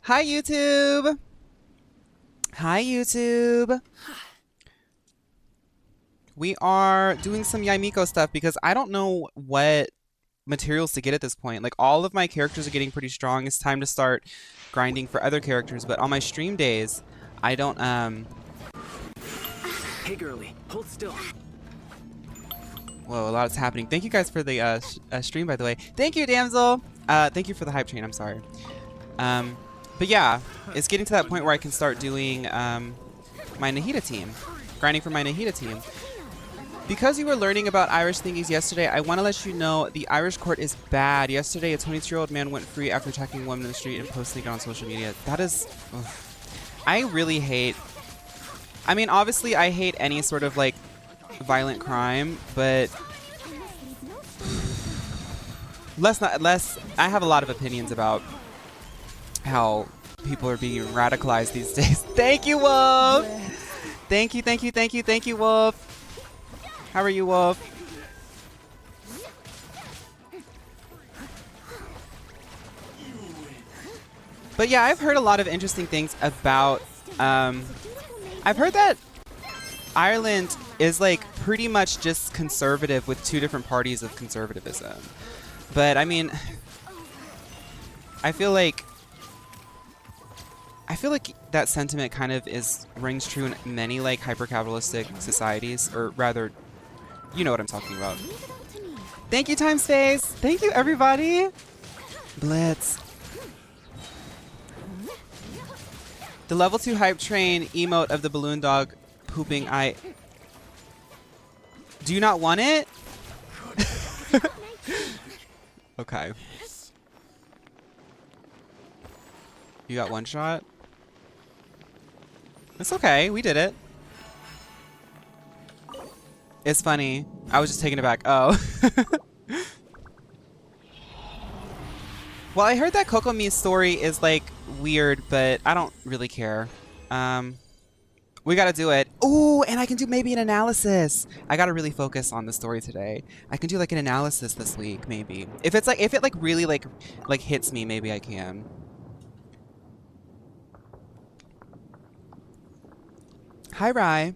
Hi, YouTube. Hi, YouTube. We are doing some Yaimiko stuff because I don't know what materials to get at this point. Like, all of my characters are getting pretty strong. It's time to start grinding for other characters. But on my stream days, I don't, Hey, girly, hold still. Whoa, a lot is happening. Thank you guys for the stream, by the way. Thank you, damsel. Thank you for the hype train. I'm sorry. But yeah, it's getting to that point where I can start doing my Nahida team, grinding for my Nahida team. Because you were learning about Irish thingies yesterday, I want to let you know the Irish court is bad. Yesterday, a 22-year-old man went free after attacking a woman in the street and posting it on social media. That is... Ugh. I really hate... I mean, obviously, I hate any sort of, like, violent crime, but... I have a lot of opinions about how people are being radicalized these days. Thank you, Wolf! Thank you, thank you, thank you, thank you, Wolf! How are you, Wolf? But yeah, I've heard a lot of interesting things about, I've heard that Ireland is like pretty much just conservative with two different parties of conservatism. But I mean, I feel like that sentiment kind of rings true in many like hyper-capitalistic societies, or rather, you know what I'm talking about. Thank you, Time Space. Thank you, everybody. Blitz. The level 2 hype train emote of the balloon dog pooping. Do you not want it? Okay. You got one shot? It's okay. We did it. It's funny. I was just taken aback. Oh. Well, I heard that Kokomi's story is like weird, but I don't really care. We gotta do it. Ooh, and I can do maybe an analysis. I gotta really focus on the story today. I can do like an analysis this week, maybe. If it really like hits me, maybe I can. Hi, Rai.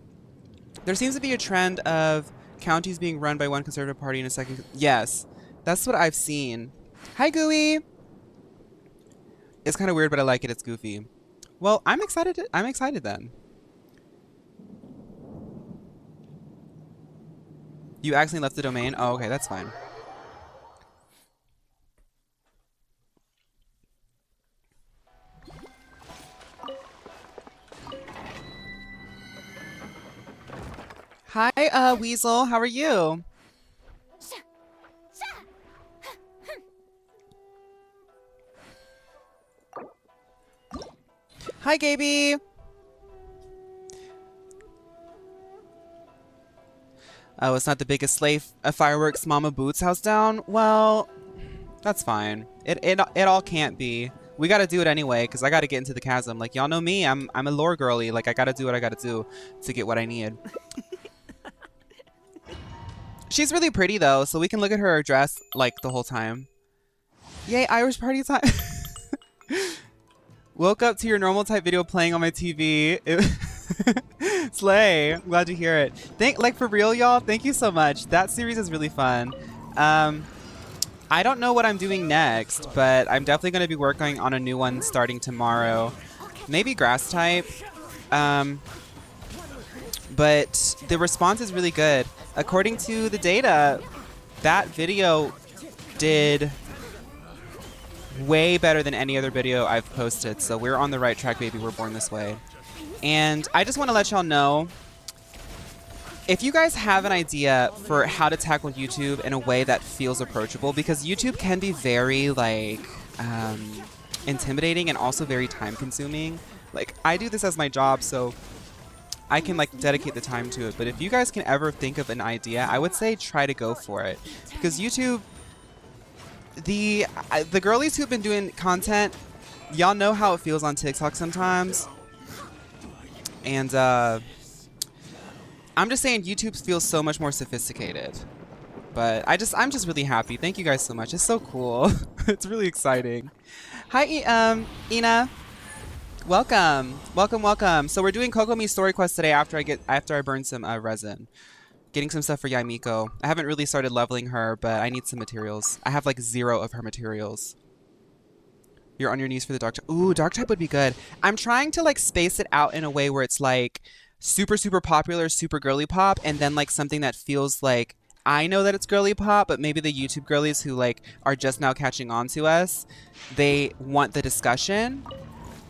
There seems to be a trend of counties being run by one conservative party and a second. Yes, that's what I've seen. Hi, Gooey. It's kind of weird, but I like it. It's goofy. Well, I'm excited. I'm excited then. You accidentally left the domain? Oh, okay, that's fine. Hi, Weasel. How are you? Hi, Gaby. Oh, it's not the biggest sleigh fireworks Mama Boots house down? Well, that's fine. It all can't be. We gotta do it anyway, because I gotta get into the chasm. Like, y'all know me, I'm a lore girly. Like, I gotta do what I gotta do to get what I need. She's really pretty, though, so we can look at her dress, like, the whole time. Yay, Irish party time! Woke up to your normal type video playing on my TV. Slay. I'm glad to hear it. Like, for real, y'all, thank you so much. That series is really fun. I don't know what I'm doing next, but I'm definitely going to be working on a new one starting tomorrow. Maybe grass type. But the response is really good. According to the data, that video did way better than any other video I've posted. So we're on the right track, baby. We're born this way. And I just want to let y'all know, if you guys have an idea for how to tackle YouTube in a way that feels approachable, because YouTube can be very like intimidating and also very time consuming. Like, I do this as my job, so I can like dedicate the time to it. But if you guys can ever think of an idea, I would say try to go for it, because YouTube, the girlies who've been doing content, y'all know how it feels on TikTok sometimes. And I'm just saying YouTube feels so much more sophisticated. But I'm just really happy. Thank you guys so much. It's so cool. It's really exciting. Hi, Ina. Welcome, welcome, welcome. So we're doing Kokomi story quest today after I burn some resin. Getting some stuff for Yaimiko. I haven't really started leveling her, but I need some materials. I have like 0 of her materials. You're on your knees for the dark type. Ooh, dark type would be good. I'm trying to like space it out in a way where it's like super, super popular, super girly pop, and then like something that feels like I know that it's girly pop, but maybe the YouTube girlies who like are just now catching on to us, they want the discussion.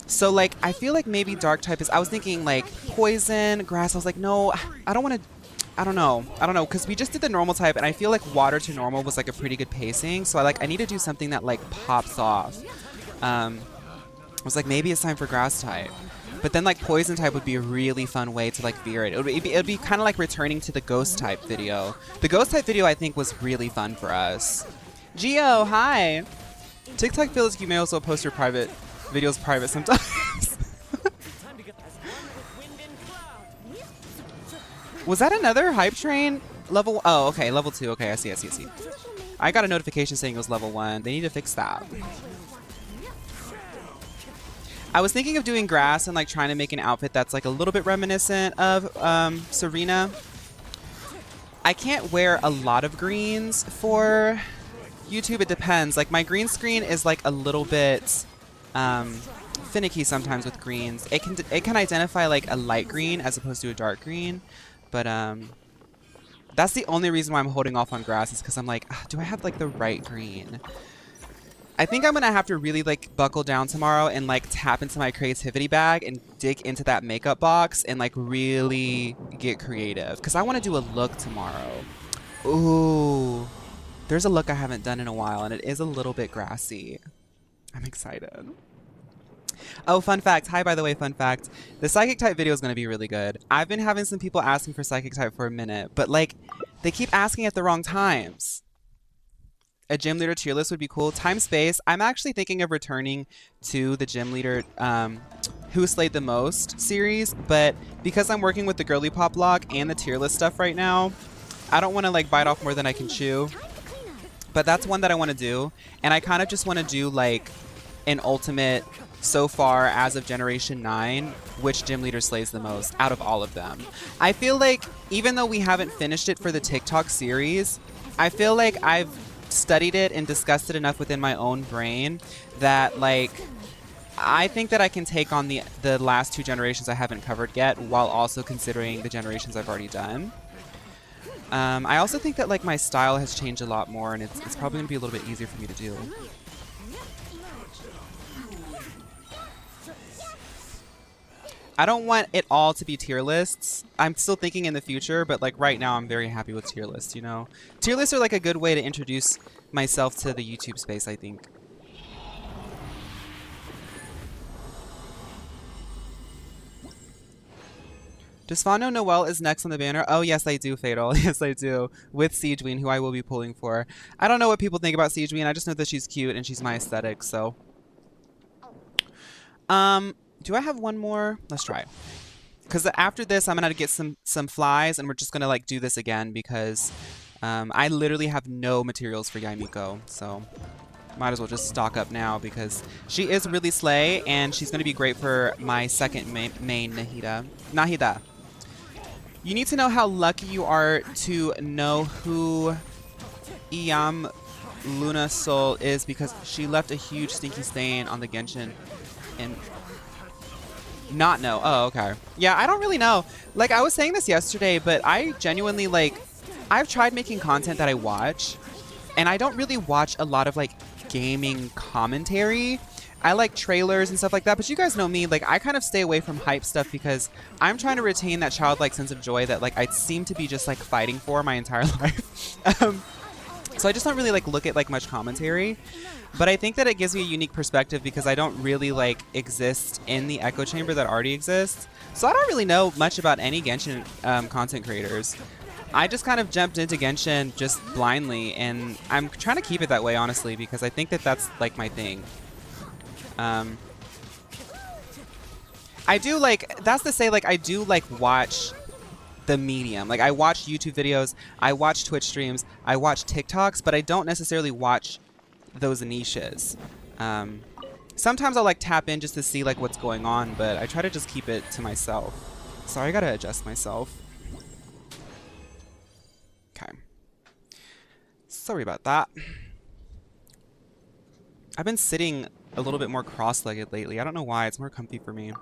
So like I feel like maybe dark type is, I was thinking like poison, grass. I was like, no, I don't want to, I don't know, because we just did the normal type, and I feel like water to normal was like a pretty good pacing. So I need to do something that like pops off. I was like, maybe it's time for grass type. But then like poison type would be a really fun way to like veer it. It would be kind of like returning to the ghost type video. The ghost type video I think was really fun for us. Geo, hi. TikTok feels like you may also post your private videos private sometimes. Was that another hype train? Level, oh, okay, level 2. Okay, I see. I got a notification saying it was level 1. They need to fix that. I was thinking of doing grass and like trying to make an outfit that's like a little bit reminiscent of Serena. I can't wear a lot of greens for YouTube. It depends. Like my green screen is like a little bit finicky sometimes with greens. It can identify like a light green as opposed to a dark green, but that's the only reason why I'm holding off on grass, is because I'm like, do I have like the right green? I think I'm gonna have to really like buckle down tomorrow and like tap into my creativity bag and dig into that makeup box and like really get creative, because I want to do a look tomorrow. Ooh, there's a look I haven't done in a while, and it is a little bit grassy. I'm excited. Oh, fun fact. Hi, by the way, fun fact. The psychic type video is going to be really good. I've been having some people asking for psychic type for a minute, but like they keep asking at the wrong times. A gym leader tier list would be cool. Time space. I'm actually thinking of returning to the gym leader who slayed the most series, but because I'm working with the girly pop log and the tier list stuff right now, I don't want to like bite off more than I can chew. But that's one that I want to do, and I kind of just want to do like an ultimate so far as of Generation 9, which gym leader slays the most out of all of them. I feel like even though we haven't finished it for the TikTok series, I feel like I've studied it and discussed it enough within my own brain that like I think that I can take on the last 2 generations I haven't covered yet, while also considering the generations I've already done. I also think that like my style has changed a lot more, and it's probably gonna be a little bit easier for me to do. I don't want it all to be tier lists. I'm still thinking in the future, but like right now I'm very happy with tier lists, you know? Tier lists are like a good way to introduce myself to the YouTube space, I think. Does Fano Noel is next on the banner? Oh, yes, I do, Fatal. Yes, I do. With Siegeween, who I will be pulling for. I don't know what people think about Siegeween. I just know that she's cute and she's my aesthetic, so. Do I have one more? Let's try. Because after this, I'm going to get some flies, and we're just going to like do this again because I literally have no materials for Yaimiko, so might as well just stock up now because she is really slay, and she's going to be great for my second main Nahida. You need to know how lucky you are to know who Iam Luna Soul is, because she left a huge stinky stain on the Genshin and not know. Oh, okay. Yeah, I don't really know. Like, I was saying this yesterday, but I genuinely, like, I've tried making content that I watch, and I don't really watch a lot of, like, gaming commentary. I like trailers and stuff like that, but you guys know me. Like, I kind of stay away from hype stuff because I'm trying to retain that childlike sense of joy that, like, I seem to be just, like, fighting for my entire life. So I just don't really, like, look at, like, much commentary. But I think that it gives me a unique perspective because I don't really like exist in the echo chamber that already exists. So I don't really know much about any Genshin content creators. I just kind of jumped into Genshin just blindly, and I'm trying to keep it that way, honestly, because I think that that's like my thing. I do like, that's to say, like, I do like watch the medium. Like, I watch YouTube videos, I watch Twitch streams, I watch TikToks, but I don't necessarily watch those niches. Sometimes I'll like tap in just to see like what's going on, but I try to just keep it to myself. Sorry, I gotta adjust myself. Okay. Sorry about that. I've been sitting a little bit more cross-legged lately. I don't know why. It's more comfy for me.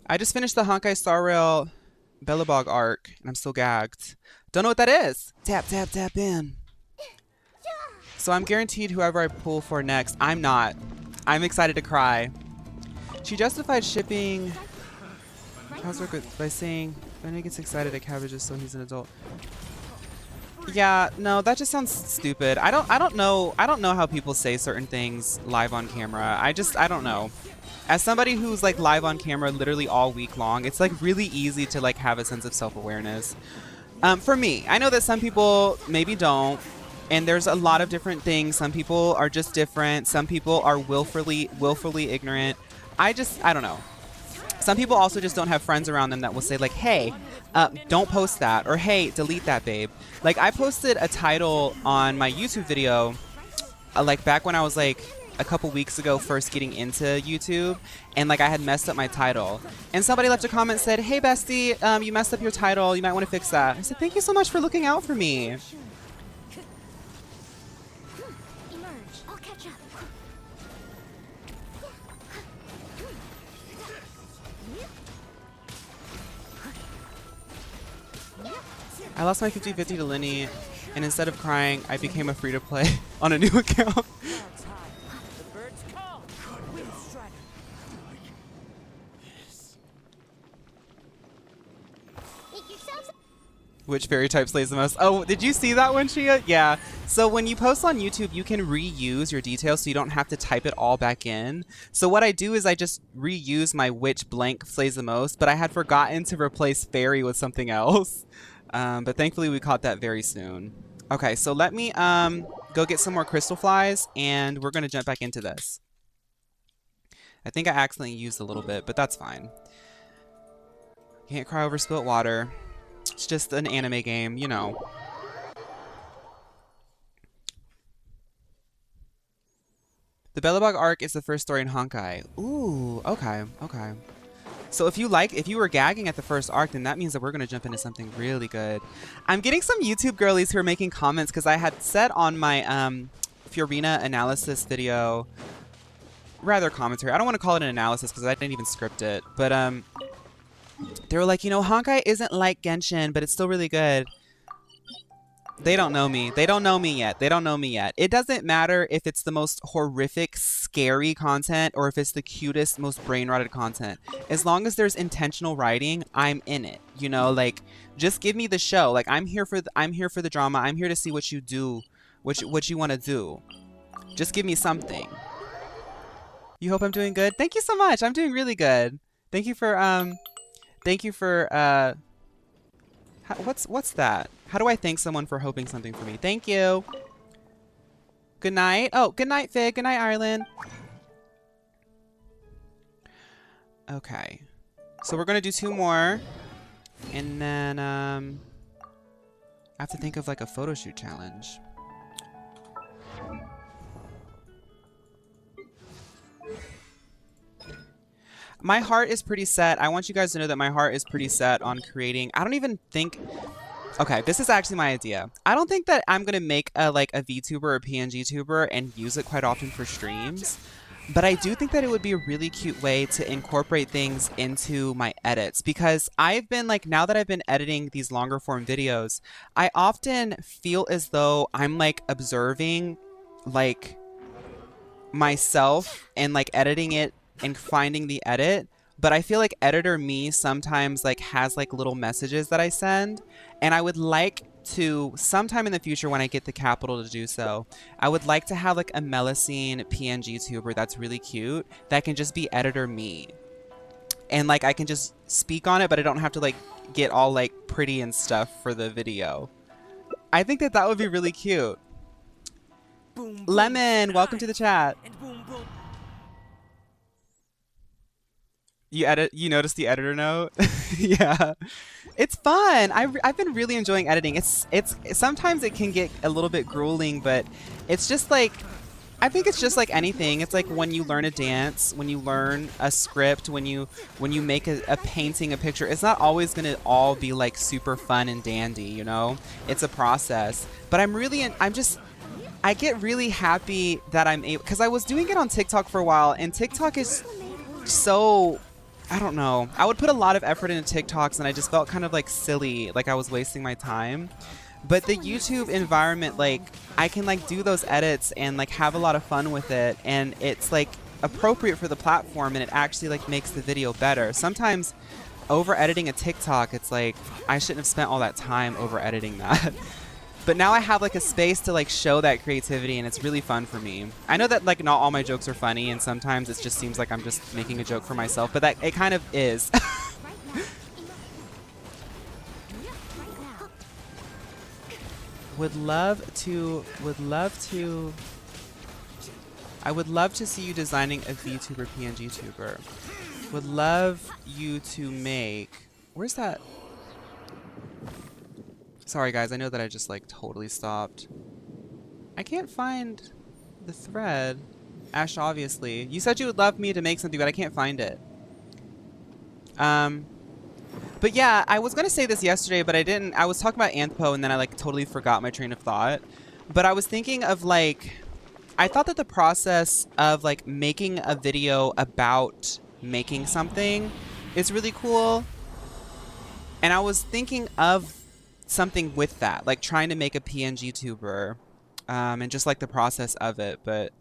I just finished the Honkai Star Rail Bellabog arc, and I'm still gagged. Don't know what that is. Tap, tap, tap in. So I'm guaranteed whoever I pull for next. I'm not. I'm excited to cry. She justified shipping housework by saying Benny gets excited at cabbages, so he's an adult. Yeah, no, that just sounds stupid. I don't know how people say certain things live on camera. I don't know. As somebody who's like live on camera literally all week long, it's like really easy to like have a sense of self-awareness. For me, I know that some people maybe don't, and there's a lot of different things. Some people are just different. Some people are willfully ignorant. I don't know. Some people also just don't have friends around them that will say like, hey, don't post that, or hey, delete that, babe. Like I posted a title on my YouTube video, like back when I was like a couple weeks ago first getting into YouTube, and like I had messed up my title, and somebody left a comment, said, hey bestie, you messed up your title, you might want to fix that. I said, thank you so much for looking out for me. I lost my 50-50 to Linny, and instead of crying, I became a free-to-play on a new account. Which fairy type slays the most? Oh, did you see that one, Shia? Yeah. So when you post on YouTube, you can reuse your details so you don't have to type it all back in. So what I do is I just reuse my which blank slays the most, but I had forgotten to replace fairy with something else. But thankfully we caught that very soon. Okay, so let me go get some more crystal flies, and we're going to jump back into this. I think I accidentally used a little bit, but that's fine. Can't cry over spilt water. It's just an anime game, you know. The Bellabog arc is the first story in Honkai. Ooh, okay, okay. So if you were gagging at the first arc, then that means that we're going to jump into something really good. I'm getting some YouTube girlies who are making comments because I had said on my Fiorina analysis video, rather commentary. I don't want to call it an analysis because I didn't even script it. But they were like, you know, Honkai isn't like Genshin, but it's still really good. They don't know me. They don't know me yet. They don't know me yet. It doesn't matter if it's the most horrific, scary content or if it's the cutest, most brain-rotted content. As long as there's intentional writing, I'm in it. You know, like, just give me the show. Like, I'm here for the drama. I'm here to see what you do, what you want to do. Just give me something. You hope I'm doing good? Thank you so much. I'm doing really good. Thank you for what's that? How do I thank someone for hoping something for me? Thank you. Good night. Oh, good night, Fig. Good night, Ireland. Okay. So we're gonna do 2 more, and then I have to think of like a photo shoot challenge. My heart is pretty set. I want you guys to know that my heart is pretty set on creating. I don't even think. Okay, this is actually my idea. I don't think that I'm gonna make a VTuber or PNG tuber and use it quite often for streams, but I do think that it would be a really cute way to incorporate things into my edits, because I've been like, now that I've been editing these longer form videos, I often feel as though I'm like observing like myself and like editing it and finding the edit, but I feel like editor me sometimes like has like little messages that I send, and I would like to, sometime in the future when I get the capital to do so, I would like to have like a Melusine PNG tuber that's really cute that can just be editor me, and like I can just speak on it, but I don't have to like get all like pretty and stuff for the video. I think that that would be really cute. Boom, boom, Lemon, welcome to the chat. Boom, boom. You noticed the editor note? Yeah. It's fun. I've been really enjoying editing. It's sometimes it can get a little bit grueling, but it's just like, I think it's just like anything. It's like when you learn a dance, when you learn a script, when you make a painting, a picture, it's not always gonna all be like super fun and dandy, you know? It's a process. But I get really happy that I'm able, because I was doing it on TikTok for a while, and TikTok is so, I don't know. I would put a lot of effort into TikToks, and I just felt kind of like silly, like I was wasting my time. But the YouTube environment, like, I can like do those edits and like have a lot of fun with it, and it's like appropriate for the platform, and it actually like makes the video better. Sometimes over editing a TikTok, it's like I shouldn't have spent all that time over editing that. But now I have like a space to like show that creativity, and it's really fun for me. I know that like not all my jokes are funny, and sometimes it just seems like I'm just making a joke for myself, but that it kind of is. I would love to see you designing a VTuber PNG tuber. Would love you to make, where's that? Sorry guys, I know that I just like totally stopped. I can't find the thread. Ash, obviously. You said you would love me to make something, but I can't find it. But yeah, I was gonna say this yesterday, but I didn't. I was talking about Anthpo, and then I like totally forgot my train of thought. But I was thinking of like, I thought that the process of like making a video about making something is really cool. And I was thinking of something with that, like trying to make a PNG tuber, and just like the process of it. But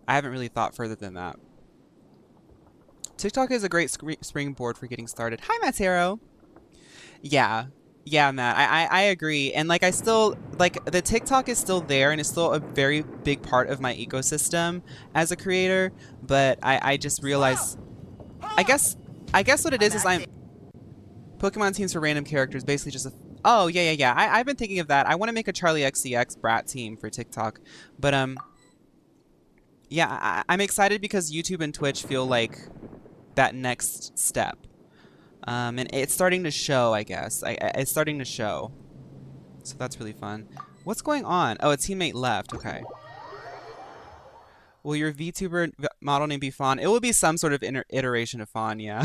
I haven't really thought further than that. TikTok is a great springboard for getting started. Hi, Matero. Yeah, Matt, I agree. And like I still like the TikTok is still there, and it's still a very big part of my ecosystem as a creator. But I just realized, I guess what it is I'm Pokemon teams for random characters, basically just a, oh yeah. I've been thinking of that. I want to make a Charlie XCX brat team for TikTok, but yeah, I'm excited because YouTube and Twitch feel like that next step. And it's starting to show, I guess. It's starting to show. So that's really fun. What's going on? Oh, a teammate left. Okay. Will your VTuber model name be Fawn? It will be some sort of iteration of Fawn, yeah.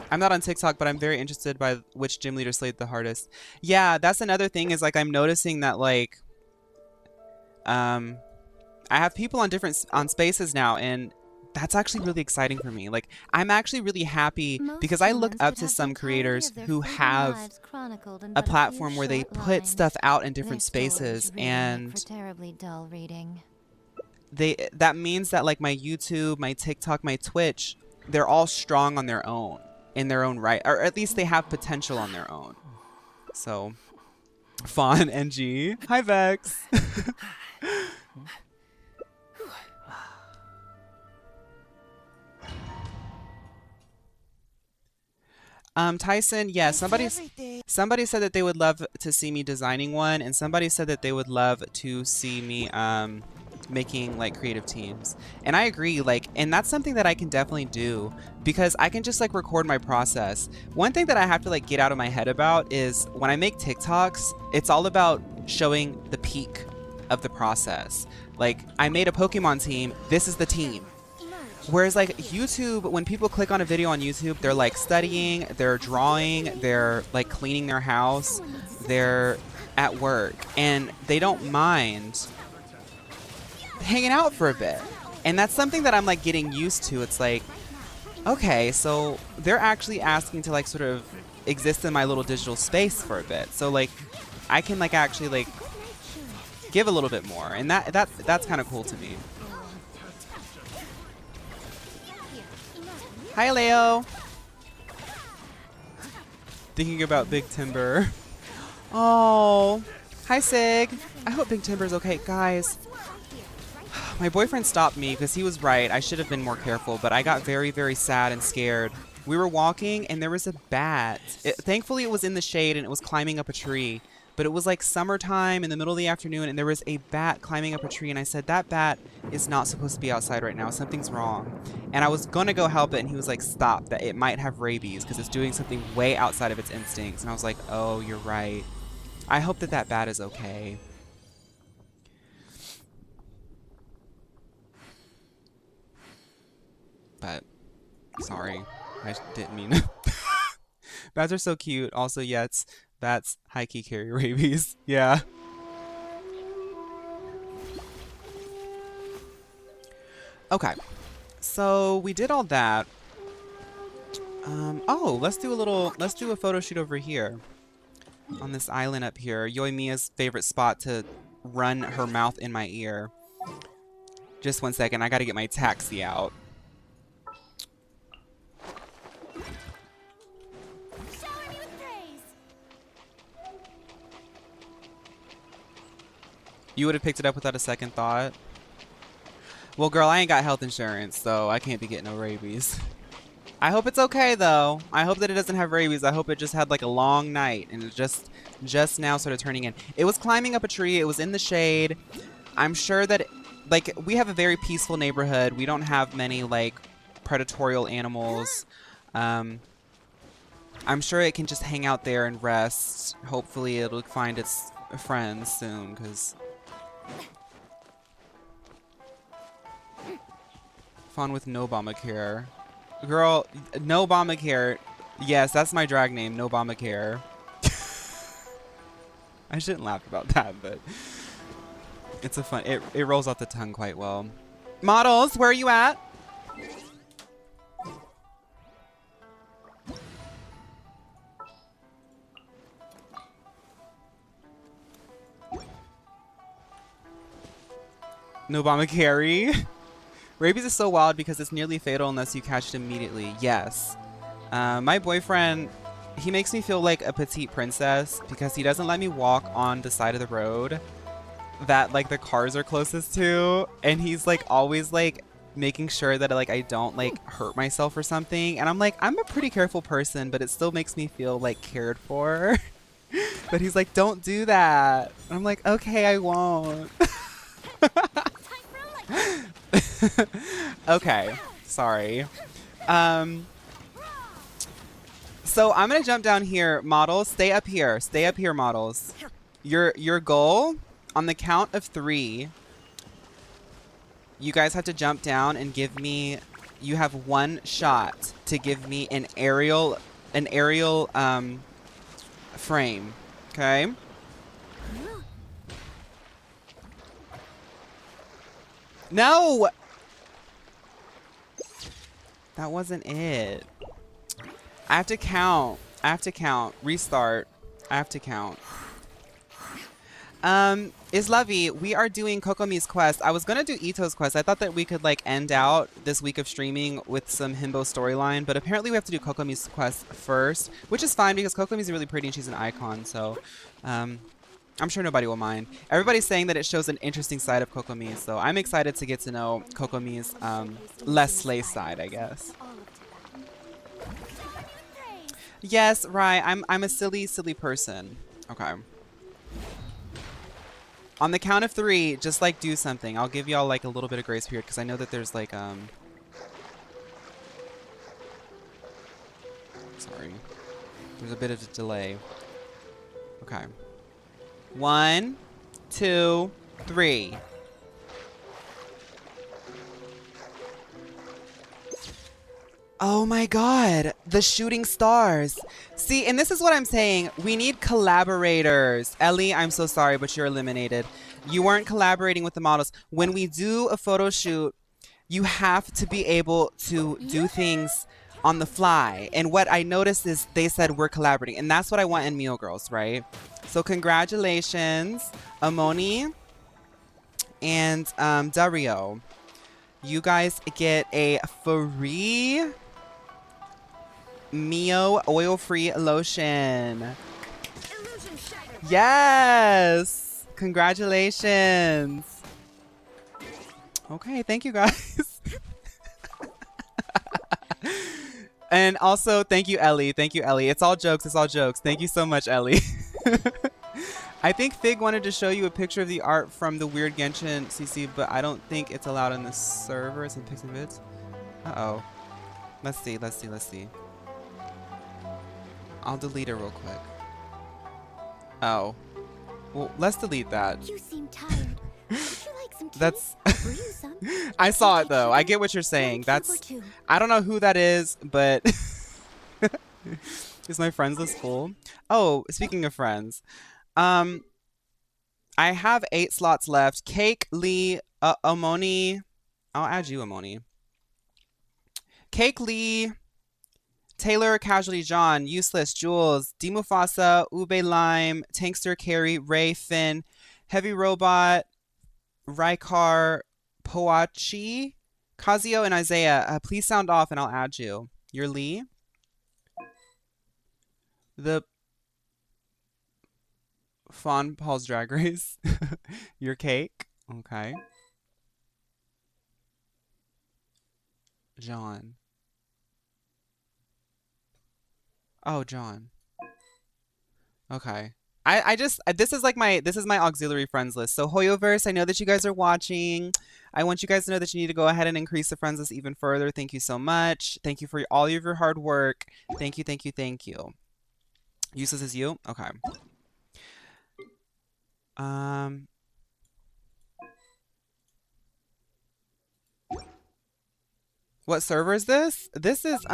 I'm not on TikTok, but I'm very interested by which gym leader slayed the hardest. Yeah, that's another thing is like I'm noticing that like I have people on spaces now, and that's actually really exciting for me. Like, I'm actually really happy because I look up to some creators who have a platform where they put stuff out in different spaces, and that means that like my YouTube, my TikTok, my Twitch, they're all strong on their own, in their own right, or at least they have potential on their own. So, Fawn NG. Hi, Vex. Tyson, yeah, somebody said that they would love to see me designing one, and somebody said that they would love to see me making like creative teams. And I agree, like, and that's something that I can definitely do because I can just like record my process. One thing that I have to like get out of my head about is when I make TikToks, it's all about showing the peak of the process. Like, I made a Pokemon team, this is the team. Whereas like YouTube, when people click on a video on YouTube, they're like studying, they're drawing, they're like cleaning their house, they're at work, and they don't mind hanging out for a bit. And that's something that I'm like getting used to. It's like, okay, so they're actually asking to like sort of exist in my little digital space for a bit. So like I can like actually like give a little bit more, and that's kind of cool to me. Hi, Leo. Thinking about Big Timber. Oh, hi, Sig. I hope Big Timber's okay. Guys, my boyfriend stopped me because he was right. I should have been more careful, but I got very, very sad and scared. We were walking, and there was a bat. Thankfully, it was in the shade, and it was climbing up a tree. But it was like summertime in the middle of the afternoon, and there was a bat climbing up a tree, and I said, that bat is not supposed to be outside right now. Something's wrong. And I was going to go help it, and he was like, stop, that it might have rabies because it's doing something way outside of its instincts. And I was like, oh, you're right. I hope that that bat is okay. But sorry, I didn't mean it. Bats are so cute. Also, yes, bats high-key carry rabies. Yeah. Okay, so we did all that. Oh, let's do a photo shoot over here on this island up here. Yoimiya's favorite spot to run her mouth in my ear. Just one second, I gotta get my taxi out. Shower me with praise. You would have picked it up without a second thought? Well, girl, I ain't got health insurance, so I can't be getting no rabies. I hope it's okay, though. I hope that it doesn't have rabies. I hope it just had, like, a long night, and it just now started turning in. It was climbing up a tree. It was in the shade. I'm sure that, like, we have a very peaceful neighborhood. We don't have many, like, predatorial animals. I'm sure it can just hang out there and rest. Hopefully it'll find its friends soon, because... Fawn with no Obamacare. Girl, no Obamacare. Yes, that's my drag name, no Obamacare. I shouldn't laugh about that, but it's a fun, it rolls off the tongue quite well. Models, where are you at? No Obamacare. Rabies is so wild because it's nearly fatal unless you catch it immediately. Yes. My boyfriend, he makes me feel like a petite princess because he doesn't let me walk on the side of the road that like the cars are closest to, and he's like always like making sure that like I don't like hurt myself or something. And I'm like, I'm a pretty careful person, but it still makes me feel like cared for. But he's like, don't do that. And I'm like, okay, I won't. Okay, sorry. So I'm gonna jump down here. Models, stay up here. Stay up here, models. Your goal, on the count of 3, you guys have to jump down and give me, you have 1 shot to give me an aerial frame. Okay? No! That wasn't it. I have to count. I have to count. Restart. I have to count. Islavy, we are doing Kokomi's quest. I was gonna do Ito's quest. I thought that we could like end out this week of streaming with some himbo storyline, but apparently we have to do Kokomi's quest first, which is fine because Kokomi's really pretty and she's an icon, so I'm sure nobody will mind. Everybody's saying that it shows an interesting side of Kokomi, so I'm excited to get to know Kokomi's less slay side, I guess. Yes, right. I'm a silly person. Okay. On the count of 3, just like do something. I'll give y'all like a little bit of grace period because I know that there's like sorry. There's a bit of a delay. Okay. 1, 2, 3. Oh my god, the shooting stars. See, and this is what I'm saying. We need collaborators. Ellie, I'm so sorry, but you're eliminated. You weren't collaborating with the models. When we do a photo shoot, you have to be able to do things on the fly. And what I noticed is they said we're collaborating. And that's what I want in Mio Girls, right? So congratulations, Amoni and Dario. You guys get a free Mio oil-free lotion. Yes! Congratulations. Okay, thank you guys. And also, thank you, Ellie. Thank you, Ellie. It's all jokes. It's all jokes. Thank you so much, Ellie. I think Fig wanted to show you a picture of the art from the weird Genshin CC, but I don't think it's allowed on the server. It's in pics and vids. Uh-oh. Let's see, let's see, let's see. I'll delete it real quick. Oh. Well, let's delete that. You seem tired. Would you like some tea? that's Brew you some. I saw it though. I get what you're saying. That's I don't know who that is, but is my friends list full? Oh, speaking of friends, I have 8 slots left. Cake, Lee, Omoni. I'll add you, Omoni. Cake, Lee, Taylor, Casualty, John, Useless, Jules, D Mufasa, Ube Lime, Tankster, Carrie, Ray, Finn, Heavy Robot, Rykar, Poachi, Kazio, and Isaiah. Please sound off and I'll add you. You're Lee. The Fawn Paul's Drag Race. Your Cake. Okay. John. Oh, John. Okay. I just this is my auxiliary friends list. So Hoyoverse, I know that you guys are watching. I want you guys to know that you need to go ahead and increase the friends list even further. Thank you so much. Thank you for all of your hard work. Thank you, thank you, thank you. Useless is you? Okay. What server is this? This is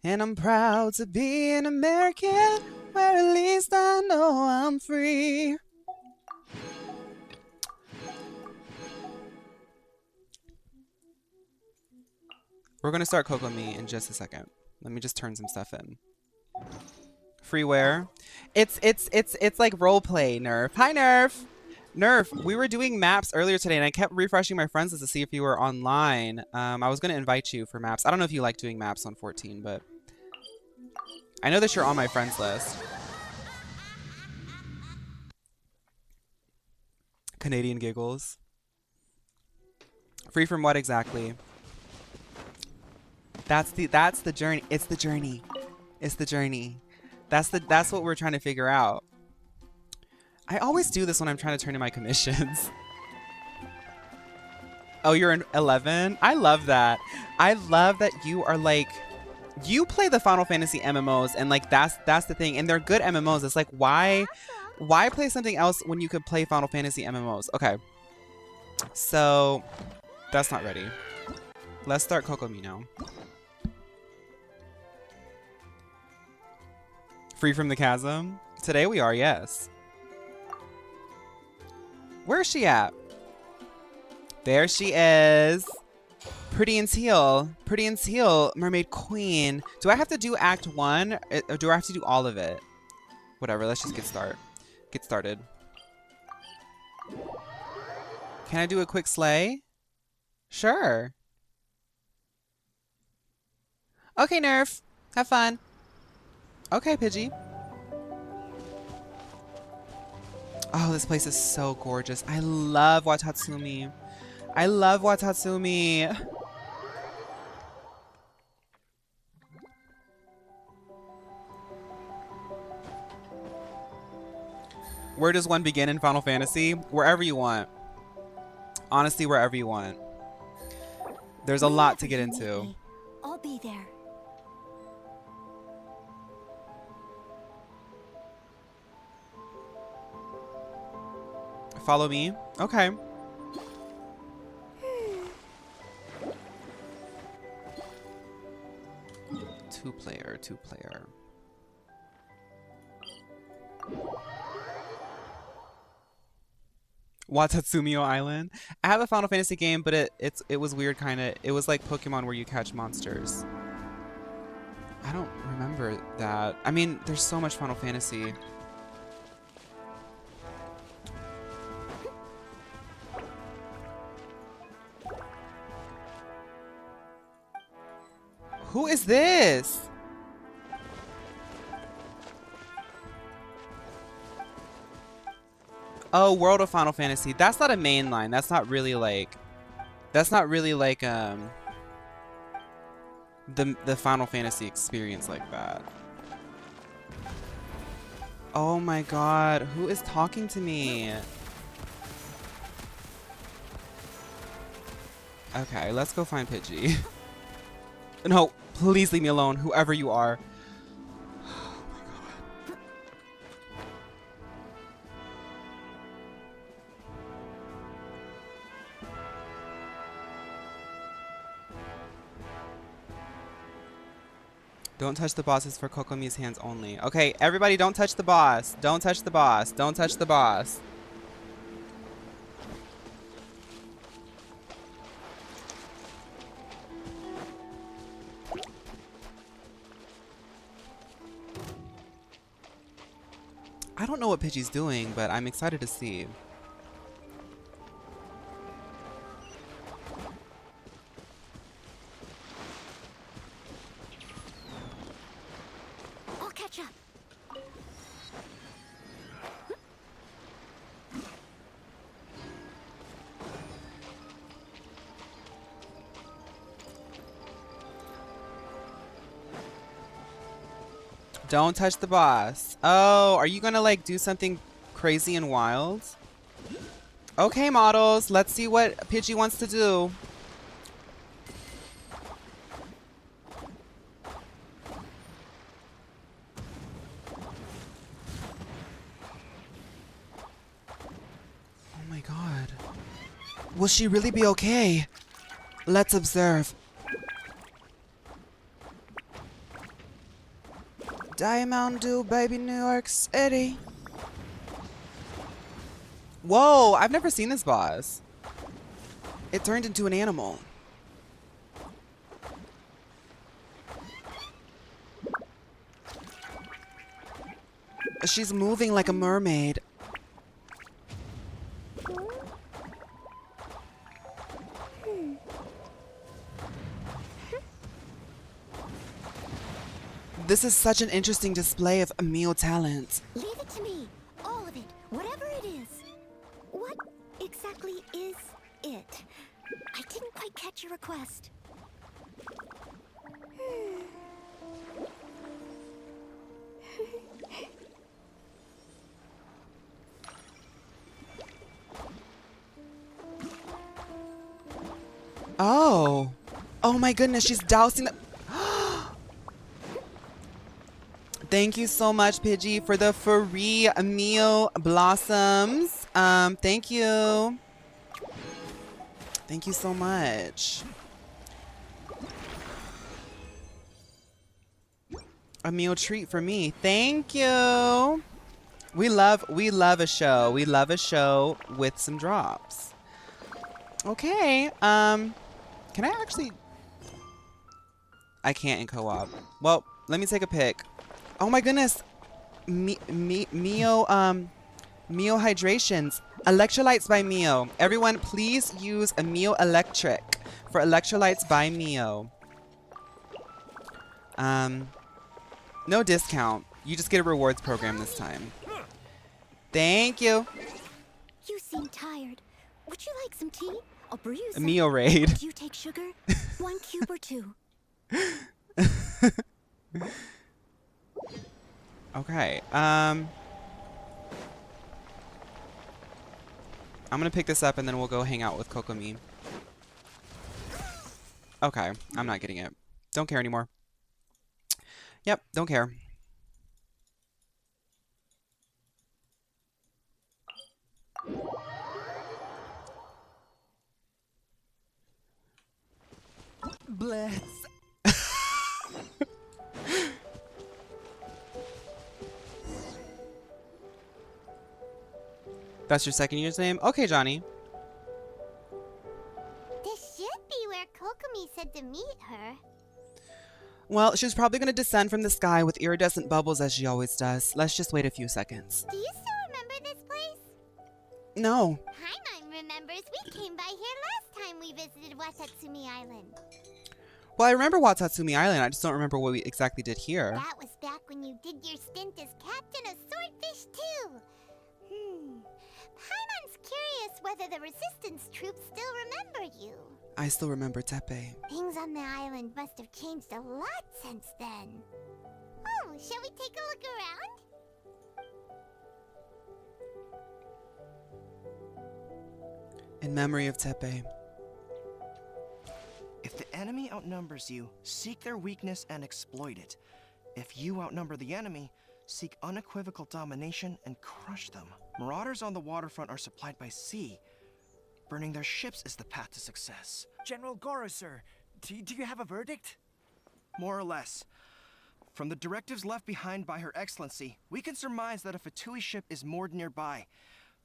and I'm proud to be an American, where at least I know I'm free. We're gonna start Kokomi in just a second. Let me just turn some stuff in. Freeware. It's like roleplay, Nerf. Hi, Nerf. Nerf, we were doing maps earlier today, and I kept refreshing my friends list to see if you were online. I was gonna invite you for maps. I don't know if you like doing maps on 14, but I know that you're on my friends list. Canadian giggles. Free from what exactly? That's the journey. It's the journey. It's the journey. That's what we're trying to figure out. I always do this when I'm trying to turn in my commissions. Oh, you're in 11? I love that. I love that you are like, you play the Final Fantasy MMOs, and like that's the thing, and they're good MMOs. It's like, why play something else when you could play Final Fantasy MMOs? Okay, so that's not ready. Let's start Kokomi now. Free from the chasm? Today we are, yes. Where's she at? There she is. Pretty and Teal. Pretty and Teal, Mermaid Queen. Do I have to do Act 1? Or do I have to do all of it? Whatever, let's just get started. Can I do a quick slay? Sure. Okay, Nerf. Have fun. Okay, Pidgey. Oh, this place is so gorgeous. I love Watatsumi. I love Watatsumi. Where does one begin in Final Fantasy? Wherever you want. Honestly, wherever you want. There's a lot to get into. I'll be there. Follow me? Okay. Two player. Watatsumi Island. I have a Final Fantasy game, but it was weird kinda. It was like Pokemon where you catch monsters. I don't remember that. I mean, there's so much Final Fantasy. Who is this? Oh, World of Final Fantasy. That's not a main line. That's not really like the Final Fantasy experience like that. Oh my god, who is talking to me? Okay, let's go find Pidgey. No, please leave me alone, whoever you are. Oh my god. Don't touch the bosses for Kokomi's hands only. Okay, everybody don't touch the boss. Don't touch the boss. Don't touch the boss. I don't know what Pidgey's doing, but I'm excited to see. I'll catch up. Don't touch the boss. Oh, are you gonna like do something crazy and wild? Okay, models, let's see what Pidgey wants to do. Oh my god. Will she really be okay? Let's observe. Diamond Dew, baby, New York City. Whoa, I've never seen this boss. It turned into an animal. She's moving like a mermaid. This is such an interesting display of Emil talent. Leave it to me. All of it. Whatever it is. What exactly is it? I didn't quite catch your request. Oh. Oh my goodness, she's dousing the... Thank you so much, Pidgey, for the free Emil blossoms. Thank you. Thank you so much. A meal treat for me. Thank you. We love a show. We love a show with some drops. Okay. Can I actually... I can't in co-op. Well, let me take a pic. Oh my goodness. Mio Hydrations. Electrolytes by Mio. Everyone, please use a Mio Electric for electrolytes by Mio. No discount. You just get a rewards program this time. Thank you. You seem tired. Would you like some tea? I'll brew you A some. Mio raid. Do you take sugar? 1 cube or 2? Okay. I'm gonna pick this up and then we'll go hang out with Kokomi. Okay, I'm not getting it. Don't care anymore. Yep, don't care. Bless. That's your second username? Okay, Johnny. This should be where Kokomi said to meet her. Well, she's probably going to descend from the sky with iridescent bubbles as she always does. Let's just wait a few seconds. Do you still remember this place? No. Paimon remembers we came by here last time we visited Watatsumi Island. Well, I remember Watatsumi Island. I just don't remember what we exactly did here. That was back when you did your stint as captain of Swordfish too. Paimon's curious whether the resistance troops still remember you. I still remember Tepe. Things on the island must have changed a lot since then. Oh, shall we take a look around? In memory of Tepe. If the enemy outnumbers you, seek their weakness and exploit it. If you outnumber the enemy, seek unequivocal domination and crush them. Marauders on the waterfront are supplied by sea. Burning their ships is the path to success. General Gorou, sir, do you have a verdict? More or less. From the directives left behind by Her Excellency, we can surmise that a Fatui ship is moored nearby.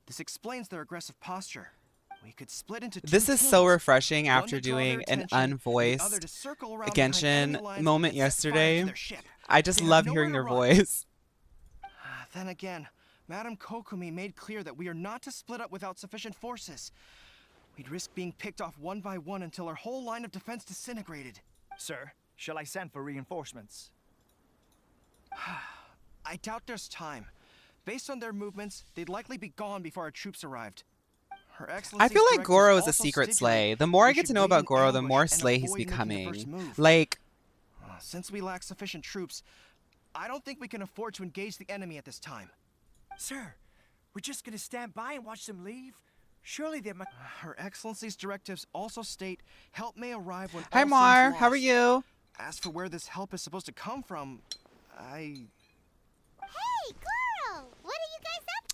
This explains their aggressive posture. We could split into two This is so teams, refreshing one after to draw their doing an attention, and the other unvoiced to circle around behind enemy Genshin lines moment and set fire to yesterday. their ship. I just They have love nowhere hearing to their run. voice. Then again, Madame Kokomi made clear that we are not to split up without sufficient forces. We'd risk being picked off one by one until our whole line of defense disintegrated. Sir, shall I send for reinforcements? I doubt there's time. Based on their movements, they'd likely be gone before our troops arrived. Her I Excellency's feel like directives Gorou is a also secret stipulate slay. The more we I get should to know wait about in Gorou, the ambush more and slay he's avoid making the becoming. first move. Like, Since we lack sufficient troops, I don't think we can afford to engage the enemy at this time. Sir, we're just gonna stand by and watch them leave? Surely they must. Her Excellency's directives also state help may arrive when hi all seems Mar, how are lost. you? As for where this help is supposed to come from, Hey, Gorou! What are you guys up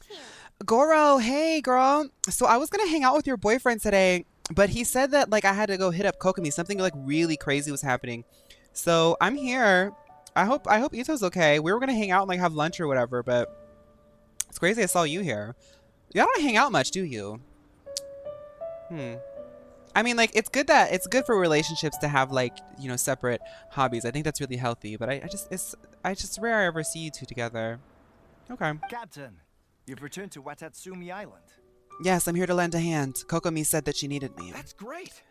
to? Gorou, hey girl. So I was gonna hang out with your boyfriend today, but he said that like I had to go hit up Kokomi. Something like really crazy was happening. So I'm here. I hope Ito's okay. We were gonna hang out and like have lunch or whatever, but it's crazy I saw you here. Y'all don't hang out much, do you? I mean, like, it's good for relationships to have like, you know, separate hobbies. I think that's really healthy. But it's just rare I ever see you two together. Okay. Captain, you've returned to Watatsumi Island. Yes, I'm here to lend a hand. Kokomi said that she needed me. that's great.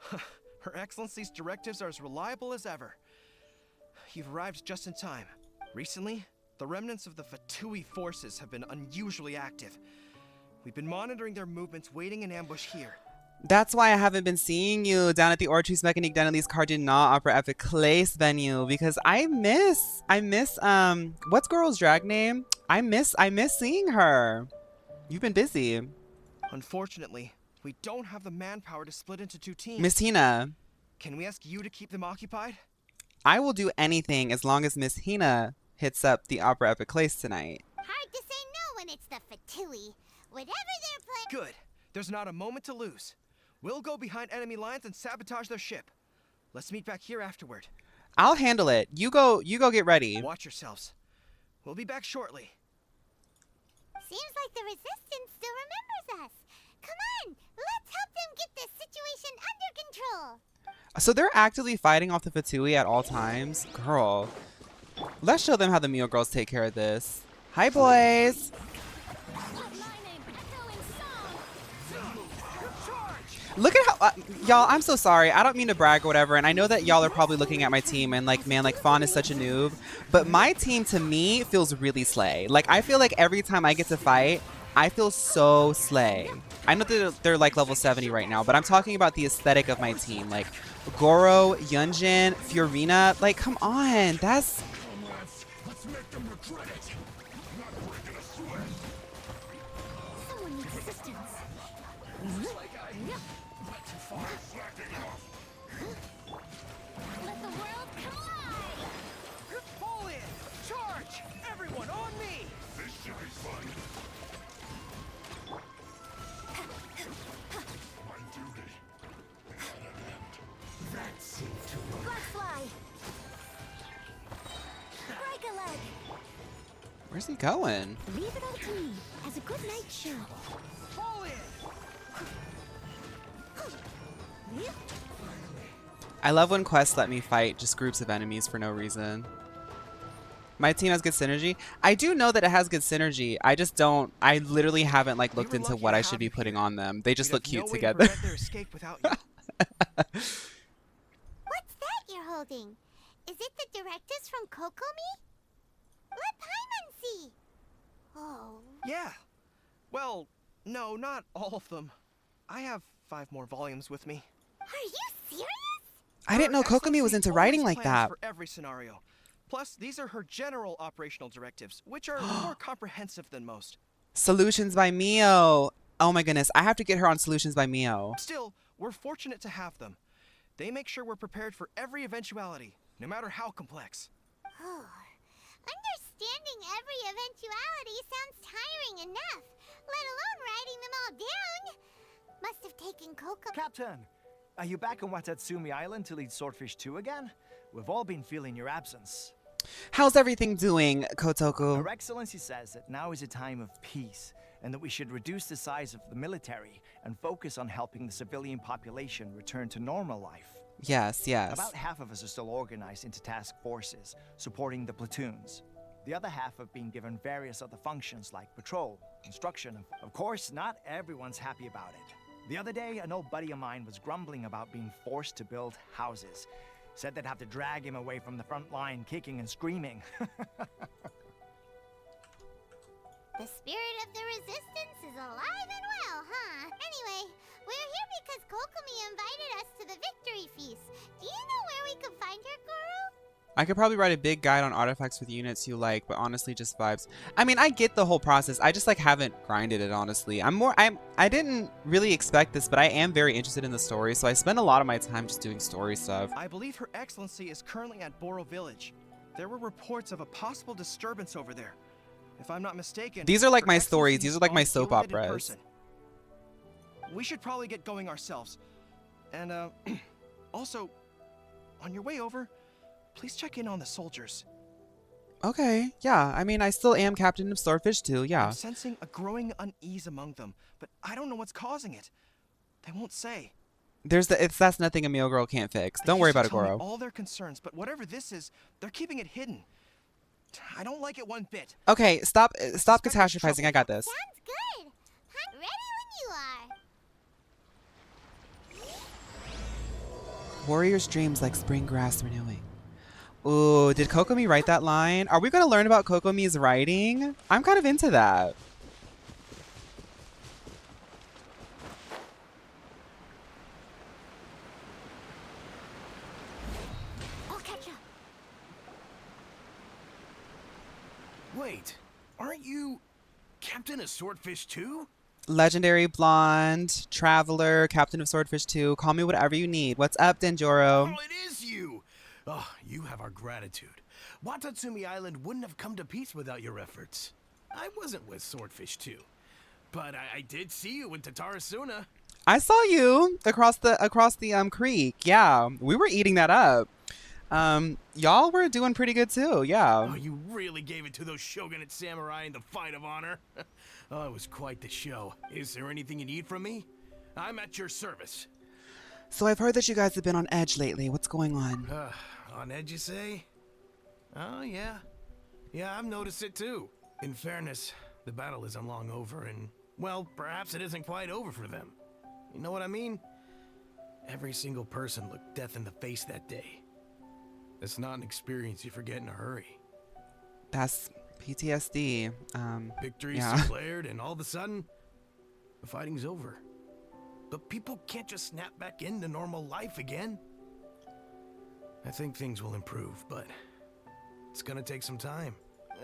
Her Excellency's directives are as reliable as ever. You've arrived just in time. Recently, the remnants of the Fatui forces have been unusually active. We've been monitoring their movements, waiting in ambush here. That's why I haven't been seeing you down at the Orchis Mechanique Denali's Cardinal Opera Epic Place venue because I miss what's girl's drag name? I miss seeing her. You've been busy. Unfortunately, we don't have the manpower to split into two teams. Miss Hina, Can we ask you to keep them occupied? I will do anything as long as Miss Hina hits up the Opera Epic Place tonight. Hard to say no when it's the Fatui. Whatever they're playing. Good. There's not a moment to lose. We'll go behind enemy lines and sabotage their ship. Let's meet back here afterward. I'll handle it. You go get ready. Watch yourselves. We'll be back shortly. Seems like the Resistance still remembers us. Come on, let's help them get this situation under control. So they're actively fighting off the Fatui at all times? Girl. Let's show them how the Mio girls take care of this. Hi, boys. Look at how, y'all, I'm so sorry. I don't mean to brag or whatever. And I know that y'all are probably looking at my team and like, man, like Fawn is such a noob. But my team to me feels really slay. Like, I feel like every time I get to fight, I feel so slay. I know that they're like level 70 right now, but I'm talking about the aesthetic of my team. Like, Gorou, Yunjin, Fiorina. Like, come on. That's... Someone needs assistance. Let the world collide! Pull in! Charge! Everyone on me! This should be fun. My duty is at an end. That's it. Blackfly! Break a leg! Where's he going? Leave it all to me, as a good night should. Pull in! I love when quests let me fight just groups of enemies for no reason. My team has good synergy. I do know that it has good synergy. I just don't. I literally haven't like looked into what I should be putting on them. They just We'd look have cute no way to together. prevent their escape without you. What's that you're holding? Is it the directives from Kokomi? Let Paimon see! Oh. Yeah. Well, no, not all of them. I have 5 more volumes with me. Are you serious? I didn't know Kokomi was into writing like that. For every scenario. Plus, these are her general operational directives, which are more comprehensive than most. Solutions by Mio. Oh my goodness. I have to get her on Solutions by Mio. Still, we're fortunate to have them. They make sure we're prepared for every eventuality, no matter how complex. Oh. Understanding every eventuality sounds tiring enough, let alone writing them all down. Must have taken Kokomi. Captain, are you back on Watatsumi Island to lead Swordfish 2 again? We've all been feeling your absence. How's everything doing, Kotoko? Her Excellency says that now is a time of peace, and that we should reduce the size of the military and focus on helping the civilian population return to normal life. Yes, yes. About half of us are still organized into task forces, supporting the platoons. The other half have been given various other functions like patrol, instruction, and of course, not everyone's happy about it. The other day, an old buddy of mine was grumbling about being forced to build houses. Said they'd have to drag him away from the front line, kicking and screaming. The spirit of the resistance is alive and well, huh? Anyway, we're here because Kokomi invited us to the victory feast. Do you know where we could find her, Gorou? I could probably write a big guide on artifacts with units you like, but honestly, just vibes. I mean, I get the whole process. I just like haven't grinded it, honestly. I didn't really expect this, but I am very interested in the story, so I spend a lot of my time just doing story stuff. I believe Her Excellency is currently at Gorou village. There were reports of a possible disturbance over there. If I'm not mistaken, These are like Her my Excellency stories. These is are like my on soap deal with it in operas. person. We should probably get going ourselves. And also, on your way over, please check in on the soldiers. Okay, yeah. I mean, I still am captain of Swordfish too, yeah. I'm sensing a growing unease among them, but I don't know what's causing it. They won't say. That's nothing a meal girl can't fix. They Don't worry used to about it, tell me Gorou. all their concerns, but whatever this is, they're keeping it hidden. I don't like it one bit. Okay, stop Suspect catastrophizing. I got this. Sounds good. I'm ready when you are. Warrior's dreams like spring grass renewing. Ooh, did Kokomi write that line? Are we going to learn about Kokomi's writing? I'm kind of into that. I'll catch up. Wait, aren't you Captain of Swordfish too? Legendary blonde, traveler, captain of Swordfish 2. Call me whatever you need. What's up, Denjoro? Oh, it is you! Oh, you have our gratitude. Watatsumi Island wouldn't have come to peace without your efforts. I wasn't with Swordfish 2, but I did see you with Tatarasuna. I saw you across the creek. Yeah, we were eating that up. Y'all were doing pretty good too. Yeah. Oh, you really gave it to those shogunate samurai in the fight of honor. Oh, it was quite the show. Is there anything you need from me? I'm at your service. So I've heard that you guys have been on edge lately. What's going on? On edge, you say? Oh, yeah. Yeah, I've noticed it too. In fairness, the battle isn't long over, and, well, perhaps it isn't quite over for them. You know what I mean? Every single person looked death in the face that day. It's not an experience you forget in a hurry. That's PTSD. Victory's yeah. declared, and all of a sudden, the fighting's over. But people can't just snap back into normal life again. I think things will improve, but it's gonna take some time.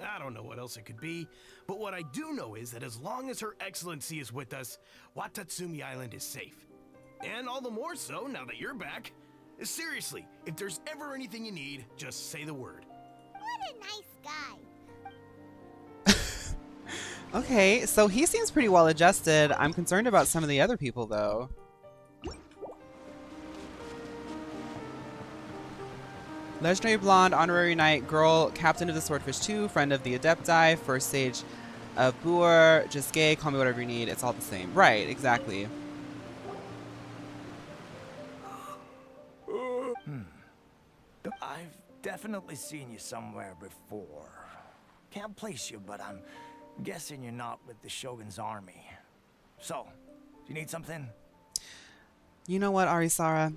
I don't know what else it could be, but what I do know is that as long as Her Excellency is with us, Watatsumi Island is safe. And all the more so now that you're back. Seriously, if there's ever anything you need, just say the word. What a nice guy. Okay, so he seems pretty well adjusted. I'm concerned about some of the other people though. Legendary blonde, honorary knight, girl, captain of the Swordfish 2, friend of the Adepti, first stage of Boer, just gay, call me whatever you need, it's all the same. Right, exactly. I've definitely seen you somewhere before. Can't place you, but I'm guessing you're not with the Shogun's army. So, do you need something? You know what, Arisara?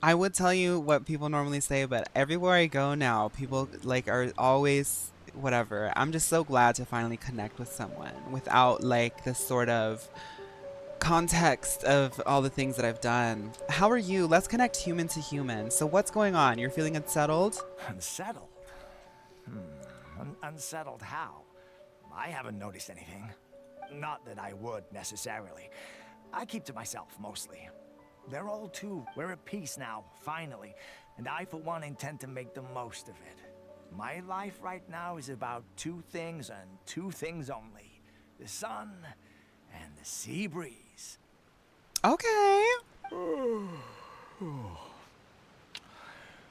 I would tell you what people normally say, but everywhere I go now, people like are always whatever. I'm just so glad to finally connect with someone without like this sort of context of all the things that I've done. How are you? Let's connect human to human. So what's going on? You're feeling unsettled? Unsettled? Unsettled how? I haven't noticed anything. Not that I would, necessarily. I keep to myself, mostly. They're all too. We're at peace now, finally. And I, for one, intend to make the most of it. My life right now is about two things and two things only. The sun and the sea breeze. Okay.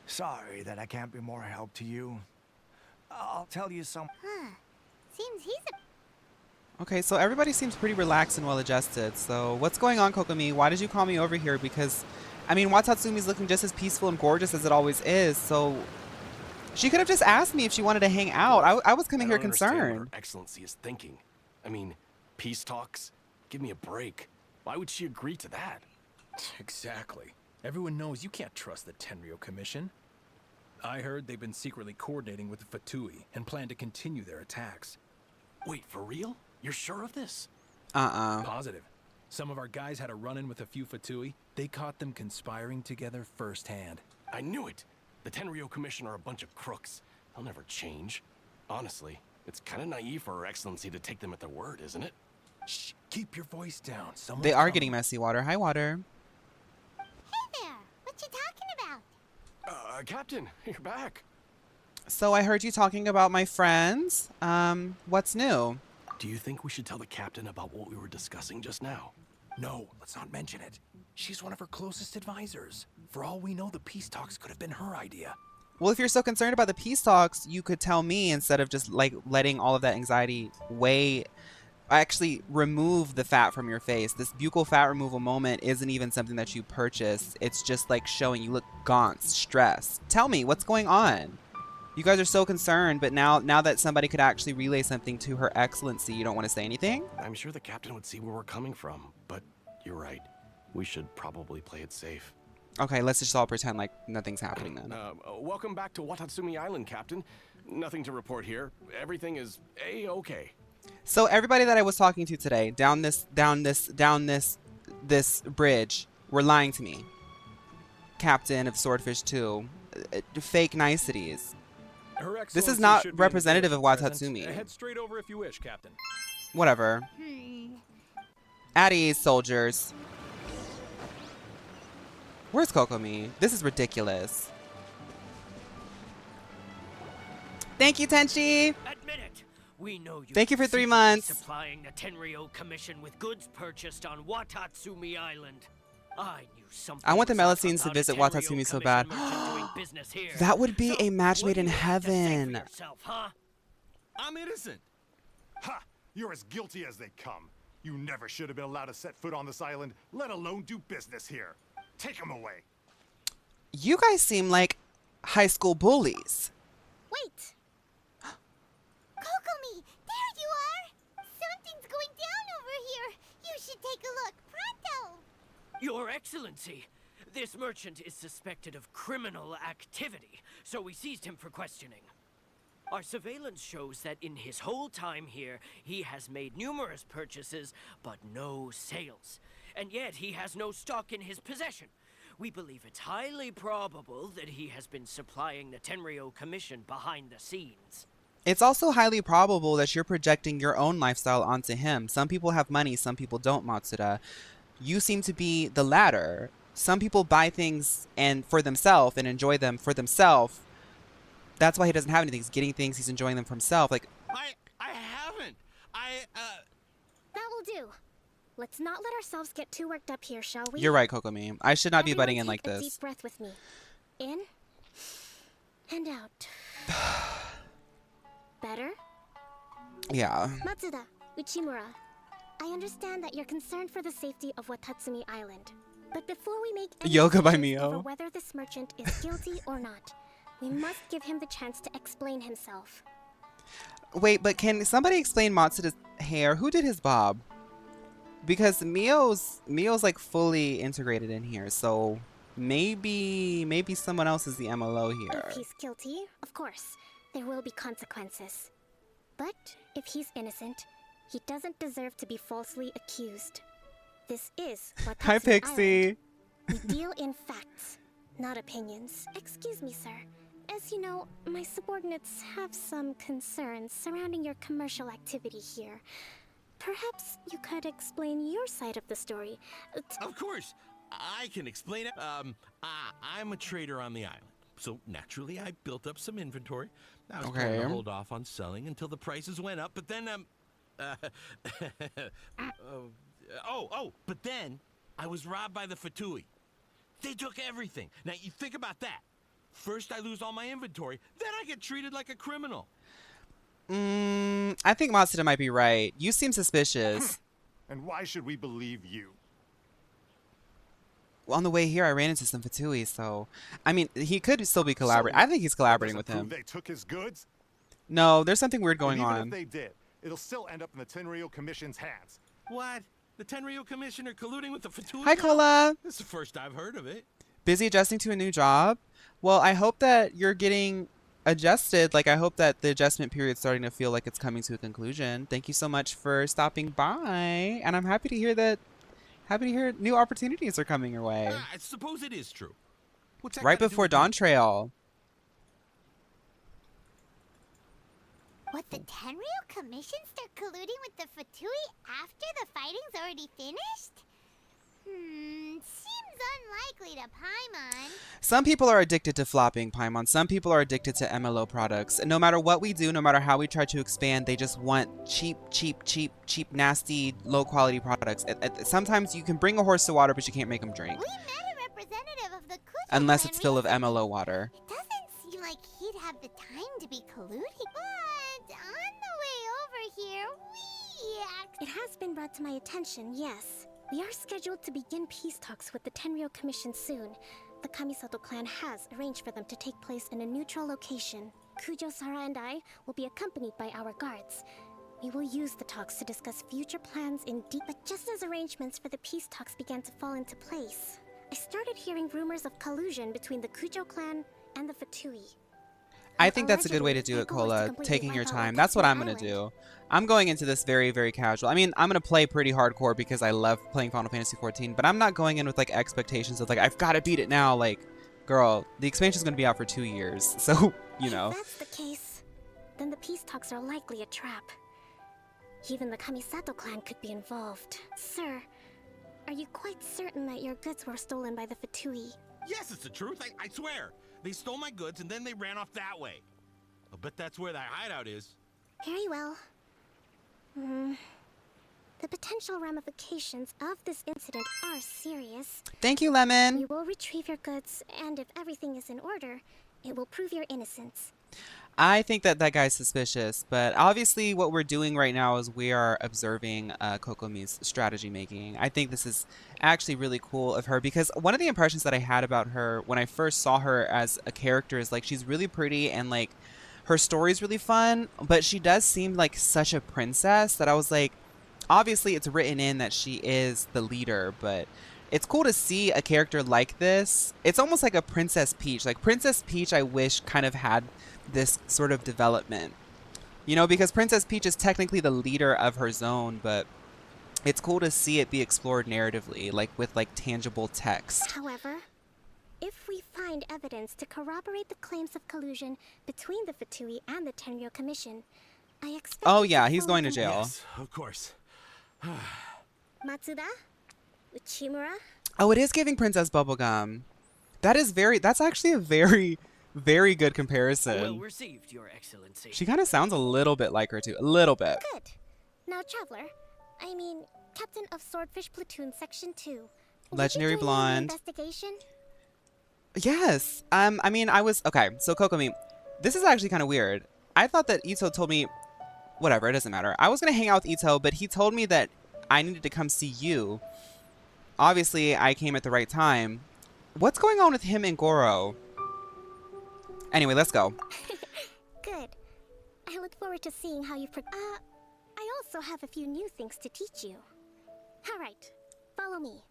Sorry that I can't be more help to you. I'll tell you some. Huh. Seems he's a Okay, so everybody seems pretty relaxed and well-adjusted. So what's going on, Kokomi? Why did you call me over here? Because, I mean, Watatsumi's looking just as peaceful and gorgeous as it always is. So she could have just asked me if she wanted to hang out. I was coming here I don't understand what concerned. Her Excellency is thinking. I mean, peace talks? Give me a break. Why would she agree to that? Exactly. Everyone knows you can't trust the Tenryo Commission. I heard they've been secretly coordinating with the Fatui and plan to continue their attacks. Wait, for real? You're sure of this? Positive. Some of our guys had a run-in with a few Fatui. They caught them conspiring together firsthand. I knew it. The Tenryo Commission are a bunch of crooks. They'll never change. Honestly, it's kind of naive for Her Excellency to take them at their word, isn't it? Shh, keep your voice down. Someone's They are coming. getting messy, Water. Hi, Water. Hey there! What you talking about? Captain, you're back. So I heard you talking about my friends. What's new? Do you think we should tell the captain about what we were discussing just now? No, let's not mention it. She's one of her closest advisors. For all we know, the peace talks could have been her idea. Well, if you're so concerned about the peace talks, you could tell me instead of just like letting all of that anxiety weigh. Actually remove the fat from your face. This buccal fat removal moment isn't even something that you purchase. It's just like showing you look gaunt, stressed. Tell me what's going on. You guys are so concerned, but now that somebody could actually relay something to Her Excellency, you don't want to say anything? I'm sure the captain would see where we're coming from, but you're right. We should probably play it safe. Okay, let's just all pretend like nothing's happening then. Welcome back to Watatsumi Island, Captain. Nothing to report here. Everything is A-okay. So everybody that I was talking to today, down this bridge, were lying to me. Captain of Swordfish 2. Fake niceties. Her This Excellency is not should be in representative of the present. Watatsumi. Head straight over if you wish, Captain. Whatever. At ease, soldiers. Where's Kokomi? This is ridiculous. Thank you, Tenchi! Admit it. We know you. Thank you for 3 secretly months. Supplying the Tenryo Commission with goods purchased on Watatsumi Island. I knew something. I want the was up Melusines to about a visit Tenryo Watatsumi so Commission bad. merchant doing business here. That would be So, a match what made do in you have to say for heaven. yourself, huh? I'm innocent. Ha! You're as guilty as they come. You never should have been allowed to set foot on this island, let alone do business here. Take him away. You guys seem like high school bullies. Wait! Kokomi! There you are! Something's going down over here! You should take a look, pronto! Your Excellency, this merchant is suspected of criminal activity, so we seized him for questioning. Our surveillance shows that in his whole time here, he has made numerous purchases, but no sales. And yet he has no stock in his possession. We believe it's highly probable that he has been supplying the Tenryo Commission behind the scenes. It's also highly probable that you're projecting your own lifestyle onto him. Some people have money, some people don't, Matsuda. You seem to be the latter. Some people buy things and for themselves and enjoy them for themselves. That's why he doesn't have anything. He's getting things, he's enjoying them for himself. Like, I haven't. That will do. Let's not let ourselves get too worked up here, shall we? you're right, Kokomi. I should not be butting in Everyone like take a this. deep breath with me. In and out. Better? Yeah. Matsuda, Uchimura, I understand that you're concerned for the safety of Watatsumi Island. But before we make any Yoga by decisions Mio. over whether this merchant is guilty or not, we must give him the chance to explain himself. Wait, but can somebody explain Matsuda's hair? Who did his bob? Because Mio's like fully integrated in here, so maybe someone else is the MLO here. If he's guilty, of course, there will be consequences. But if he's innocent, he doesn't deserve to be falsely accused. This is Watatsumi Hi, Pixie. Island. We deal in facts, not opinions. Excuse me, sir. As you know, my subordinates have some concerns surrounding your commercial activity here. Perhaps you could explain your side of the story. Of course, I can explain it. I'm a trader on the island, so naturally I built up some inventory. I was planning to Okay. hold off on selling until the prices went up, but then but then I was robbed by the Fatui. They took everything. Now you think about that. First I lose all my inventory, then I get treated like a criminal. I think Matsuda might be right. You seem suspicious. And why should we believe you? Well, on the way here, I ran into some Fatui, so... I mean, he could still be collaborating. I think he's collaborating with him. They took his goods? No, there's something weird going and even on. If they did, it'll still end up in the Tenryou Commission's hands. What? The Tenryou Commissioner colluding with the Fatui? Hi, Cola! This is the first I've heard of it. Busy adjusting to a new job? Well, I hope that you're getting adjusted. Like, I hope that the adjustment period's starting to feel like it's coming to a conclusion. Thank you so much for stopping by. And I'm happy to hear that... Happy to hear new opportunities are coming your way. I suppose it is true. What's that Right got to do before with Dawn me? Trail. What, the Tenryou Commission start colluding with the Fatui after the fighting's already finished? Seems unlikely to Paimon. Some people are addicted to flopping, Paimon. Some people are addicted to MLO products. And no matter what we do, no matter how we try to expand, they just want cheap, nasty, low-quality products. Sometimes you can bring a horse to water, but you can't make them drink. We met a representative of the Kujo Unless clan it's full of recently. MLO water. It doesn't seem like he'd have the time to be colluding. But on the way over here, It has been brought to my attention, yes. We are scheduled to begin peace talks with the Tenryou Commission soon. The Kamisato clan has arranged for them to take place in a neutral location. Kujo-Sara and I will be accompanied by our guards. We will use the talks to discuss future plans in deep. But just as arrangements for the peace talks began to fall into place, I started hearing rumors of collusion between the Kujo clan and the Fatui. I think that's a good way to do it, Cola. Taking your time. That's what I'm going to do. I'm going into this very, very casual. I mean, I'm going to play pretty hardcore because I love playing Final Fantasy XIV, but I'm not going in with, like, expectations of, like, I've got to beat it now. Like, girl, the expansion's going to be out for 2 years, so, you know. If that's the case, then the peace talks are likely a trap. Even the Kamisato clan could be involved. Sir, are you quite certain that your goods were stolen by the Fatui? Yes, it's the truth. I swear. They stole my goods and then they ran off that way. I'll bet that's where that hideout is. Very well. The potential ramifications of this incident are serious. Thank you, Lemon. We will retrieve your goods, and if everything is in order, it will prove your innocence. I think that that guy's suspicious, but obviously what we're doing right now is we are observing Kokomi's strategy making. I think this is actually really cool of her because one of the impressions that I had about her when I first saw her as a character is like she's really pretty and like her story's really fun, but she does seem like such a princess that I was like, obviously it's written in that she is the leader, but it's cool to see a character like this. It's almost like a Princess Peach. Like Princess Peach, I wish kind of had this sort of development, you know, because Princess Peach is technically the leader of her zone, but it's cool to see it be explored narratively, like with like tangible text. However, if we find evidence to corroborate the claims of collusion between the Fatui and the Tenryou Commission, I expect... Oh yeah, he's going to jail. Yes, of course. Matsuda? Uchimura? Oh, it is giving Princess Bubblegum. That's actually a very good comparison. Well received, Your Excellency. She kind of sounds a little bit like her too. A little bit. Good. Now, Traveler, I mean, Captain of Swordfish Platoon Section 2. Legendary were you doing any Blonde. investigation? Yes. I mean, okay, so Kokomi, this is actually kind of weird. I thought that Ito told me, whatever, it doesn't matter. I was going to hang out with Ito, but he told me that I needed to come see you. Obviously, I came at the right time. What's going on with him and Gorou? Anyway, let's go. Good. I look forward to seeing how you I also have a few new things to teach you. All right, follow me.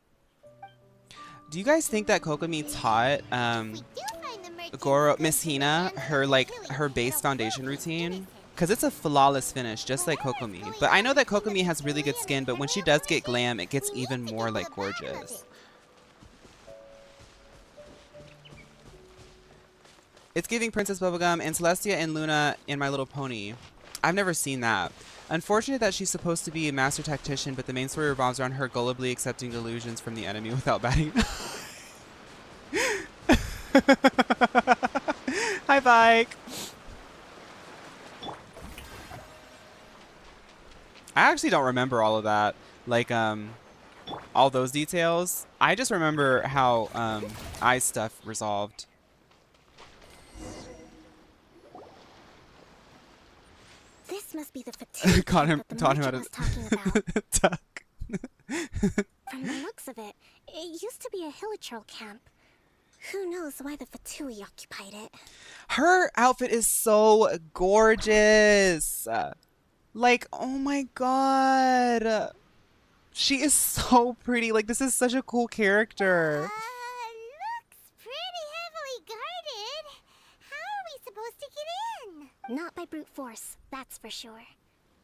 Do you guys think that Kokomi taught Gorou, Miss Hina, her base foundation routine? Because it's a flawless finish, just like Kokomi. But I know that Kokomi has really good skin, but when she does get glam, it gets even more like gorgeous. It's giving Princess Bubblegum and Celestia and Luna in My Little Pony. I've never seen that. Unfortunate that she's supposed to be a master tactician, but the main story revolves around her gullibly accepting delusions from the enemy without batting. Hi, Bike. I actually don't remember all of that. Like, all those details. I just remember how, Ice stuff resolved. This must be the fatigue Taught him that the how merchant to was talking about. duck. From the looks of it, it used to be a hilichurl camp. Who knows why the Fatui occupied it? Her outfit is so gorgeous. Like, oh my god. She is so pretty. Like, this is such a cool character. Looks pretty heavily guarded. How are we supposed to get in? Not by brute force, that's for sure.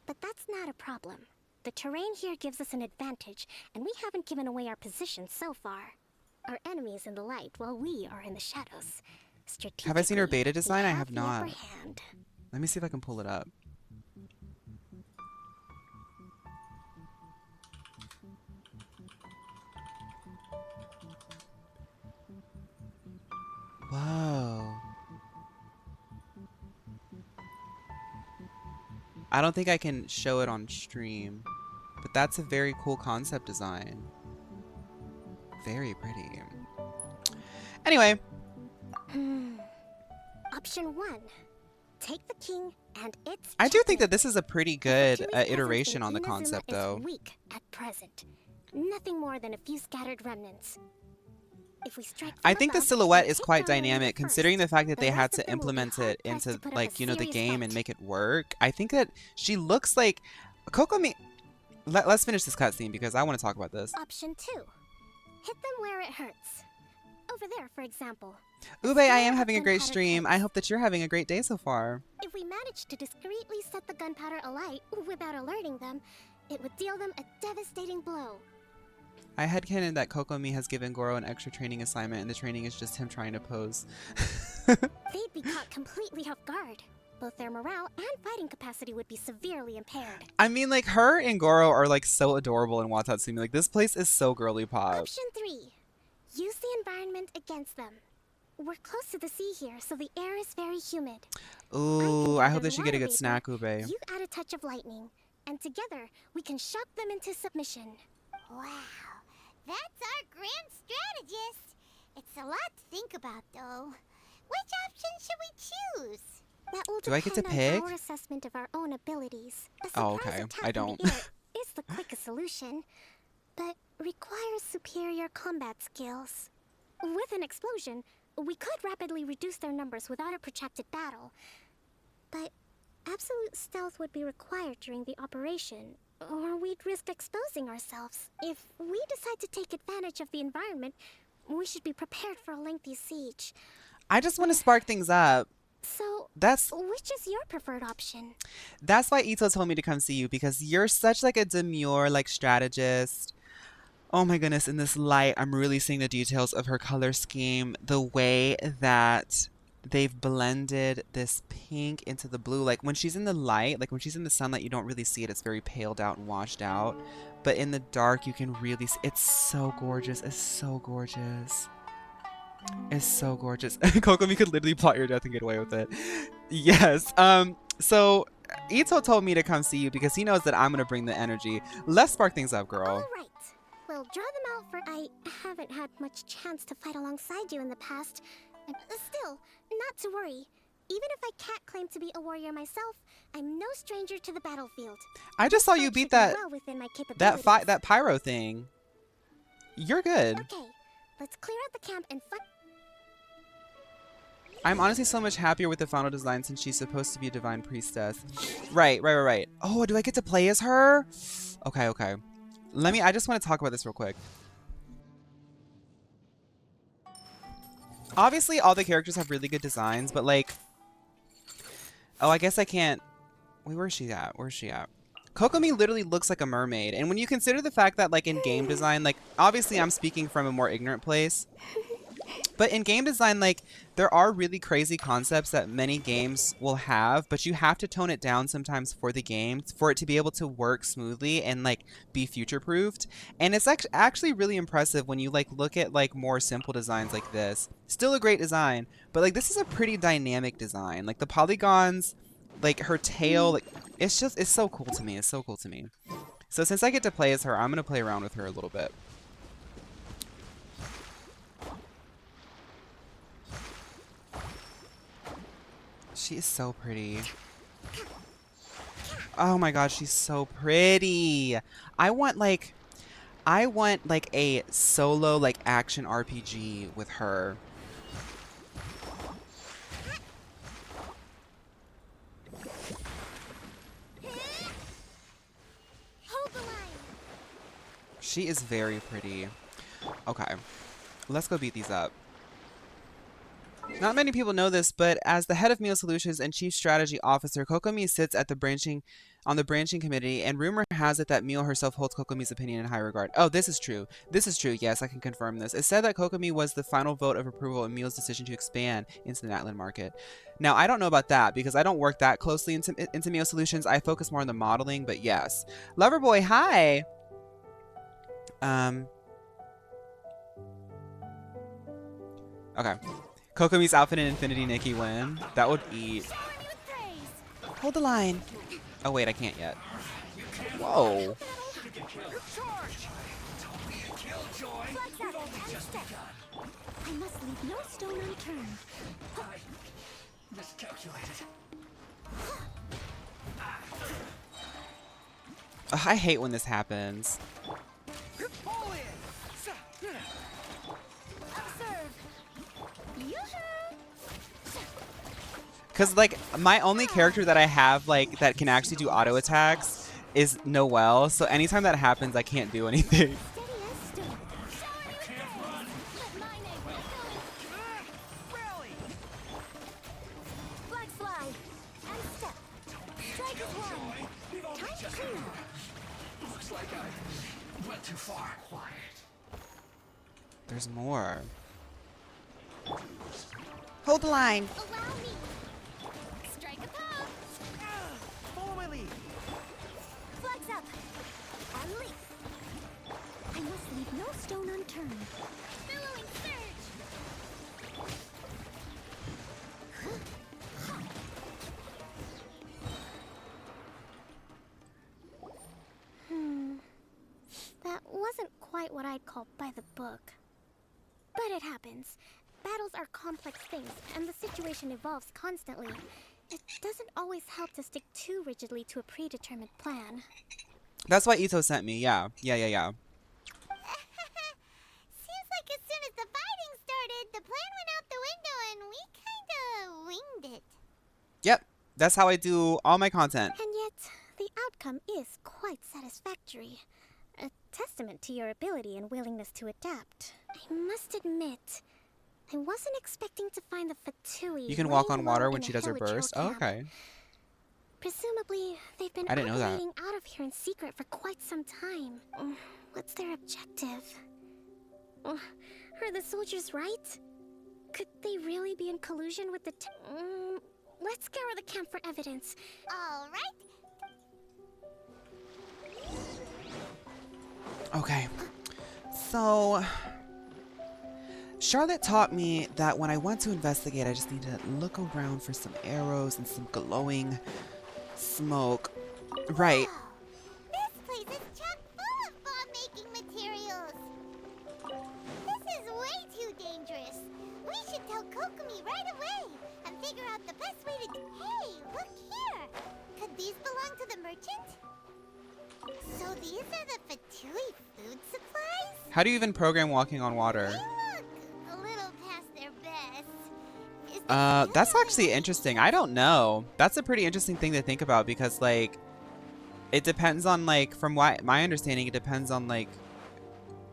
But that's not a problem. The terrain here gives us an advantage, and we haven't given away our position so far. Our enemy is in the light, while we are in the shadows. Have I seen her Strategically, beta design? we I have the not. upper hand. Let me see if I can pull it up. Whoa. I don't think I can show it on stream, but that's a very cool concept design. Very pretty. Anyway. Option 1. Take the king and its I do think that checkmate. this is a pretty good Fatui's presence iteration in on the Inazuma concept, is though. weak at present. Nothing more than a few scattered remnants. If we strike I from think the above, silhouette we is take quite down the leader dynamic, first. considering the fact that The they had rest of to them will be implement it hard-pressed into, to put up like, a you know, the serious game fight. and make it work. I think that she looks like Kokomi. Let's finish this cutscene because I want to talk about this. Option 2. Hit them where it hurts. Over there, for example. Ube, I am having a great stream. I hope that you're having a great day so far. If we manage to discreetly set the gunpowder alight without alerting them, it would deal them a devastating blow. I headcanon that Kokomi has given Gorou an extra training assignment, and the training is just him trying to pose. They'd be caught completely off guard. Both their morale and fighting capacity would be severely impaired. I mean, like, her and Gorou are, like, so adorable in Watatsumi. Like, this place is so girly pop. Option 3. Use the environment against them. We're close to the sea here, so the air is very humid. Ooh, I hope there's that you get a water good vapor. snack, Ube. You add a touch of lightning, and together we can shock them into submission. Wow, that's our grand strategist. It's a lot to think about, though. Which option should we choose? That will Do I get to depend pick? on our assessment of our own abilities. A Oh, surprise okay. attack I from the don't. air is the quickest solution, but requires superior combat skills. With an explosion, we could rapidly reduce their numbers without a protracted battle, but absolute stealth would be required during the operation, or we'd risk exposing ourselves. If we decide to take advantage of the environment, we should be prepared for a lengthy siege. I just want to spark things up. So, That's which is your preferred option? That's why Ito told me to come see you, because you're such like a demure like strategist. Oh my goodness, in this light, I'm really seeing the details of her color scheme. The way that they've blended this pink into the blue. Like when she's in the light, like when she's in the sunlight, you don't really see it. It's very paled out and washed out. But in the dark, you can really see. It's so gorgeous. It's so gorgeous. It's so gorgeous. Kokomi could literally plot your death and get away with it. Yes. So Ito told me to come see you because he knows that I'm gonna bring the energy. Let's spark things up, girl. All right. We'll draw them out, for I haven't had much chance to fight alongside you in the past. And still, not to worry. Even if I can't claim to be a warrior myself, I'm no stranger to the battlefield. I just saw you Fight beat should be that well within my capabilities. that pyro thing. You're good. Okay, let's clear out the camp and fight. I'm honestly so much happier with the final design since she's supposed to be a divine priestess. Right. Oh, do I get to play as her? Okay. I just want to talk about this real quick. Obviously, all the characters have really good designs, but like... Oh, I guess I can't... Wait, where's she at? Kokomi literally looks like a mermaid. And when you consider the fact that, like, in game design, like, obviously I'm speaking from a more ignorant place. But in game design, like, there are really crazy concepts that many games will have, but you have to tone it down sometimes for the game for it to be able to work smoothly and, like, be future-proofed. And it's actually really impressive when you, like, look at, like, more simple designs like this. Still a great design, but, like, this is a pretty dynamic design. Like, the polygons, like, her tail, like, it's so cool to me. It's so cool to me. So since I get to play as her, I'm going to play around with her a little bit. She is so pretty. Oh my god, she's so pretty. I want like a solo like action RPG with her. She is very pretty. Okay, let's go beat these up. Not many people know this, but as the head of Meal Solutions and Chief Strategy Officer, Kokomi sits at the branching committee, and rumor has it that Meal herself holds Kokomi's opinion in high regard. Oh, this is true. This is true. Yes, I can confirm this. It's said that Kokomi was the final vote of approval in Meal's decision to expand into the Natlan market. Now, I don't know about that because I don't work that closely into Meal Solutions. I focus more on the modeling, but yes. Loverboy, hi! Okay. Kokomi's outfit in Infinity Nikki win. That would eat. Hold the line. Oh wait, I can't yet. Whoa. I must leave no stone unturned. Ugh, I hate when this happens. Cause like my only character that I have like that can actually do auto attacks is Noelle, so anytime that happens I can't do anything. There's more. Hold the line. Allow me. Strike a pose. Follow my lead. Flags up. Unleash. I must leave no stone unturned. Billowing surge. That wasn't quite what I'd call by the book. But it happens. Battles are complex things, and the situation evolves constantly. It doesn't always help to stick too rigidly to a predetermined plan. That's why Ito sent me. Yeah. Seems like as soon as the fighting started, the plan went out the window and we kinda winged it. Yep. That's how I do all my content. And yet, the outcome is quite satisfactory. A testament to your ability and willingness to adapt. I must admit, I wasn't expecting to find the Fatui. You can walk on laying water low when in she a does her Hellichal burst. Oh, camp. okay. Presumably, they've been I didn't know that. operating out of here in secret for quite some time. What's their objective? Are the soldiers right? Could they really be in collusion with the let's scour the camp for evidence. All right. Okay. So Charlotte taught me that when I want to investigate, I just need to look around for some arrows and some glowing smoke. Right. Wow. This place is chock full of bomb-making materials. This is way too dangerous. We should tell Kokomi right away and figure out the best way to. Hey, look here. Could these belong to the merchant? So these are the Fatui food supplies? How do you even program walking on water? They look a little past their best. Is this That's good? actually interesting. I don't know. That's a pretty interesting thing to think about because, like, it depends on, like, from what my understanding, it depends on, like,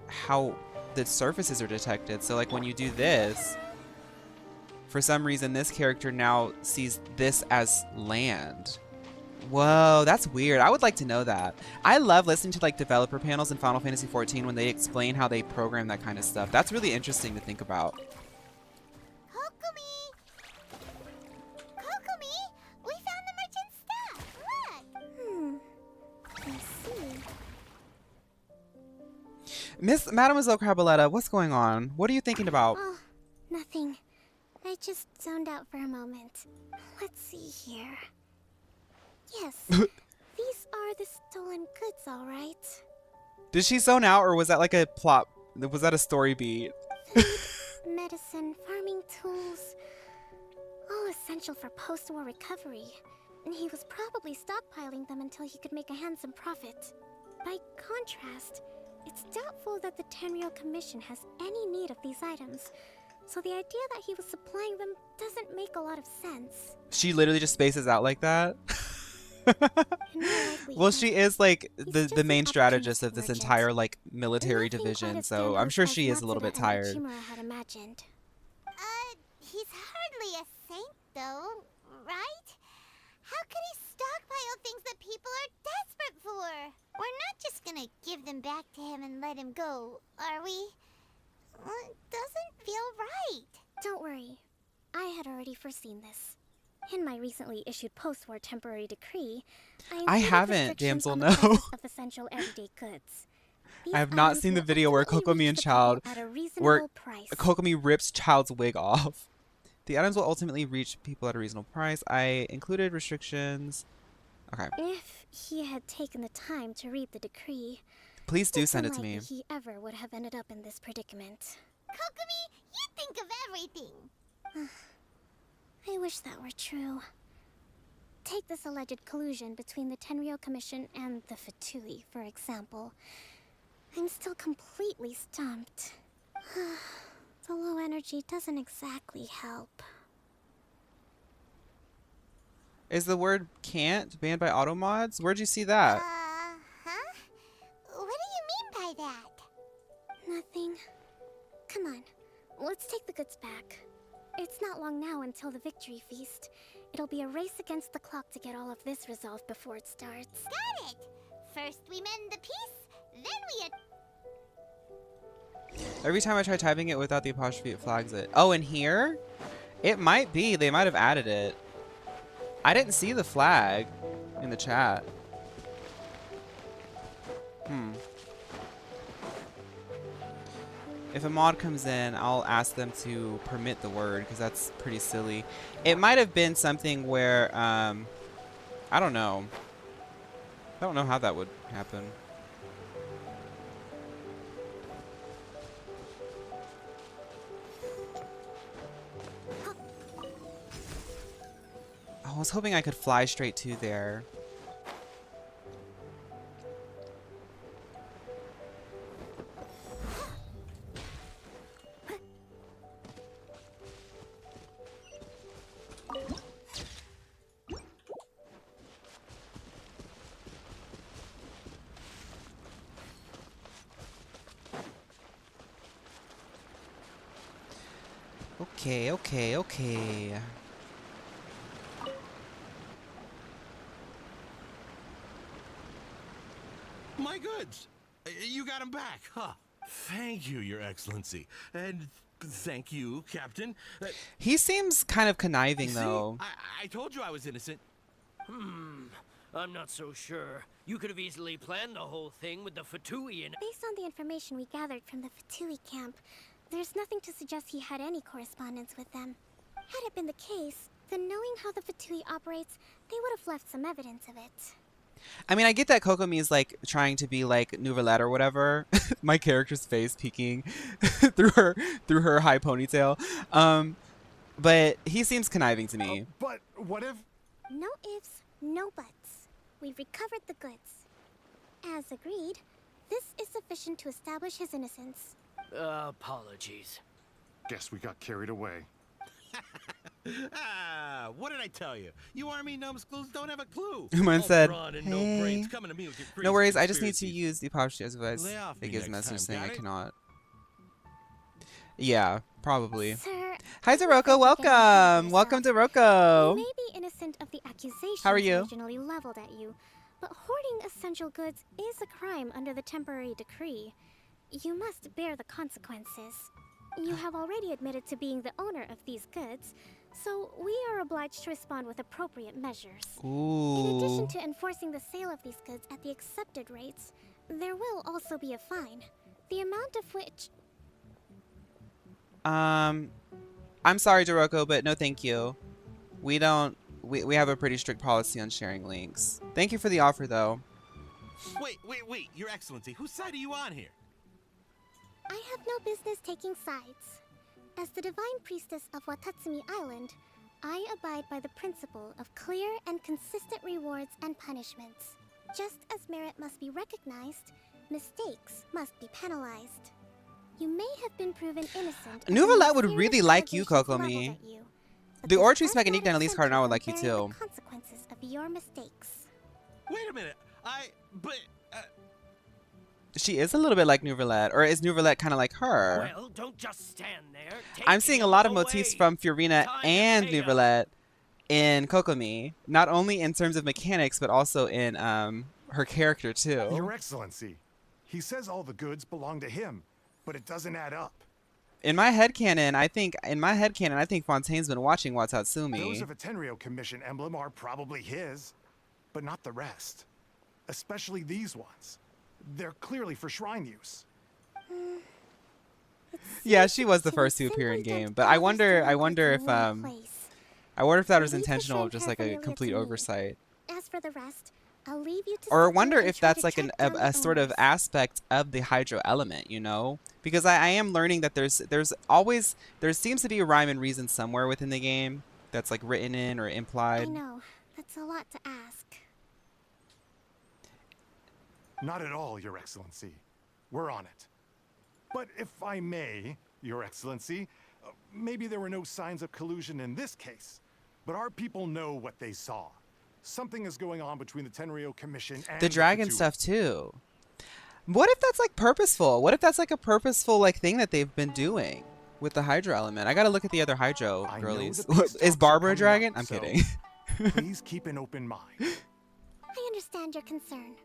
how the surfaces are detected. So, like, when you do this, for some reason, this character now sees this as land. Whoa, that's weird. I would like to know that. I love listening to like developer panels in Final Fantasy XIV when they explain how they program that kind of stuff. That's really interesting to think about. Kokomi! Kokomi! We found the merchant's stuff! Look! I see. Miss Mademoiselle Craboletta, what's going on? What are you thinking about? Oh, nothing. I just zoned out for a moment. Let's see here. Yes, these are the stolen goods, all right. Did she zone out or was that like a plot? Was that a story beat? Food, medicine, farming tools, all essential essential for post-war recovery. And he was probably stockpiling them until he could make a handsome profit. By contrast, it's doubtful that the Tenryou Commission has any need of these items, so the idea that he was supplying them doesn't make a lot of sense. She literally just spaces out like that. Well, she is like the main strategist of this entire like military division, so I'm sure she is a little bit tired. He's hardly a saint, though, right? How could he stockpile things that people are desperate for? We're not just gonna give them back to him and let him go, are we? It doesn't feel right. Don't worry. I had already foreseen this. In my recently issued post-war temporary decree, I haven't, damsel, no. Of essential everyday goods. I have not seen the video where Kokomi and Child, where Kokomi rips Child's wig off. The items will ultimately reach people at a reasonable price. I included restrictions. Okay. If he had taken the time to read the decree, please do send it to me. He ever would have ended up in this predicament. Kokomi, you think of everything. I wish that were true. Take this alleged collusion between the Tenryou Commission and the Fatui, for example. I'm still completely stumped. The low energy doesn't exactly help. Is the word can't banned by auto mods? Where'd you see that? Huh? What do you mean by that? Nothing. Come on, let's take the goods back. It's not long now until the victory feast. It'll be a race against the clock to get all of this resolved before it starts. Got it! First we mend the piece, then we... Every time I try typing it without the apostrophe, it flags it. Oh, in here? It might be. They might have added it. I didn't see the flag in the chat. If a mod comes in, I'll ask them to permit the word, because that's pretty silly. It might have been something where, I don't know. I don't know how that would happen. I was hoping I could fly straight to there. Okay. My goods! You got them back, huh? Thank you, Your Excellency. And thank you, Captain. He seems kind of conniving, though. I told you I was innocent. I'm not so sure. You could have easily planned the whole thing with the Fatui and... Based on the information we gathered from the Fatui camp, there's nothing to suggest he had any correspondence with them. Had it been the case, then knowing how the Fatui operates, they would have left some evidence of it. I mean, I get that Kokomi is like trying to be like Nouvellette or whatever. My character's face peeking through her high ponytail. But he seems conniving to me. But what if... No ifs, no buts. We've recovered the goods. As agreed, this is sufficient to establish his innocence. Apologies. Guess we got carried away. What did I tell you? You army numbskulls don't have a clue. Uman said, hey. No worries, I just need to use the apostrophe as well as it gives a message saying I cannot. Yeah, probably. Sir, hi, Zeroko, welcome! Welcome to Roko! You may be innocent of the accusations How are you? Originally leveled at you, but hoarding essential goods is a crime under the temporary decree. You must bear the consequences. You have already admitted to being the owner of these goods, so we are obliged to respond with appropriate measures. Ooh. In addition to enforcing the sale of these goods at the accepted rates, there will also be a fine, the amount of which... I'm sorry, Doroko, but no thank you. We have a pretty strict policy on sharing links. Thank you for the offer, though. Wait, Your Excellency, whose side are you on here? I have no business taking sides. As the divine priestess of Watatsumi Island, I abide by the principle of clear and consistent rewards and punishments. Just as merit must be recognized, mistakes must be penalized. You may have been proven innocent. Nouvellette would really like you, Kokomi. The Orchard's Magnifique and Elise Cardinal would like you too. Consequences of your mistakes. Wait a minute. She is a little bit like Nouvellette, or is Nouvellette kind of like her? Well, don't just stand there. I'm seeing a lot of motifs from Fiorina and Nouvellette in Kokomi, not only in terms of mechanics, but also in her character too. Your Excellency, he says all the goods belong to him, but it doesn't add up. In my headcanon, I think Fontaine's been watching Watatsumi. Those of a Tenryou Commission emblem are probably his, but not the rest. Especially these ones. They're clearly for shrine use. Yeah, she was the first to appear in game, but I wonder if that was intentional, just like a complete oversight. As for the rest, I'll leave you to. Or I wonder if that's like a sort of aspect of the hydro element, you know? Because I am learning that there seems to be a rhyme and reason somewhere within the game that's like written in or implied. I know, that's a lot to ask. Not at all, Your Excellency. We're on it. But if I may, Your Excellency, maybe there were no signs of collusion in this case, but our people know what they saw. Something is going on between the Tenryou Commission and the dragon stuff too. What if that's like purposeful? What if that's like a purposeful like thing that they've been doing with the hydro element? I gotta look at the other hydro girlies. Is Barbara a dragon? I'm kidding. Please keep an open mind. I understand your concern.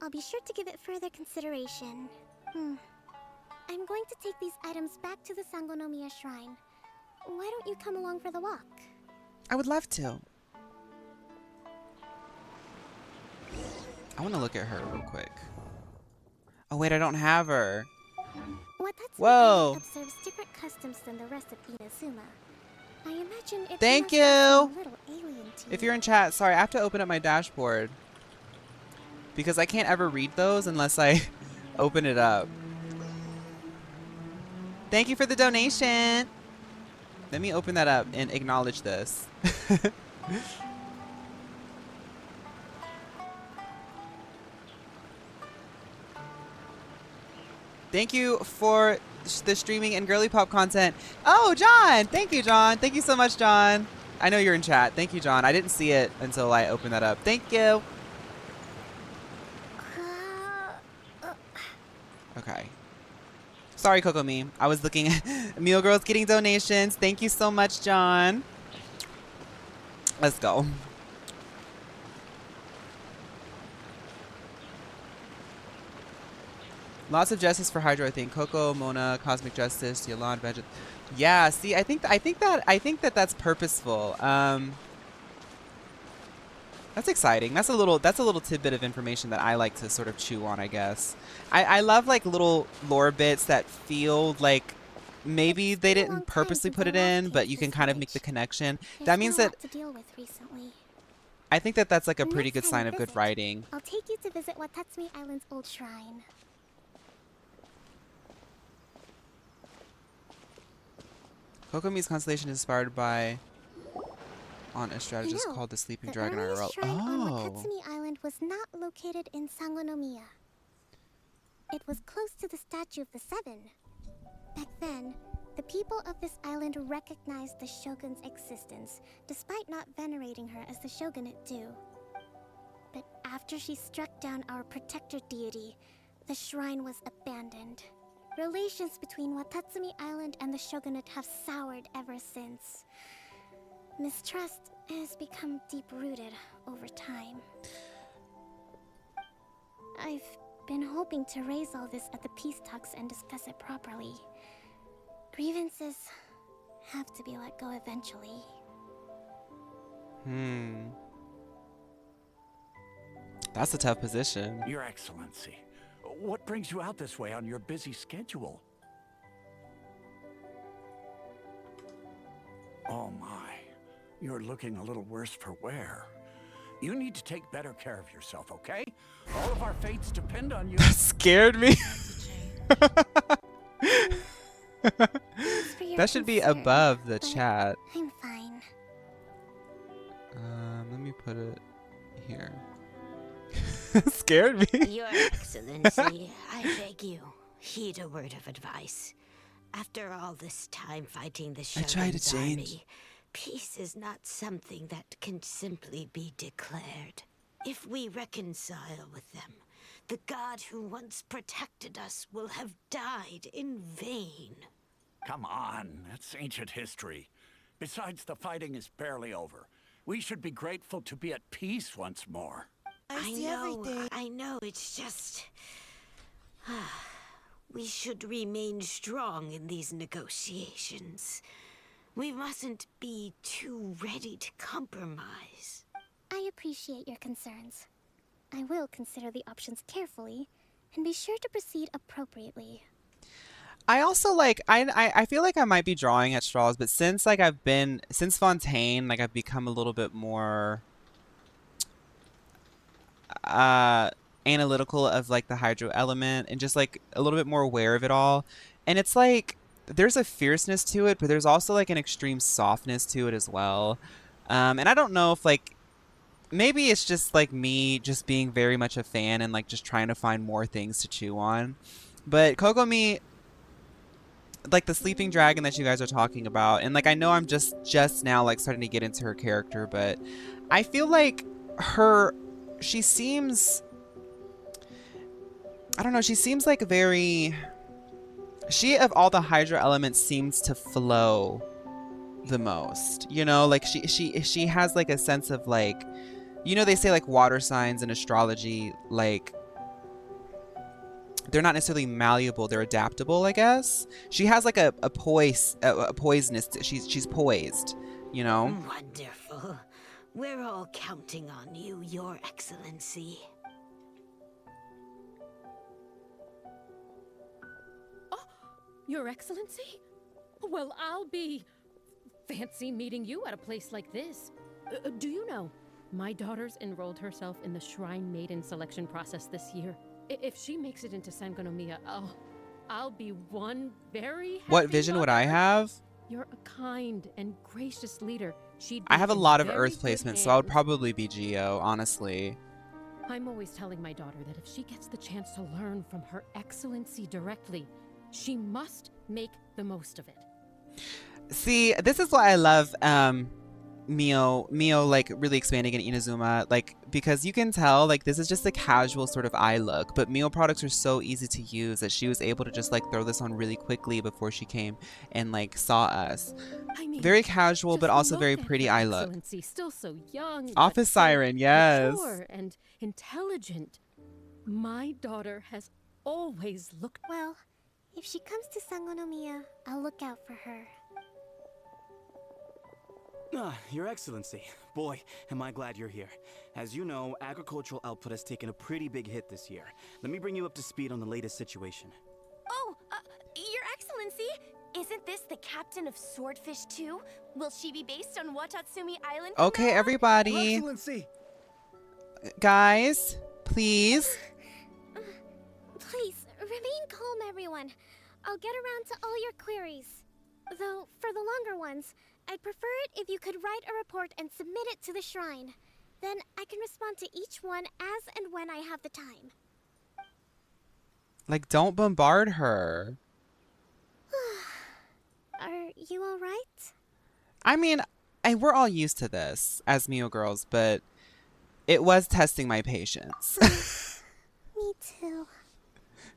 I'll be sure to give it further consideration. I'm going to take these items back to the Sangonomiya Shrine. Why don't you come along for the walk? I would love to. I want to look at her real quick. Oh wait, I don't have her. Watatsumi Whoa. observes different customs than the rest of Inazuma. I imagine it Thank must you. seem a little alien to If you. you're in chat, sorry, I have to open up my dashboard. Because I can't ever read those unless I open it up. Thank you for the donation. Let me open that up and acknowledge this. Thank you for the streaming and girly pop content. Oh, John! Thank you, John. Thank you so much, John. I know you're in chat. Thank you, John. I didn't see it until I opened that up. Thank you. Okay. Sorry, Kokomi. I was looking at Meal Girls getting donations. Thank you so much, John. Let's go. Lots of justice for Hydro, I think. Coco, Mona, Cosmic Justice, Yolande, Vegeta. Yeah, see, I think that that's purposeful. That's exciting. That's a little tidbit of information that I like to sort of chew on, I guess. I love like little lore bits that feel like maybe they didn't purposely put it in, but you can kind of make the connection. That means that I think that that's like a pretty good sign of good writing. I'll take you to visit Watatsumi Island's old shrine. Kokomi's constellation is inspired by a strategist called the Sleeping Dragon IRL. The shrine on Watatsumi Island was not located in Sangonomiya. It was close to the Statue of the Seven. Back then, the people of this island recognized the shogun's existence, despite not venerating her as the shogunate do. But after she struck down our protector deity, the shrine was abandoned. Relations between Watatsumi Island and the shogunate have soured ever since. Mistrust has become deep-rooted over time. I've been hoping to raise all this at the peace talks and discuss it properly. Grievances have to be let go eventually. That's a tough position. Your Excellency, what brings you out this way on your busy schedule? Oh my, you're looking a little worse for wear. You need to take better care of yourself, okay? All of our fates depend on you. That scared me. Thanks for your That should be concern, above the but chat. I'm fine. Let me put it here. Scared me. Your Excellency, I beg you, heed a word of advice. After all this time fighting the I try to Shogun's change. army, peace is not something that can simply be declared. If we reconcile with them, the god who once protected us will have died in vain. Come on, that's ancient history. Besides, the fighting is barely over. We should be grateful to be at peace once more. I know, it's just... we should remain strong in these negotiations. We mustn't be too ready to compromise. I appreciate your concerns. I will consider the options carefully and be sure to proceed appropriately. I also like I feel like I might be drawing at straws, but since like since Fontaine, like I've become a little bit more analytical of like the hydro element and just like a little bit more aware of it all. And it's like there's a fierceness to it, but there's also like an extreme softness to it as well. And I don't know if like maybe it's just like me just being very much a fan and like just trying to find more things to chew on. But Kokomi, like the sleeping dragon that you guys are talking about, and like I know I'm just now like starting to get into her character, but I feel like she seems, I don't know, she seems like she of all the hydro elements seems to flow the most, you know, like she has like a sense of like, you know, they say like water signs in astrology, like they're not necessarily malleable, they're adaptable, I guess. She has like a poiseness, she's poised, you know. Wonderful. We're all counting on you, Your Excellency. Oh, Your Excellency? Well, I'll be fancy meeting you at a place like this. Do you know, my daughter's enrolled herself in the Shrine Maiden selection process this year. If she makes it into Sangonomiya, I'll be one very happy What vision would I have? You're a kind and gracious leader. I have a lot of Earth placements, so I would probably be Geo, honestly. I'm always telling my daughter that if she gets the chance to learn from Her Excellency directly, she must make the most of it. See, this is why I love Mio like really expanding in Inazuma, like because you can tell like this is just a casual sort of eye look, but Mio products are so easy to use that she was able to just like throw this on really quickly before she came and like saw us. I mean, very casual but also very pretty eye look. Still so young. Office Siren, yes. Mature and intelligent. My daughter has always looked. Well, if she comes to Sangonomiya, I'll look out for her. Your Excellency. Boy, am I glad you're here. As you know, agricultural output has taken a pretty big hit this year. Let me bring you up to speed on the latest situation. Oh, Your Excellency, isn't this the captain of Swordfish 2? Will she be based on Watatsumi Island? Okay, everybody. Your Excellency. Guys, please. Please, remain calm, everyone. I'll get around to all your queries. Though, for the longer ones, I'd prefer it if you could write a report and submit it to the shrine. Then I can respond to each one as and when I have the time. Like, don't bombard her. Are you all right? I mean, we're all used to this as Mio girls, but it was testing my patience. Me too.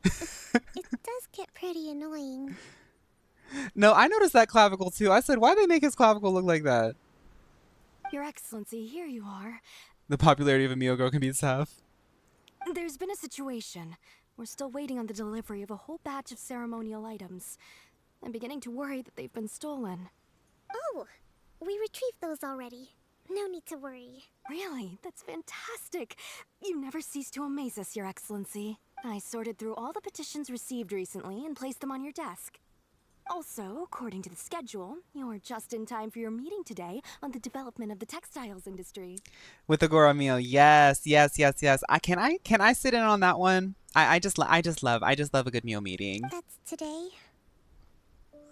It does get pretty annoying. No, I noticed that clavicle too. I said, why they make his clavicle look like that? Your Excellency, here you are. The popularity of a Mio girl can be tough. There's been a situation. We're still waiting on the delivery of a whole batch of ceremonial items. I'm beginning to worry that they've been stolen. Oh, we retrieved those already. No need to worry. Really? That's fantastic. You never cease to amaze us, Your Excellency. I sorted through all the petitions received recently and placed them on your desk. Also, according to the schedule, you're just in time for your meeting today on the development of the textiles industry. With the Gorou meal, yes. Can I sit in on that one? I just love a good meal meeting. That's today.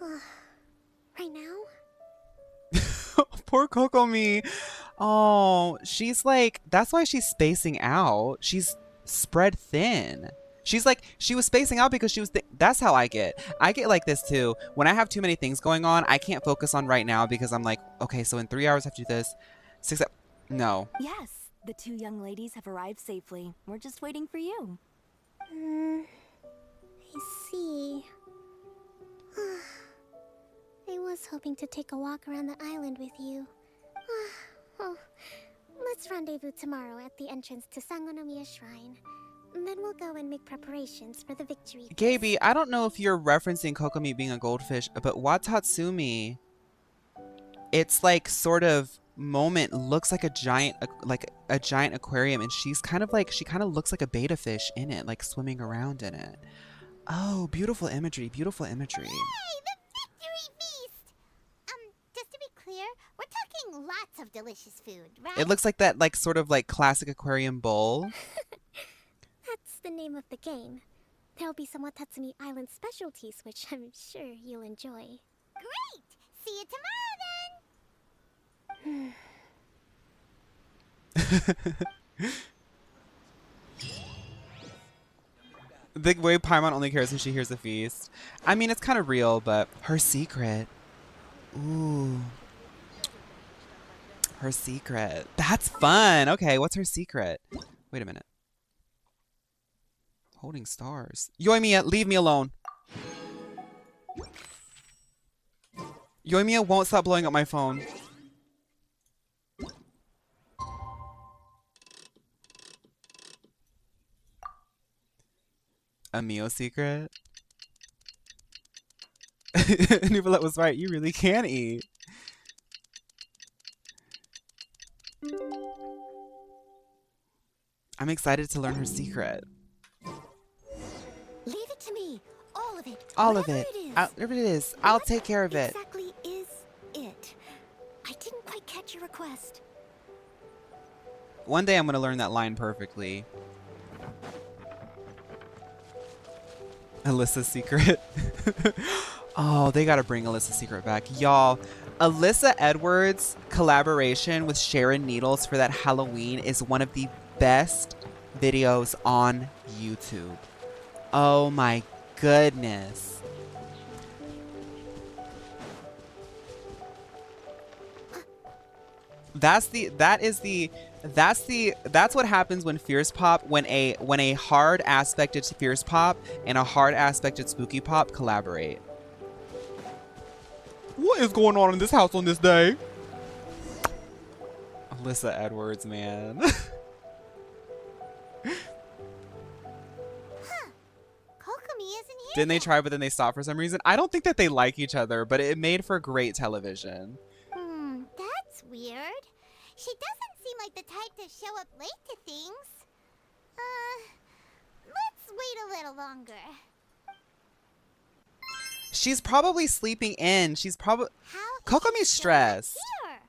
Right now. Poor Kokomi. Oh, she's like, that's why she's spacing out. She's spread thin. She's like, she was spacing out because she was, that's how I get. I get like this too. When I have too many things going on, I can't focus on right now because I'm like, okay, so in 3 hours I have to do this. 6, no. Yes, the two young ladies have arrived safely. We're just waiting for you. I see. I was hoping to take a walk around the island with you. Oh, let's rendezvous tomorrow at the entrance to Sangonomiya Shrine. Then we'll go and make preparations for the victory. Gaby, I don't know if you're referencing Kokomi being a goldfish, but Watatsumi, it's like sort of moment looks like a giant aquarium, and she's kind of like, she kind of looks like a betta fish in it, like swimming around in it. Oh, beautiful imagery, beautiful imagery. Yay, the victory feast! Just to be clear, we're talking lots of delicious food, right? It looks like that, like sort of like classic aquarium bowl. That's the name of the game. There'll be some Watatsumi Island specialties, which I'm sure you'll enjoy. Great! See you tomorrow then! The way Paimon only cares when she hears a feast. I mean, it's kind of real, but her secret. Ooh. Her secret. That's fun. Okay, what's her secret? Wait a minute. Holding stars. Yoimiya, leave me alone. Yoimiya won't stop blowing up my phone. A Mio secret? Nuvolette was right. You really can eat. I'm excited to learn her secret. Leave it to me. All of it. All of Whatever it. it is. Whatever it is. I'll take care of it. Exactly is it? I didn't quite catch your request. One day I'm going to learn that line perfectly. Alyssa's secret. Oh, they got to bring Alyssa's secret back. Y'all, Alyssa Edwards' collaboration with Sharon Needles for that Halloween is one of the best videos on YouTube. Oh my goodness. That's what happens when Fierce Pop, when a hard aspected Fierce Pop and a hard aspected Spooky Pop collaborate. What is going on in this house on this day? Alyssa Edwards, man. Kokomi isn't here. Didn't they try, but then they stopped for some reason? I don't think that they like each other, but it made for great television. That's weird. She doesn't seem like the type to show up late to things. Let's wait a little longer. She's probably sleeping in. She's probably... Kokomi's stressed. Here.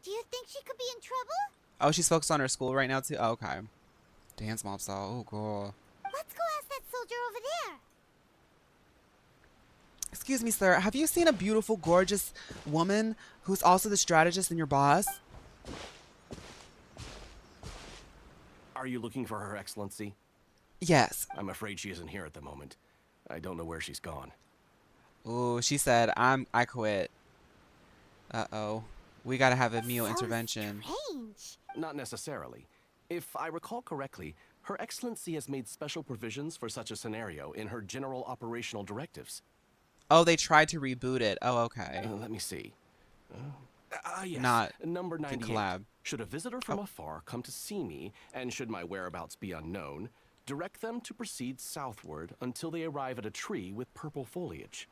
Do you think she could be in trouble? Oh, she's focused on her school right now, too? Oh, okay. Dance mob style. Oh, girl. Let's go ask that soldier over there. Excuse me, sir. Have you seen a beautiful, gorgeous woman who's also the strategist and your boss? Are you looking for Her Excellency? Yes. I'm afraid she isn't here at the moment. I don't know where she's gone. Ooh, she said, I quit. Uh-oh. We gotta have a Mio intervention. Strange. Not necessarily. If I recall correctly, Her Excellency has made special provisions for such a scenario in her general operational directives. Oh, they tried to reboot it. Oh, okay. Let me see. Yes. Not Number 98. collab. Should a visitor from afar come to see me, and should my whereabouts be unknown, direct them to proceed southward until they arrive at a tree with purple foliage.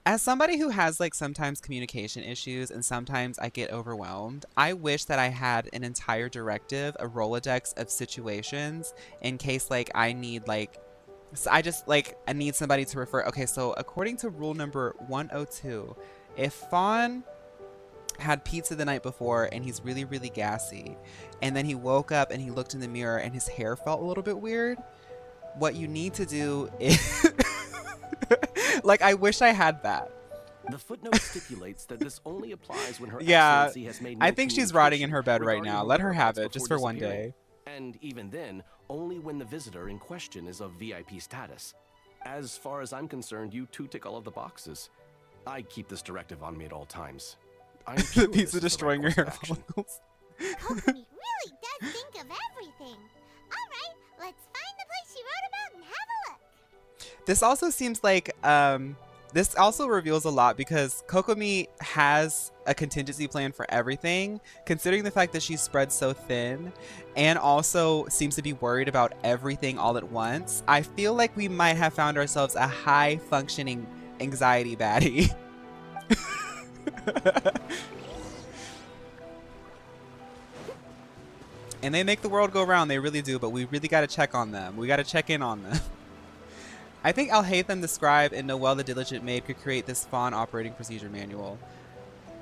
As somebody who has like sometimes communication issues and sometimes I get overwhelmed, I wish that I had an entire directive, a Rolodex of situations in case like I need like, so I need somebody to refer. Okay, so according to rule number 102, if Fawn had pizza the night before and he's really, really gassy, and then he woke up and he looked in the mirror and his hair felt a little bit weird, what you need to do is... Like, I wish I had that. The footnote stipulates that this only applies when her Yeah, excellency has made no I think she's rotting in her bed right communication now. regarding Let her her have whereabouts it, just before for one disappearing. day. And even then, only when the visitor in question is of VIP status. As far as I'm concerned, you two tick all of the boxes. I keep this directive on me at all times. I'm The sure pizza this is the right destroying your course hair of action. follicles. Kokomi really does think of everything. Alright, let's find the place she wrote about and have a look. This also seems like this also reveals a lot because Kokomi has a contingency plan for everything, considering the fact that she's spread so thin and also seems to be worried about everything all at once. I feel like we might have found ourselves a high functioning anxiety baddie. And they make the world go round, they really do, but we really got to check on them. We got to check in on them. I think Al-Haytham, the scribe, and Noel the diligent maid could create this Fawn operating procedure manual.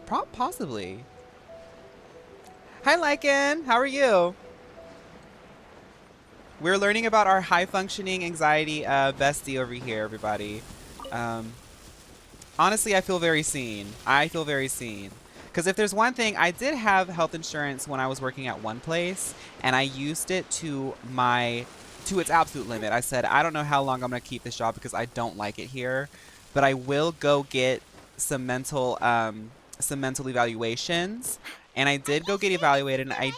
Possibly. Hi, Lycan. How are you? We're learning about our high-functioning anxiety bestie over here, everybody. Honestly, I feel very seen. I feel very seen. Because if there's one thing, I did have health insurance when I was working at one place, and I used it to its absolute limit. I said, I don't know how long I'm going to keep this job because I don't like it here, but I will go get some mental evaluations. And I did go get evaluated, and I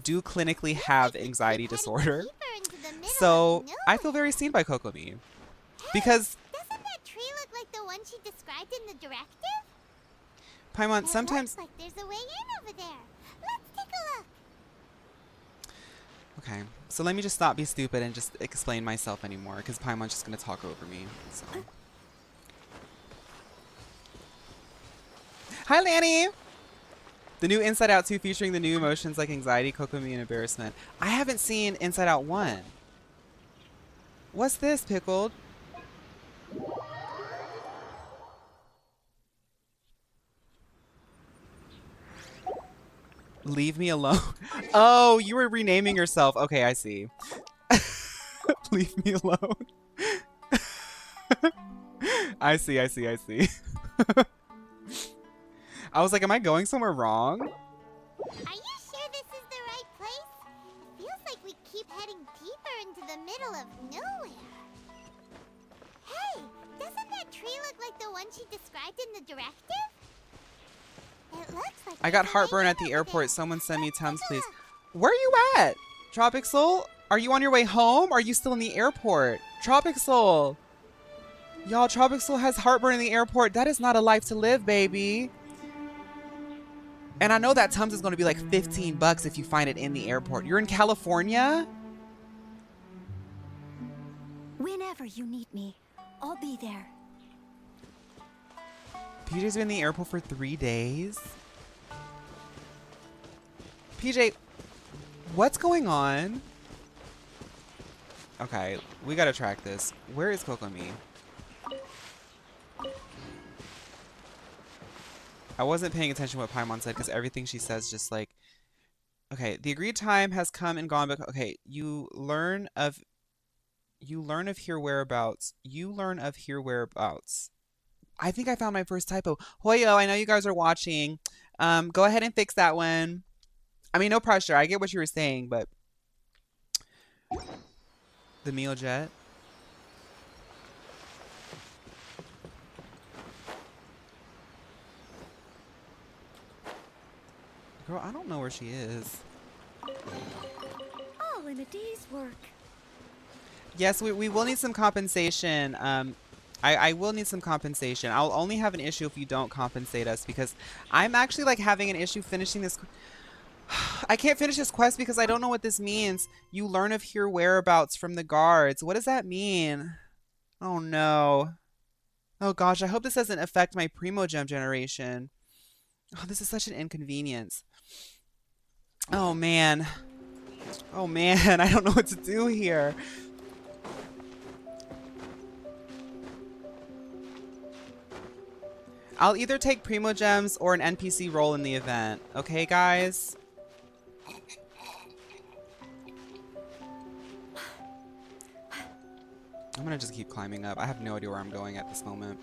do clinically have anxiety disorder. So I feel very seen by Kokomi. Because Doesn't that tree look like the one she described in the directive? Paimon, sometimes... Looks like there's a way in over there. Let's take a look. Okay, so let me just not be stupid and just explain myself anymore, because Paimon's just going to talk over me, so... Hi, Lanny! The new Inside Out 2 featuring the new emotions like anxiety, Kokomi, and embarrassment. I haven't seen Inside Out 1. What's this, Pickled? Leave me alone. Oh, you were renaming yourself. Okay, I see. Leave me alone. I see. I was like, am I going somewhere wrong? Are you sure this is the right place? It feels like we keep heading deeper into the middle of nowhere. Hey, doesn't that tree look like the one she described in the directive? It looks like I got heartburn at the airport. Someone send me Tums, please. Where are you at? Tropic Soul? Are you on your way home? Or are you still in the airport? Tropic Soul. Y'all, Tropic Soul has heartburn in the airport. That is not a life to live, baby. And I know that Tums is going to be like $15 if you find it in the airport. You're in California? Whenever you need me, I'll be there. PJ's been in the airport for 3 days? PJ, what's going on? Okay, we gotta track this. Where is Kokomi? I wasn't paying attention to what Paimon said because everything she says just like... Okay, the agreed time has come and gone, but... Okay, you learn of here whereabouts. I think I found my first typo. Hoyo, I know you guys are watching. Go ahead and fix that one. I mean, no pressure. I get what you were saying, but... The meal jet. Girl, I don't know where she is. All in a day's work. Yes, we will need some compensation. I will need some compensation. I'll only have an issue if you don't compensate us because I'm actually like having an issue finishing this. I can't finish this quest because I don't know what this means. You learn of her whereabouts from the guards. What does that mean? Oh no. Oh gosh, I hope this doesn't affect my Primo Gem generation. Oh, this is such an inconvenience. Oh man. Oh man, I don't know what to do here. I'll either take Primo Gems or an NPC role in the event. Okay, guys? I'm gonna just keep climbing up. I have no idea where I'm going at this moment.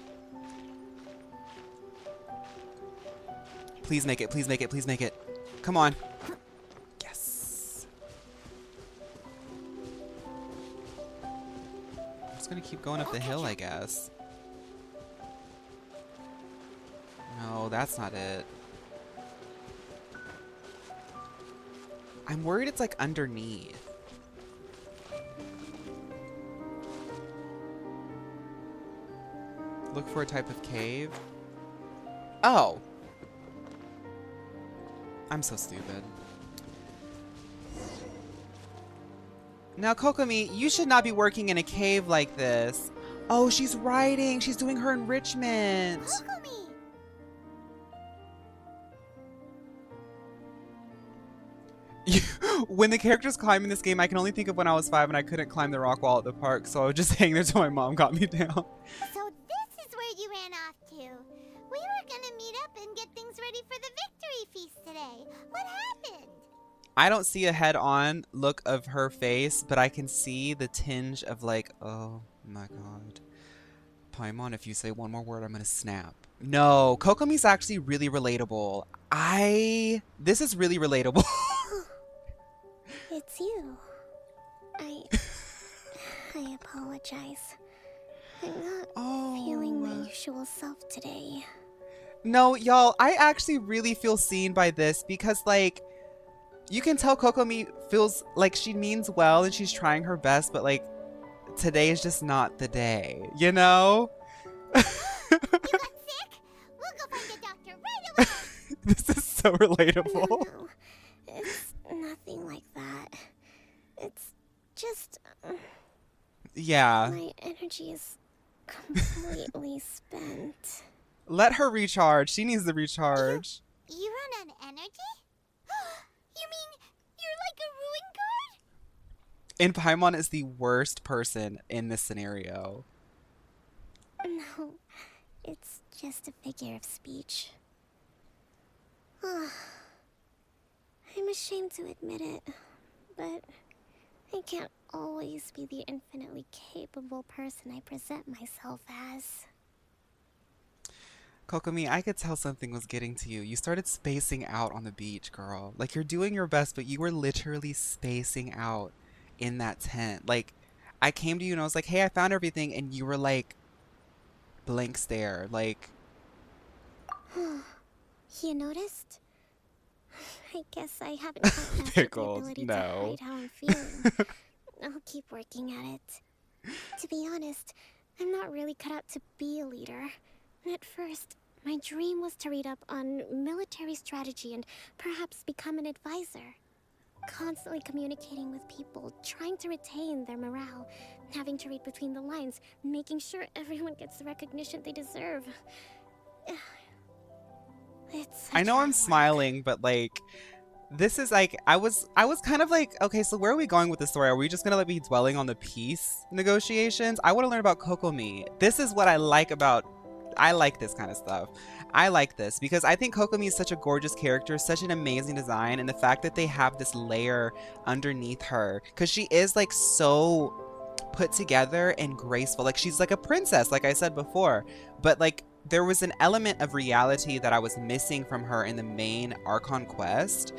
Please make it. Please make it. Please make it. Come on. Yes. I'm just gonna keep going up the hill, I guess. No, that's not it. I'm worried it's like underneath. Look for a type of cave. Oh. I'm so stupid. Now, Kokomi, you should not be working in a cave like this. Oh, she's writing. She's doing her enrichment. When the characters climb in this game, I can only think of when I was 5 and I couldn't climb the rock wall at the park, so I would just hang there till my mom got me down. So this is where you ran off to. We were gonna meet up and get things ready for the victory feast today. What happened? I don't see a head-on look of her face, but I can see the tinge of like, oh my god. Paimon, if you say one more word, I'm gonna snap. No, Kokomi's actually really relatable. This is really relatable. It's you. I apologize. I'm not feeling my usual self today. No, y'all, I actually really feel seen by this because, like, you can tell Kokomi feels like she means well and she's trying her best, but, like, today is just not the day, you know? You got sick? We'll go find a doctor right away. This is so relatable. No, it's nothing like that. It's just... Yeah. My energy is completely spent. Let her recharge. She needs the recharge. You run on energy? You mean you're like a ruin guard? And Paimon is the worst person in this scenario. No, it's just a figure of speech. I'm ashamed to admit it, but I can't always be the infinitely capable person I present myself as. Kokomi, I could tell something was getting to you. You started spacing out on the beach, girl. Like, you're doing your best, but you were literally spacing out in that tent. Like, I came to you and I was like, hey, I found everything. And you were like, blank stare. Like, You noticed? I guess I haven't quite mastered the Pickles, ability no. to hide how I'm feeling. I'll keep working at it. To be honest, I'm not really cut out to be a leader. At first, my dream was to read up on military strategy and perhaps become an advisor. Constantly communicating with people, trying to retain their morale, having to read between the lines, making sure everyone gets the recognition they deserve. I know I'm smiling, but like, this is like, I was kind of like, okay, so where are we going with the story? Are we just gonna like be dwelling on the peace negotiations? I want to learn about Kokomi. This is what I like this kind of stuff. I like this because I think Kokomi is such a gorgeous character, such an amazing design, and the fact that they have this layer underneath her, because she is like so put together and graceful. Like, she's like a princess, like I said before, but like there was an element of reality that I was missing from her in the main Archon quest.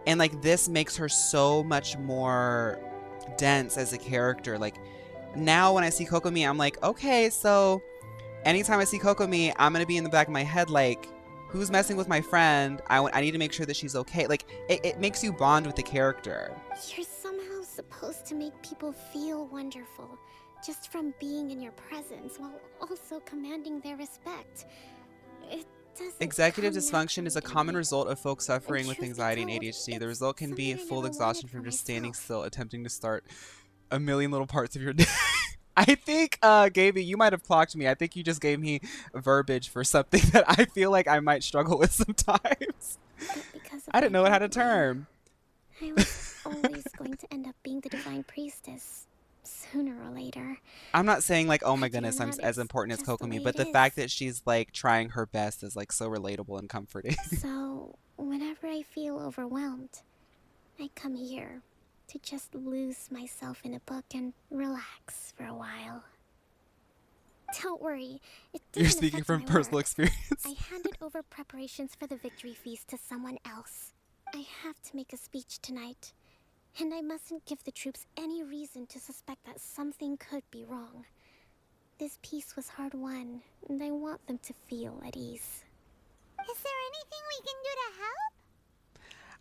And like, this makes her so much more dense as a character. Like, now when I see Kokomi, I'm like, okay, so anytime I see Kokomi, I'm gonna be in the back of my head like, who's messing with my friend? I need to make sure that she's okay. Like, it makes you bond with the character. You're somehow supposed to make people feel wonderful, just from being in your presence, while also commanding their respect. It doesn't Executive come dysfunction is a common result of folks suffering with truth be anxiety and told, ADHD. The result can be something I full never exhaustion wanted from for just standing myself. still, attempting to start a million little parts of your day. I think, Gaby, you might have clocked me. I think you just gave me verbiage for something that I feel like I might struggle with sometimes. I didn't know it had a term. I was always going to end up being the divine priestess, sooner or later. I'm not saying like, oh my goodness, I'm as important as Kokomi, but the fact that she's like trying her best is like so relatable and comforting. So, whenever I feel overwhelmed, I come here to just lose myself in a book and relax for a while. Don't worry. It You're doesn't speaking affect from my personal work. experience. I handed over preparations for the victory feast to someone else. I have to make a speech tonight. And I mustn't give the troops any reason to suspect that something could be wrong. This peace was hard won, and I want them to feel at ease. Is there anything we can do to help?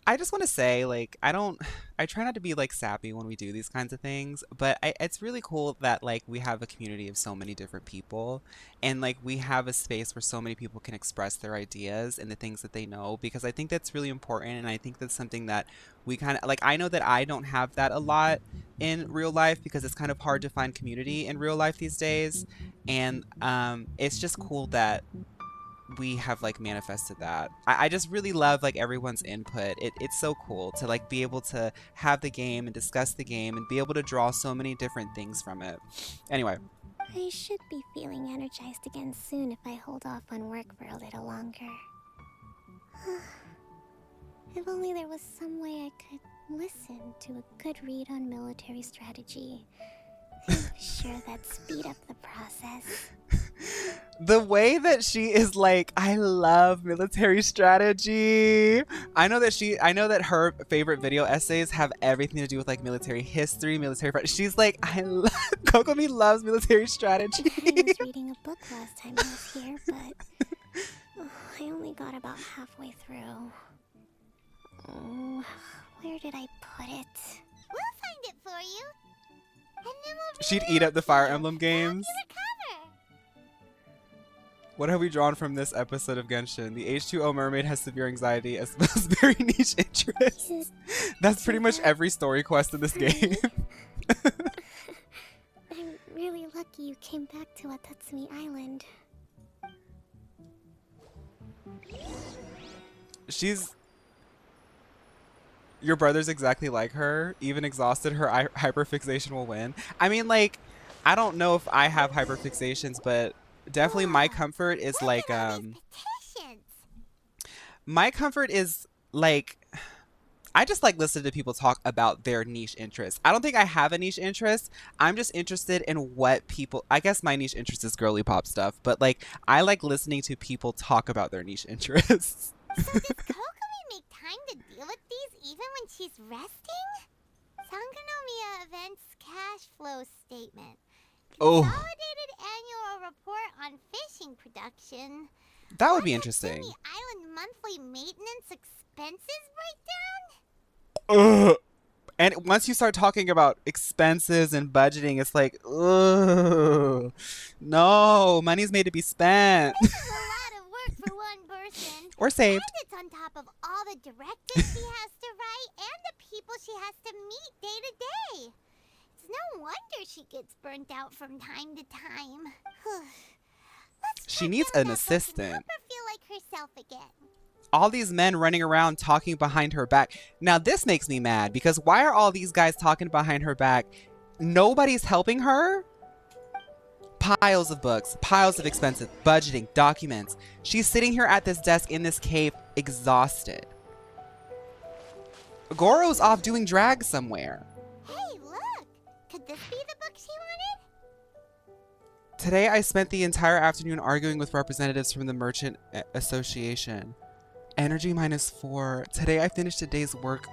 I just want to say, like, I try not to be like sappy when we do these kinds of things, but it's really cool that like we have a community of so many different people, and like we have a space where so many people can express their ideas and the things that they know, because I think that's really important, and I think that's something that we kind of like. I know that I don't have that a lot in real life because it's kind of hard to find community in real life these days, and it's just cool that we have like manifested that. I just really love like everyone's input. It's so cool to like be able to have the game and discuss the game and be able to draw so many different things from it. Anyway. I should be feeling energized again soon if I hold off on work for a little longer. If only there was some way I could listen to a good read on military strategy. I'm sure that'd speed up the process. The way that she is like, I love military strategy. I know that her favorite video essays have everything to do with like military history, She's like, Kokomi loves military strategy. I was reading a book last time I was here, but I only got about halfway through. Oh, where did I put it? We'll find it for you. And then we'll She'd eat up the Fire Emblem games. What have we drawn from this episode of Genshin? The H2O mermaid has severe anxiety as well as very niche interests. That's pretty much every story quest in this game. I'm really lucky you came back to Watatsumi Island. Your brother's exactly like her. Even exhausted, her hyperfixation will win. I mean, like, I don't know if I have hyperfixations, but definitely my comfort is like, my comfort is like, I just like listening to people talk about their niche interests. I don't think I have a niche interest. I'm just interested in what people, I guess my niche interest is girly pop stuff, but like, I like listening to people talk about their niche interests. So does Kokomi make time to deal with these even when she's resting? Sangonomiya Events Cash Flow Statement. Oh. Consolidated Annual Report on Fishing Production. That would be interesting. Watatsumi Island Monthly Maintenance Expenses Breakdown? Ugh. And once you start talking about expenses and budgeting, it's like, ugh. No, money's made to be spent. This is a lot of work for one person. Or saved. And it's on top of all the directives she has to write and the people she has to meet day to day. It's no wonder she gets burnt out from time to time. She needs an assistant. Help her feel like herself again. All these men running around talking behind her back. Now this makes me mad because why are all these guys talking behind her back? Nobody's helping her? Piles of books, piles of expenses, budgeting, documents. She's sitting here at this desk in this cave, exhausted. Gorou's off doing drag somewhere. Hey, look! Could this be the book she wanted? Today I spent the entire afternoon arguing with representatives from the Merchant Association. Energy -4. Today I finished a day's work.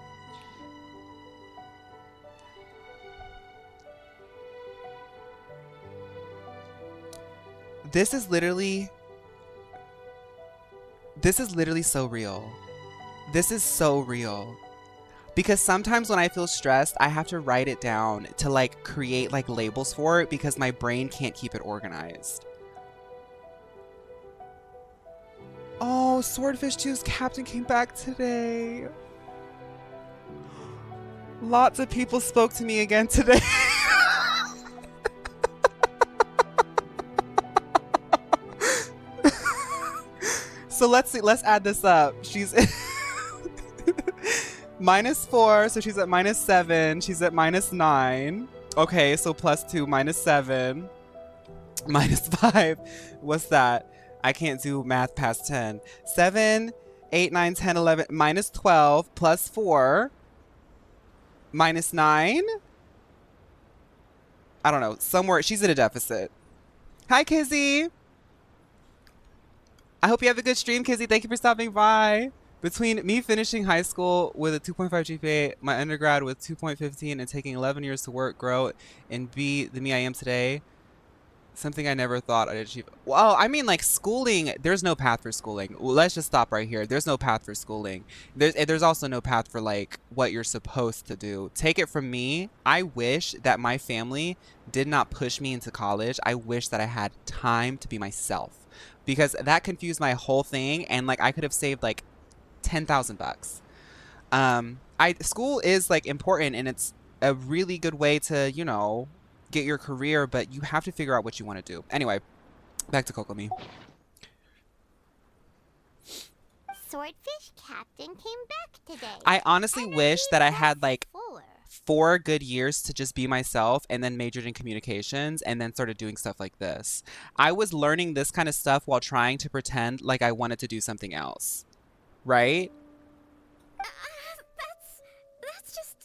This is literally so real. This is so real. Because sometimes when I feel stressed, I have to write it down to like create like labels for it because my brain can't keep it organized. Oh, Swordfish 2's captain came back today. Lots of people spoke to me again today. So let's see, let's add this up. She's -4, so she's at -7. She's at -9. Okay, so +2, -7, -5. What's that? I can't do math past 10. 7, 8, 9, 10, 11, -12, +4, -9. I don't know, somewhere, she's in a deficit. Hi, Kizzy. I hope you have a good stream, Kizzy. Thank you for stopping by. Between me finishing high school with a 2.5 GPA, my undergrad with 2.15, and taking 11 years to work, grow, and be the me I am today, something I never thought I'd achieve. Well, I mean, like, schooling, there's no path for schooling. Well, let's just stop right here. There's no path for schooling. There's also no path for, like, what you're supposed to do. Take it from me. I wish that my family did not push me into college. I wish that I had time to be myself. Because that confused my whole thing, and, like, I could have saved, like, 10,000 bucks. School is, like, important, and it's a really good way to, you know, get your career, but you have to figure out what you want to do. Anyway, back to Kokomi. Swordfish Captain came back today. I honestly wish that I had like 4 good years to just be myself and then majored in communications and then started doing stuff like this. I was learning this kind of stuff while trying to pretend like I wanted to do something else. Right? That's just,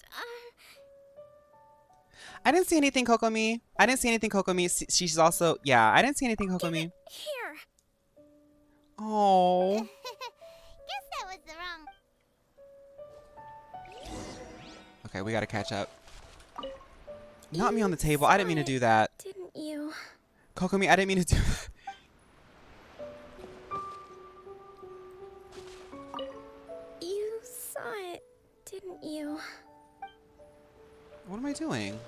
I didn't see anything, Kokomi. I didn't see anything, Kokomi. She's also, yeah, I didn't see anything, Kokomi. Here. Oh. Guess that was the wrong. Okay, we gotta catch up. Not me on the table. I didn't mean to do that. Didn't you? Kokomi, I didn't mean to do that. You saw it, didn't you? What am I doing?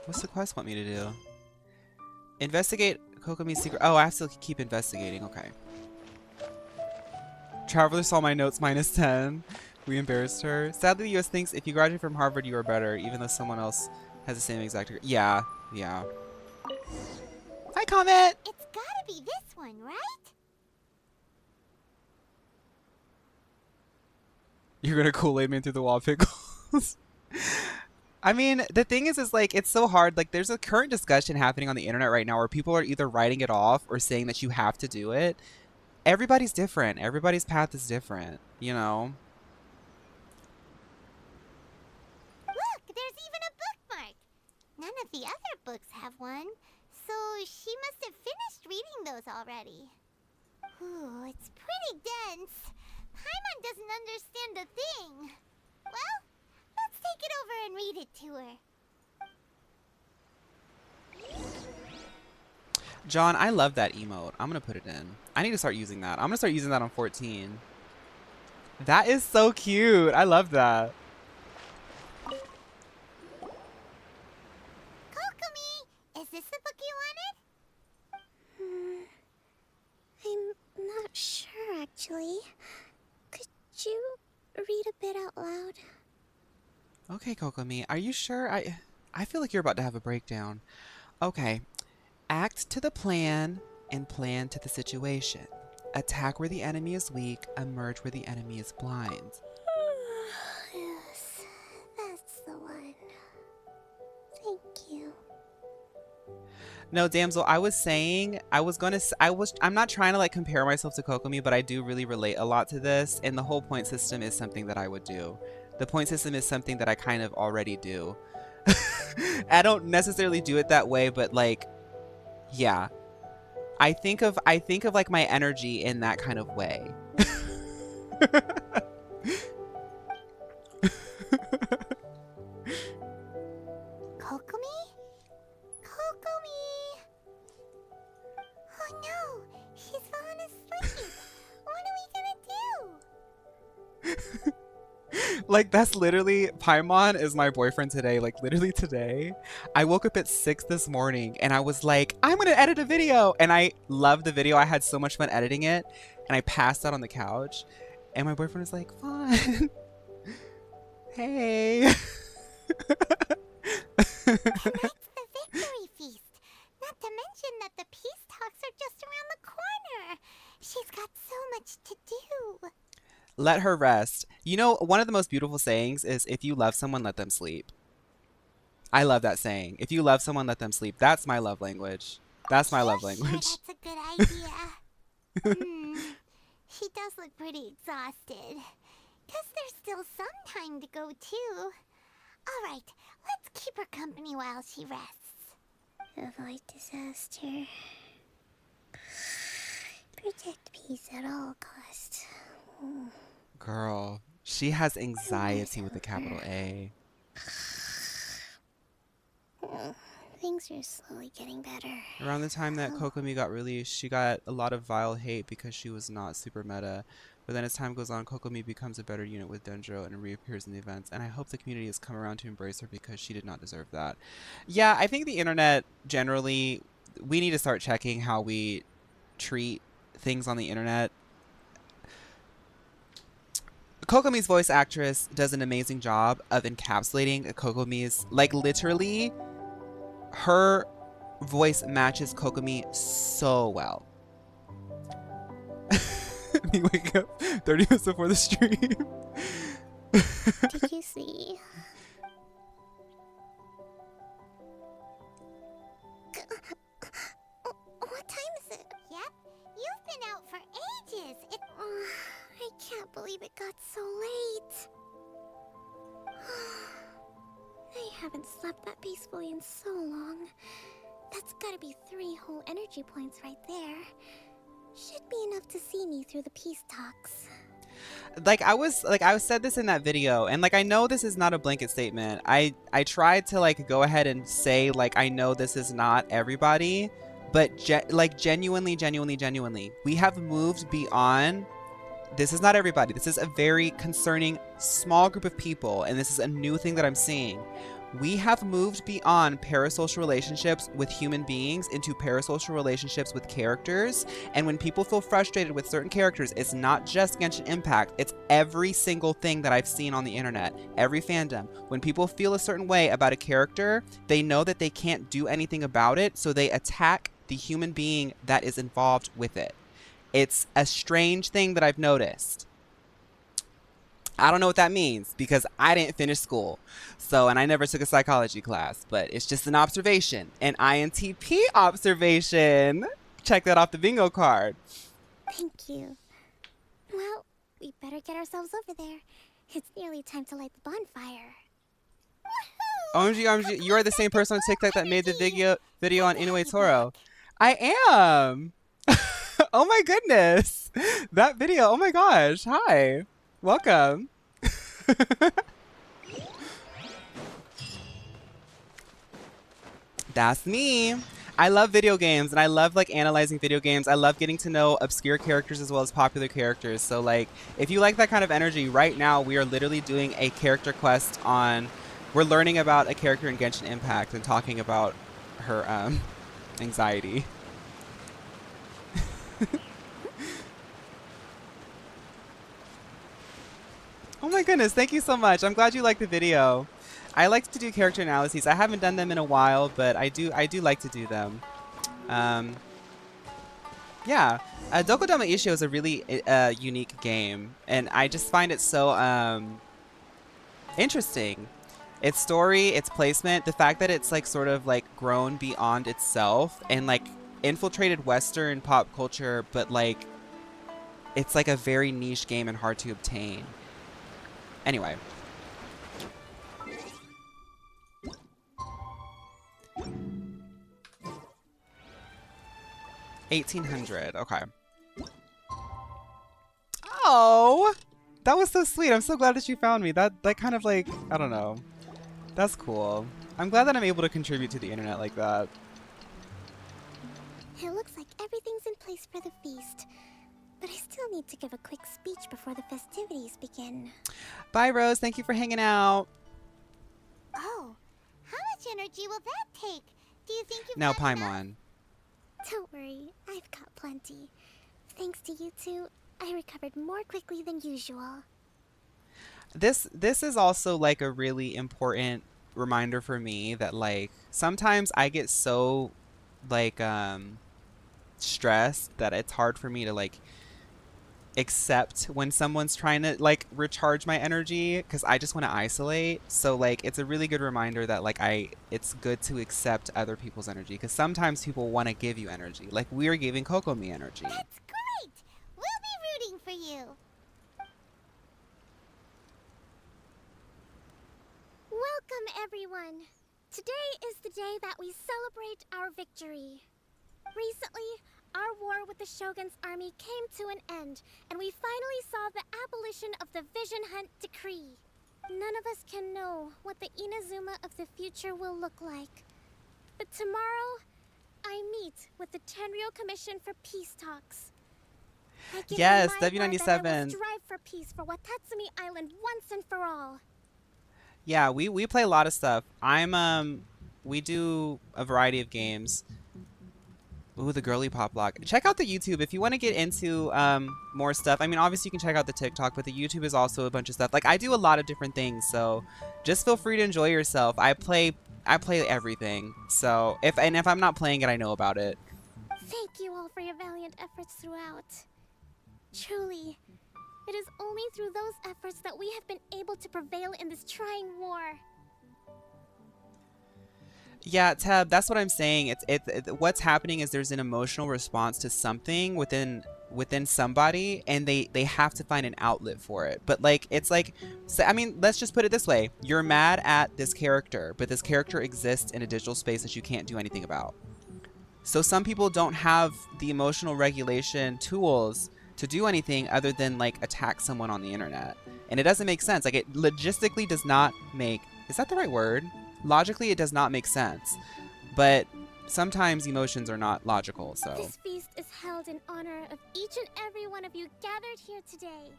What's the quest want me to do? Investigate Kokomi's secret. Oh, I have to keep investigating. Okay. Traveler saw my notes -10. We embarrassed her. Sadly, the US thinks if you graduate from Harvard, you are better, even though someone else has the same exact degree. Yeah, yeah. Hi, Comet! It's gotta be this one, right? You're gonna Kool-Aid man through the wall pickles. I mean, the thing is like, it's so hard. Like, there's a current discussion happening on the internet right now where people are either writing it off or saying that you have to do it. Everybody's different. Everybody's path is different, you know? Look, there's even a bookmark. None of the other books have one, so she must have finished reading those already. Ooh, it's pretty dense. Paimon doesn't understand a thing. Well, let's take it over and read it to her. John, I love that emote. I'm gonna put it in. I need to start using that. I'm gonna start using that on 14. That is so cute. I love that. Kokomi, is this the book you wanted? I'm not sure, actually. Could you read a bit out loud? Okay, Kokomi, are you sure? I feel like you're about to have a breakdown. Okay. Act to the plan and plan to the situation. Attack where the enemy is weak, emerge where the enemy is blind. Yes, that's the one. Thank you. No, damsel, I was saying, I'm not trying to like compare myself to Kokomi, but I do really relate a lot to this, and the whole point system is something that I would do. The point system is something that I kind of already do. I don't necessarily do it that way, but like, yeah. I think of like my energy in that kind of way. Kokomi? Kokomi! Oh no, she's fallen asleep. What are we gonna do? Like, that's literally, Paimon is my boyfriend today. Like, literally today, I woke up at 6 this morning and I was like, I'm gonna edit a video. And I loved the video. I had so much fun editing it. And I passed out on the couch. And my boyfriend was like, fun. Hey. Tonight's the victory feast. Not to mention that the peace talks are just around the corner. She's got so much to do. Let her rest. You know, one of the most beautiful sayings is, if you love someone, let them sleep. I love that saying. If you love someone, let them sleep. That's my love language. That's my love language. Sure, that's a good idea. She does look pretty exhausted. Guess there's still some time to go, too. All right, let's keep her company while she rests. Avoid disaster. Protect peace at all costs. Girl, she has anxiety with a capital A. Things are slowly getting better. Around the time that Kokomi got released, she got a lot of vile hate because she was not super meta. But then as time goes on, Kokomi becomes a better unit with Dendro and reappears in the events. And I hope the community has come around to embrace her because she did not deserve that. Yeah, I think the internet generally, we need to start checking how we treat things on the internet. Kokomi's voice actress does an amazing job of encapsulating Kokomi's, like literally, her voice matches Kokomi so well. You wake up 30 minutes before the stream. Did you see? What time is it? Yep, you've been out for ages. I can't believe it got so late. I haven't slept that peacefully in so long. That's gotta be 3 whole energy points right there. Should be enough to see me through the peace talks. I said this in that video, and like I know this is not a blanket statement. I tried to like go ahead and say like I know this is not everybody, but genuinely, we have moved beyond. This is not everybody. This is a very concerning small group of people, and this is a new thing that I'm seeing. We have moved beyond parasocial relationships with human beings into parasocial relationships with characters. And when people feel frustrated with certain characters, it's not just Genshin Impact. It's every single thing that I've seen on the internet, every fandom. When people feel a certain way about a character, they know that they can't do anything about it, so they attack the human being that is involved with it. It's a strange thing that I've noticed. I don't know what that means because I didn't finish school. So, and I never took a psychology class, but it's just an observation, an INTP observation. Check that off the bingo card. Thank you. Well, we better get ourselves over there. It's nearly time to light the bonfire. OMG, you are the same person on TikTok that made the video on Inoue Toro. I am. Oh my goodness. That video. Oh my gosh. Hi. Welcome. That's me. I love video games, and I love like analyzing video games. I love getting to know obscure characters as well as popular characters. So like, if you like that kind of energy, right now we are literally doing a character quest on. We're learning about a character in Genshin Impact and talking about her anxiety. Oh my goodness, thank you so much. I'm glad you liked the video. I like to do character analyses. I haven't done them in a while, but I do like to do them. Yeah, Dokodama Ishio is a really unique game, and I just find it so interesting. Its story, its placement, the fact that it's like sort of like grown beyond itself and like infiltrated Western pop culture, but like it's like a very niche game and hard to obtain. Anyway. $1,800. Okay. Oh, that was so sweet. I'm so glad that you found me. That kind of like, I don't know. That's cool. I'm glad that I'm able to contribute to the internet like that. It looks like everything's in place for the feast. But I still need to give a quick speech before the festivities begin. Bye, Rose. Thank you for hanging out. Oh, how much energy will that take? Do you think you've Now, got enough? Paimon. Don't worry, I've got plenty. Thanks to you two, I recovered more quickly than usual. This is also like a really important reminder for me that like sometimes I get so like stressed that it's hard for me to like accept when someone's trying to like recharge my energy because I just want to isolate. So like it's a really good reminder that like it's good to accept other people's energy because sometimes people want to give you energy. Like we're giving Kokomi energy. That's great! We'll be rooting for you. Welcome, everyone. Today is the day that we celebrate our victory. Recently, our war with the Shogun's army came to an end, and we finally saw the abolition of the Vision Hunt Decree. None of us can know what the Inazuma of the future will look like. But tomorrow, I meet with the Tenryou Commission for Peace Talks. I give Yes, you my word that I will W97. strive for peace for Watatsumi Island once and for all. Yeah, we play a lot of stuff. We do a variety of games. Ooh, the girly pop lock. Check out the YouTube if you want to get into more stuff. I mean, obviously you can check out the TikTok, but the YouTube is also a bunch of stuff. Like, I do a lot of different things, so just feel free to enjoy yourself. I play everything. So if I'm not playing it, I know about it. Thank you all for your valiant efforts throughout. Truly, it is only through those efforts that we have been able to prevail in this trying war. Yeah, Teb, that's what I'm saying. What's happening is there's an emotional response to something within somebody, and they have to find an outlet for it. But like, it's like, so, I mean, let's just put it this way: you're mad at this character, but this character exists in a digital space that you can't do anything about. So some people don't have the emotional regulation tools to do anything other than like attack someone on the internet, and it doesn't make sense. Like, it logistically does not make, is that the right word? Logically, it does not make sense, but sometimes emotions are not logical, so. This feast is held in honor of each and every one of you gathered here today.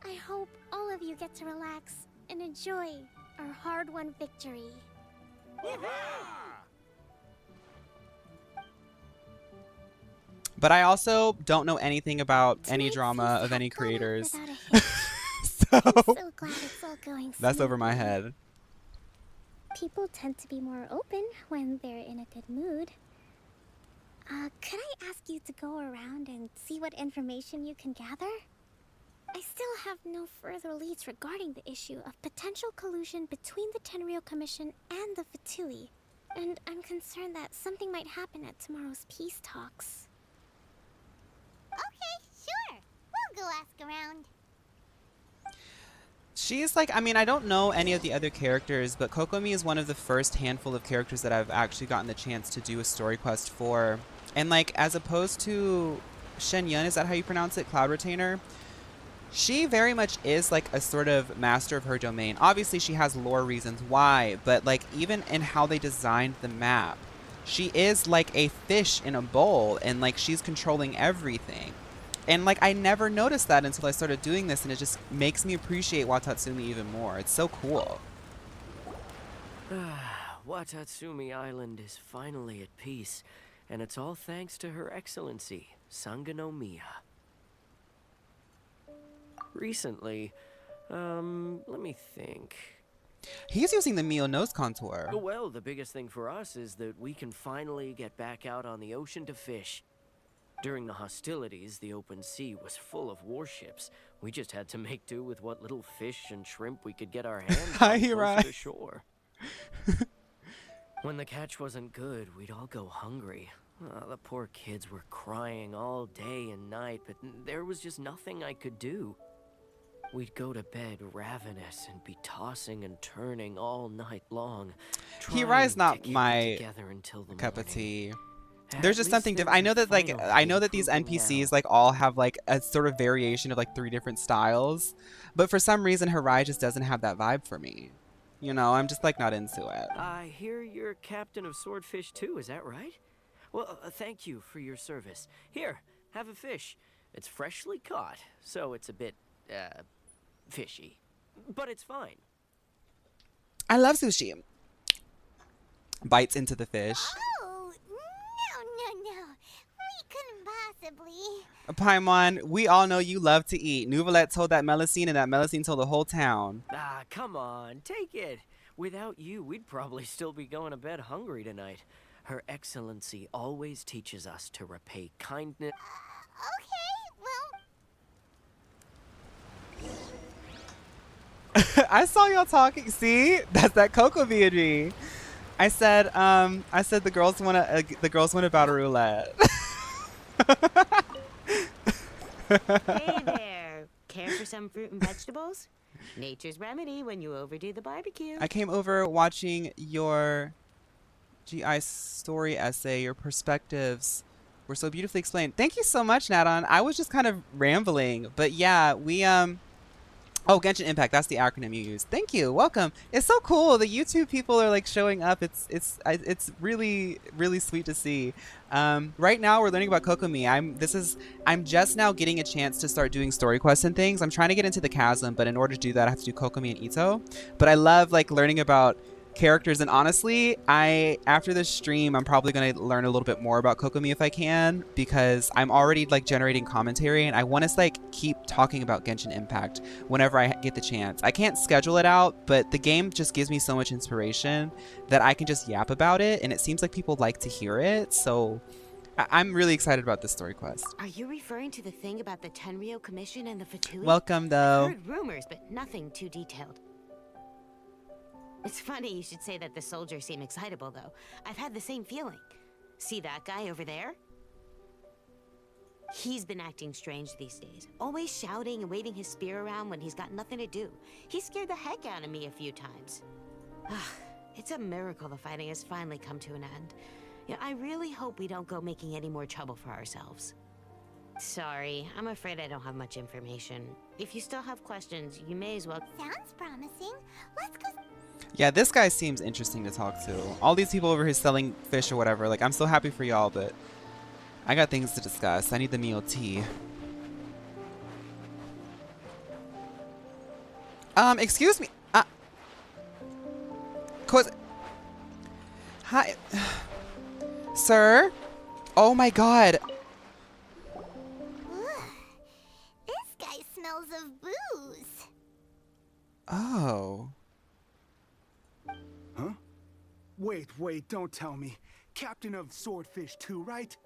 I hope all of you get to relax and enjoy our hard-won victory. But I also don't know anything about any drama of any creators. So, so glad it's all going that's over smoothly. my head. People tend to be more open when they're in a good mood. Could I ask you to go around and see what information you can gather? I still have no further leads regarding the issue of potential collusion between the Tenryou Commission and the Fatui, and I'm concerned that something might happen at tomorrow's peace talks. Okay, sure. We'll go ask around. She's like, I mean, I don't know any of the other characters, but Kokomi is one of the first handful of characters that I've actually gotten the chance to do a story quest for. And like, as opposed to Shen Yun, is that how you pronounce it? Cloud Retainer? She very much is like a sort of master of her domain. Obviously, she has lore reasons why, but like, even in how they designed the map, she is like a fish in a bowl, and like, she's controlling everything. And like, I never noticed that until I started doing this, and it just makes me appreciate Watatsumi even more. It's so cool. Watatsumi Island is finally at peace, and it's all thanks to Her Excellency, Sangonomiya. Recently, let me think. He's using the Mio nose contour. Well, the biggest thing for us is that we can finally get back out on the ocean to fish. During the hostilities, the open sea was full of warships. We just had to make do with what little fish and shrimp we could get our hands on closer to shore. When the catch wasn't good, we'd all go hungry. The poor kids were crying all day and night, but there was just nothing I could do. We'd go to bed ravenous and be tossing and turning all night long. Hirai's not my cup of tea. There's just something different. I know that like, I know that these NPCs like all have like a sort of variation of like 3 different styles, but for some reason Hirai just doesn't have that vibe for me. You know, I'm just like not into it. I hear you're captain of Swordfish too, is that right? Well, thank you for your service. Here, have a fish. It's freshly caught, so it's a bit, fishy. But it's fine. I love sushi. Bites into the fish. Oh, no. We couldn't possibly. Paimon, we all know you love to eat. Nouvelette told that Melusine, and that Melusine told the whole town. Ah, come on, take it. Without you, we'd probably still be going to bed hungry tonight. Her Excellency always teaches us to repay kindness. I saw y'all talking. See, that's that Kokomi in me. I said the girls want a battle roulette. Hey there. Care for some fruit and vegetables? Nature's remedy when you overdo the barbecue. I came over watching your GI story essay. Your perspectives were so beautifully explained. Thank you so much, Nadon. I was just kind of rambling, but yeah, we oh, Genshin Impact. That's the acronym you used. Thank you. Welcome. It's so cool. The YouTube people are like showing up. It's really sweet to see. Right now we're learning about Kokomi. I'm just now getting a chance to start doing story quests and things. I'm trying to get into the chasm, but in order to do that, I have to do Kokomi and Ito. But I love like learning about characters, and honestly, after this stream I'm probably going to learn a little bit more about Kokomi if I can, because I'm already like generating commentary and I want to like keep talking about Genshin Impact whenever I get the chance. I can't schedule it out, but the game just gives me so much inspiration that I can just yap about it, and it seems like people like to hear it, so I'm really excited about this story quest. Are you referring to the thing about the Tenryou Commission and the Fatui? Welcome though. I've heard rumors, but nothing too detailed. It's funny you should say that the soldiers seem excitable, though. I've had the same feeling. See that guy over there? He's been acting strange these days. Always shouting and waving his spear around when he's got nothing to do. He scared the heck out of me a few times. It's a miracle the fighting has finally come to an end. Yeah, I really hope we don't go making any more trouble for ourselves. Sorry, I'm afraid I don't have much information. If you still have questions, you may as well... Sounds promising. Let's go... Yeah, this guy seems interesting to talk to. All these people over here selling fish or whatever. Like, I'm so happy for y'all, but I got things to discuss. I need the meal tea. Excuse me. Hi. Sir? Oh my god. This guy smells of booze. Oh. Huh? Wait, don't tell me. Captain of Swordfish 2, right?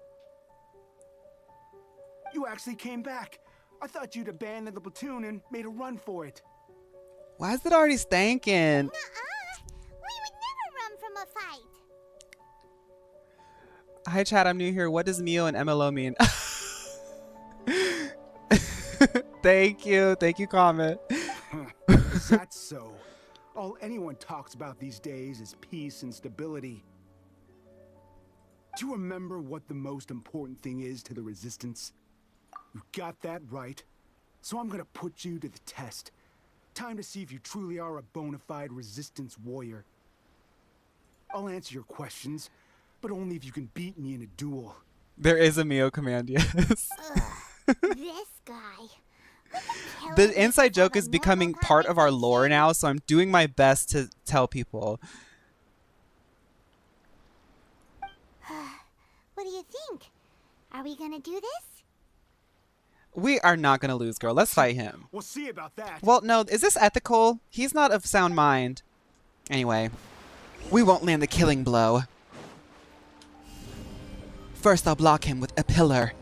You actually came back. I thought you'd abandoned the platoon and made a run for it. Why is it already stankin'? We would never run from a fight. Hi, chat. I'm new here. What does Mio and MLO mean? Thank you. Thank you, comment. Is that so? All anyone talks about these days is peace and stability. Do you remember what the most important thing is to the Resistance? You got that right. So I'm gonna put you to the test. Time to see if you truly are a bona fide Resistance warrior. I'll answer your questions, but only if you can beat me in a duel. There is a Mio command, yes. This guy. The inside joke is becoming part of our lore now, so I'm doing my best to tell people. What do you think? Are we gonna do this? We are not going to lose, girl. Let's fight him. We'll see about that. Well, no, is this ethical? He's not of sound mind. Anyway, we won't land the killing blow. First, I'll block him with a pillar.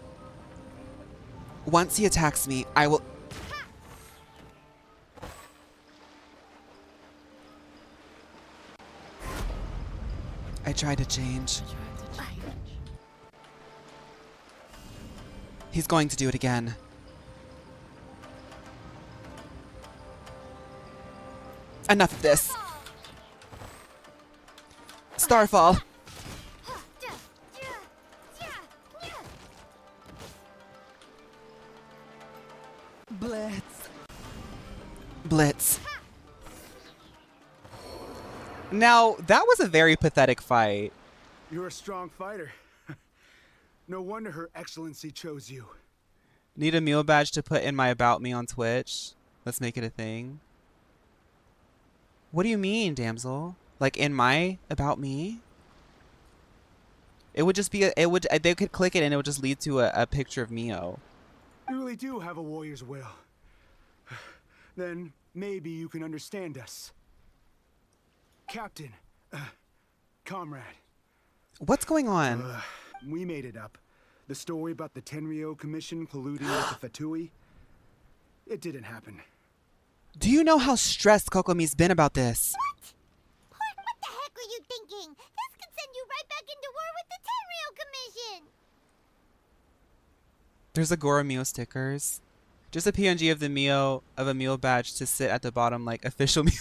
Once he attacks me, I will... I tried to change. He's going to do it again. Enough of this. Starfall. Blitz. Blitz. Now, that was a very pathetic fight. You're a strong fighter. No wonder Her Excellency chose you. Need a meal badge to put in my About Me on Twitch. Let's make it a thing. What do you mean, damsel? Like in my About Me? It would just be they could click it and it would just lead to a picture of Mio. You really do have a warrior's will. Then maybe you can understand us. Captain, comrade. What's going on? We made it up. The story about the Tenryou Commission colluding with the Fatui. It didn't happen. Do you know how stressed Kokomi's been about this? What? Pork, what the heck are you thinking? This could send you right back into war with the Tenryou Commission. There's a Gorou Mio stickers. Just a PNG of the Mio of a Mio badge to sit at the bottom like official Mio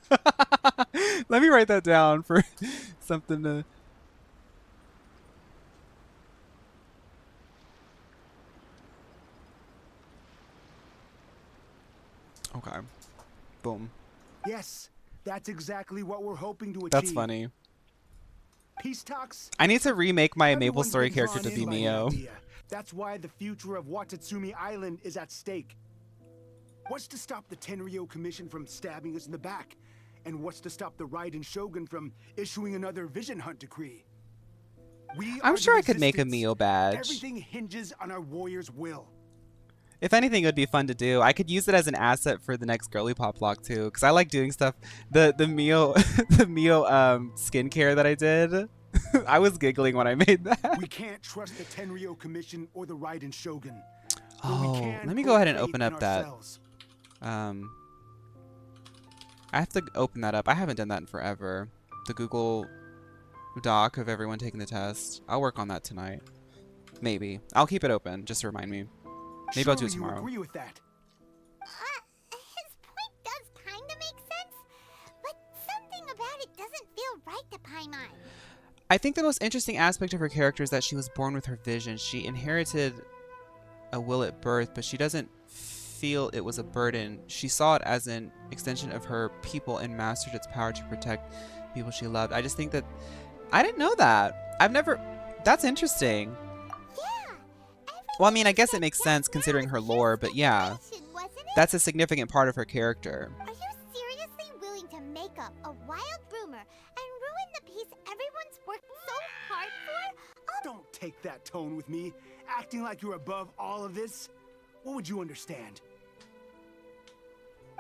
girl. Let me write that down for something to. Okay. Boom. Yes, that's exactly what we're hoping to achieve. That's funny. Peace talks. I need to remake my Maple Everyone's Story been character drawn to be in by the Mio. idea. That's why the future of Watatsumi Island is at stake. What's to stop the Tenryo Commission from stabbing us in the back? And what's to stop the Raiden Shogun from issuing another Vision Hunt decree? I'm sure I could make a Resistance. Mio badge. Everything hinges on our warrior's will. If anything, it would be fun to do. I could use it as an asset for the next Girly Pop vlog too, because I like doing stuff. The Mio the Mio skincare that I did. I was giggling when I made that. We can't trust the Tenryo Commission or the Raiden Shogun. Oh, let me go ahead and open up that. I have to open that up. I haven't done that in forever. The Google Doc of everyone taking the test. I'll work on that tonight. Maybe. I'll keep it open, just to remind me. Maybe I'll do it tomorrow. You agree with that? His point does kind of make sense, but something about it doesn't feel right to Paimon. I think the most interesting aspect of her character is that she was born with her vision. She inherited a will at birth, but she doesn't feel it was a burden. She saw it as an extension of her people and mastered its power to protect people she loved. I just think that I didn't know that. I've never. That's interesting. Well, I mean, I guess it makes sense considering her lore, but yeah, that's a significant part of her character. Are you seriously willing to make up a wild rumor and ruin the peace everyone's worked so hard for? Don't take that tone with me, acting like you're above all of this. What would you understand?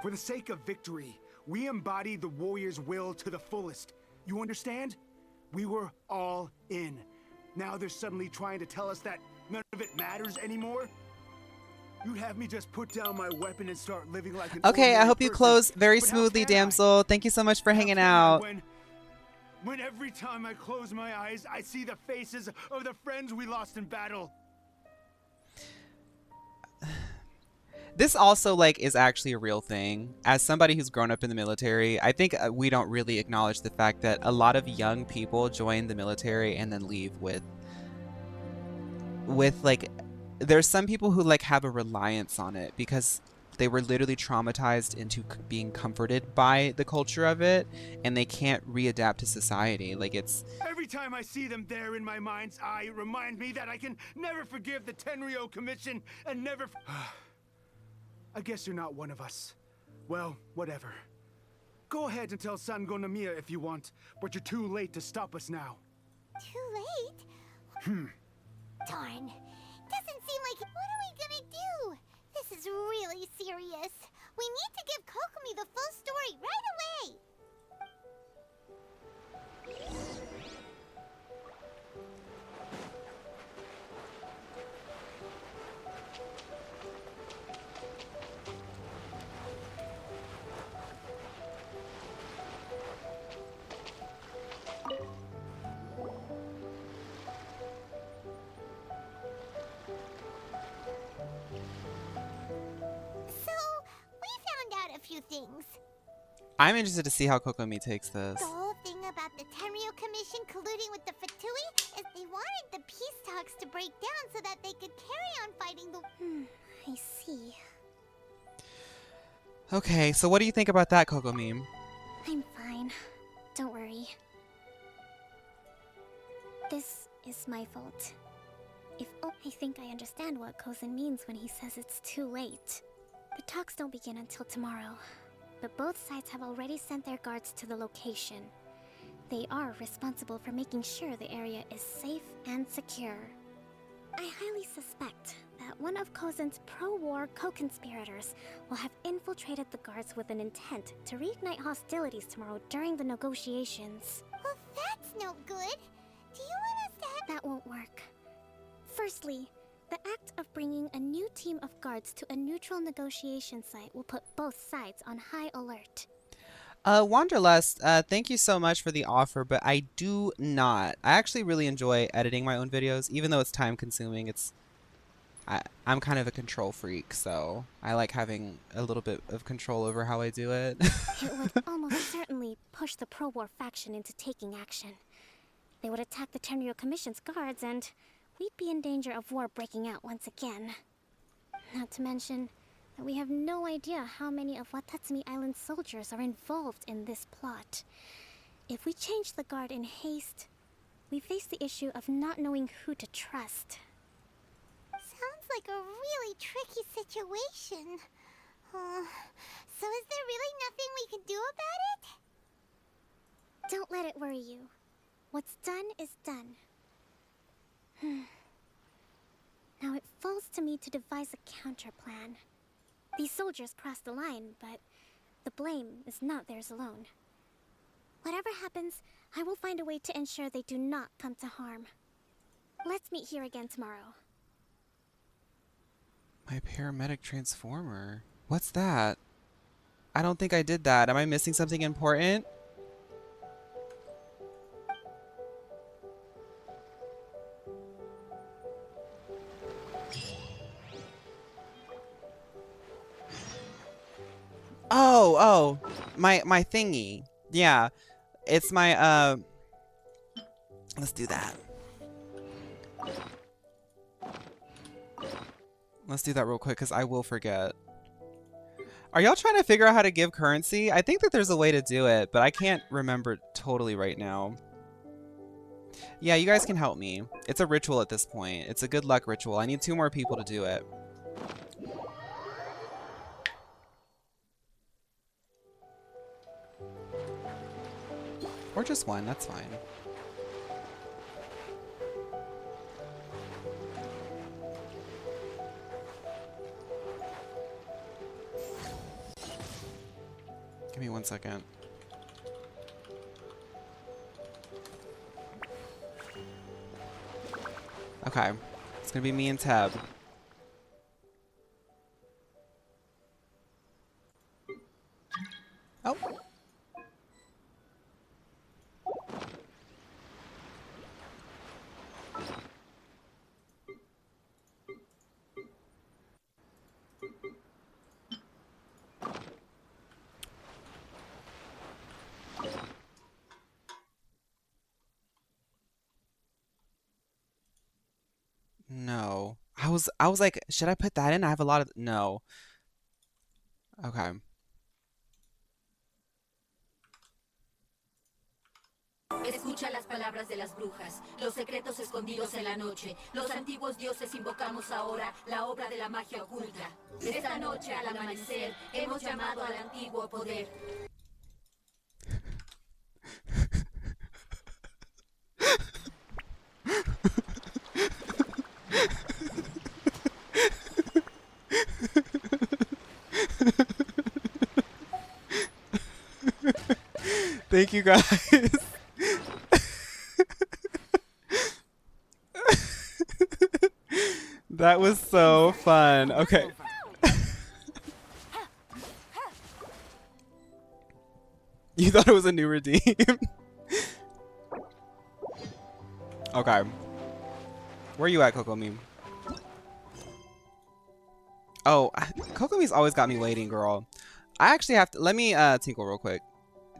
For the sake of victory, we embody the warrior's will to the fullest. You understand? We were all in. Now they're suddenly trying to tell us that none of it matters anymore? You'd have me just put down my weapon and start living like an Okay, I hope you person, close very but how smoothly, can I? damsel. Thank you so much for hanging out. When every time I close my eyes, I see the faces of the friends we lost in battle. This also like is actually a real thing. As somebody who's grown up in the military, I think we don't really acknowledge the fact that a lot of young people join the military and then leave with like, there's some people who like have a reliance on it because they were literally traumatized into being comforted by the culture of it, and they can't readapt to society. Like, it's Every time I see them there in my mind's eye, it reminds me that I can never forgive the Tenryo Commission and never. I guess you're not one of us. Well, whatever. Go ahead and tell Sango Nomiya if you want, but you're too late to stop us now. Too late? Darn. Doesn't seem like. What are we gonna do? This is really serious. We need to give Kokomi the full story right away. Few things. I'm interested to see how Kokomi takes this. The whole thing about the Tenryo Commission colluding with the Fatui is they wanted the peace talks to break down so that they could carry on fighting the. I see. Okay, so what do you think about that, Kokomi? I'm fine. Don't worry. This is my fault. I think I understand what Kozen means when he says it's too late. The talks don't begin until tomorrow, but both sides have already sent their guards to the location. They are responsible for making sure the area is safe and secure. I highly suspect that one of Kozen's pro-war co-conspirators will have infiltrated the guards with an intent to reignite hostilities tomorrow during the negotiations. Well, that's no good. Do you want us to have... That won't work. Firstly, the act of bringing a new team of guards to a neutral negotiation site will put both sides on high alert. Wanderlust, thank you so much for the offer, but I do not. I actually really enjoy editing my own videos, even though it's time consuming. I'm kind of a control freak, so I like having a little bit of control over how I do it. It would almost certainly push the pro-war faction into taking action. They would attack the Tenryo Commission's guards, and we'd be in danger of war breaking out once again. Not to mention that we have no idea how many of Watatsumi Island's soldiers are involved in this plot. If we change the guard in haste, we face the issue of not knowing who to trust. Sounds like a really tricky situation. So is there really nothing we can do about it? Don't let it worry you. What's done is done. Now it falls to me to devise a counter plan. These soldiers crossed the line, but the blame is not theirs alone. Whatever happens, I will find a way to ensure they do not come to harm. Let's meet here again tomorrow. My paramedic transformer. What's that? I don't think I did that. Am I missing something important? Oh, my thingy. Yeah. It's my let's do that. Let's do that real quick because I will forget. Are y'all trying to figure out how to give currency? I think that there's a way to do it, but I can't remember totally right now. Yeah, you guys can help me. It's a ritual at this point. It's a good luck ritual. I need 2 more people to do it. Or just 1, that's fine. Give me 1 second. Okay, it's gonna be me and Teb. Oh. No. I was like, should I put that in? I have a lot of no. Okay. Escucha las palabras de las brujas, los secretos escondidos en la noche. Los antiguos dioses invocamos ahora la obra de la magia oculta. Esta noche al amanecer hemos llamado al antiguo poder. Thank you guys. That was so fun. Okay. You thought it was a new redeem? Okay. Where are you at, Kokomi? Oh, Kokomi's always got me waiting, girl. I actually have to... Let me tinkle real quick.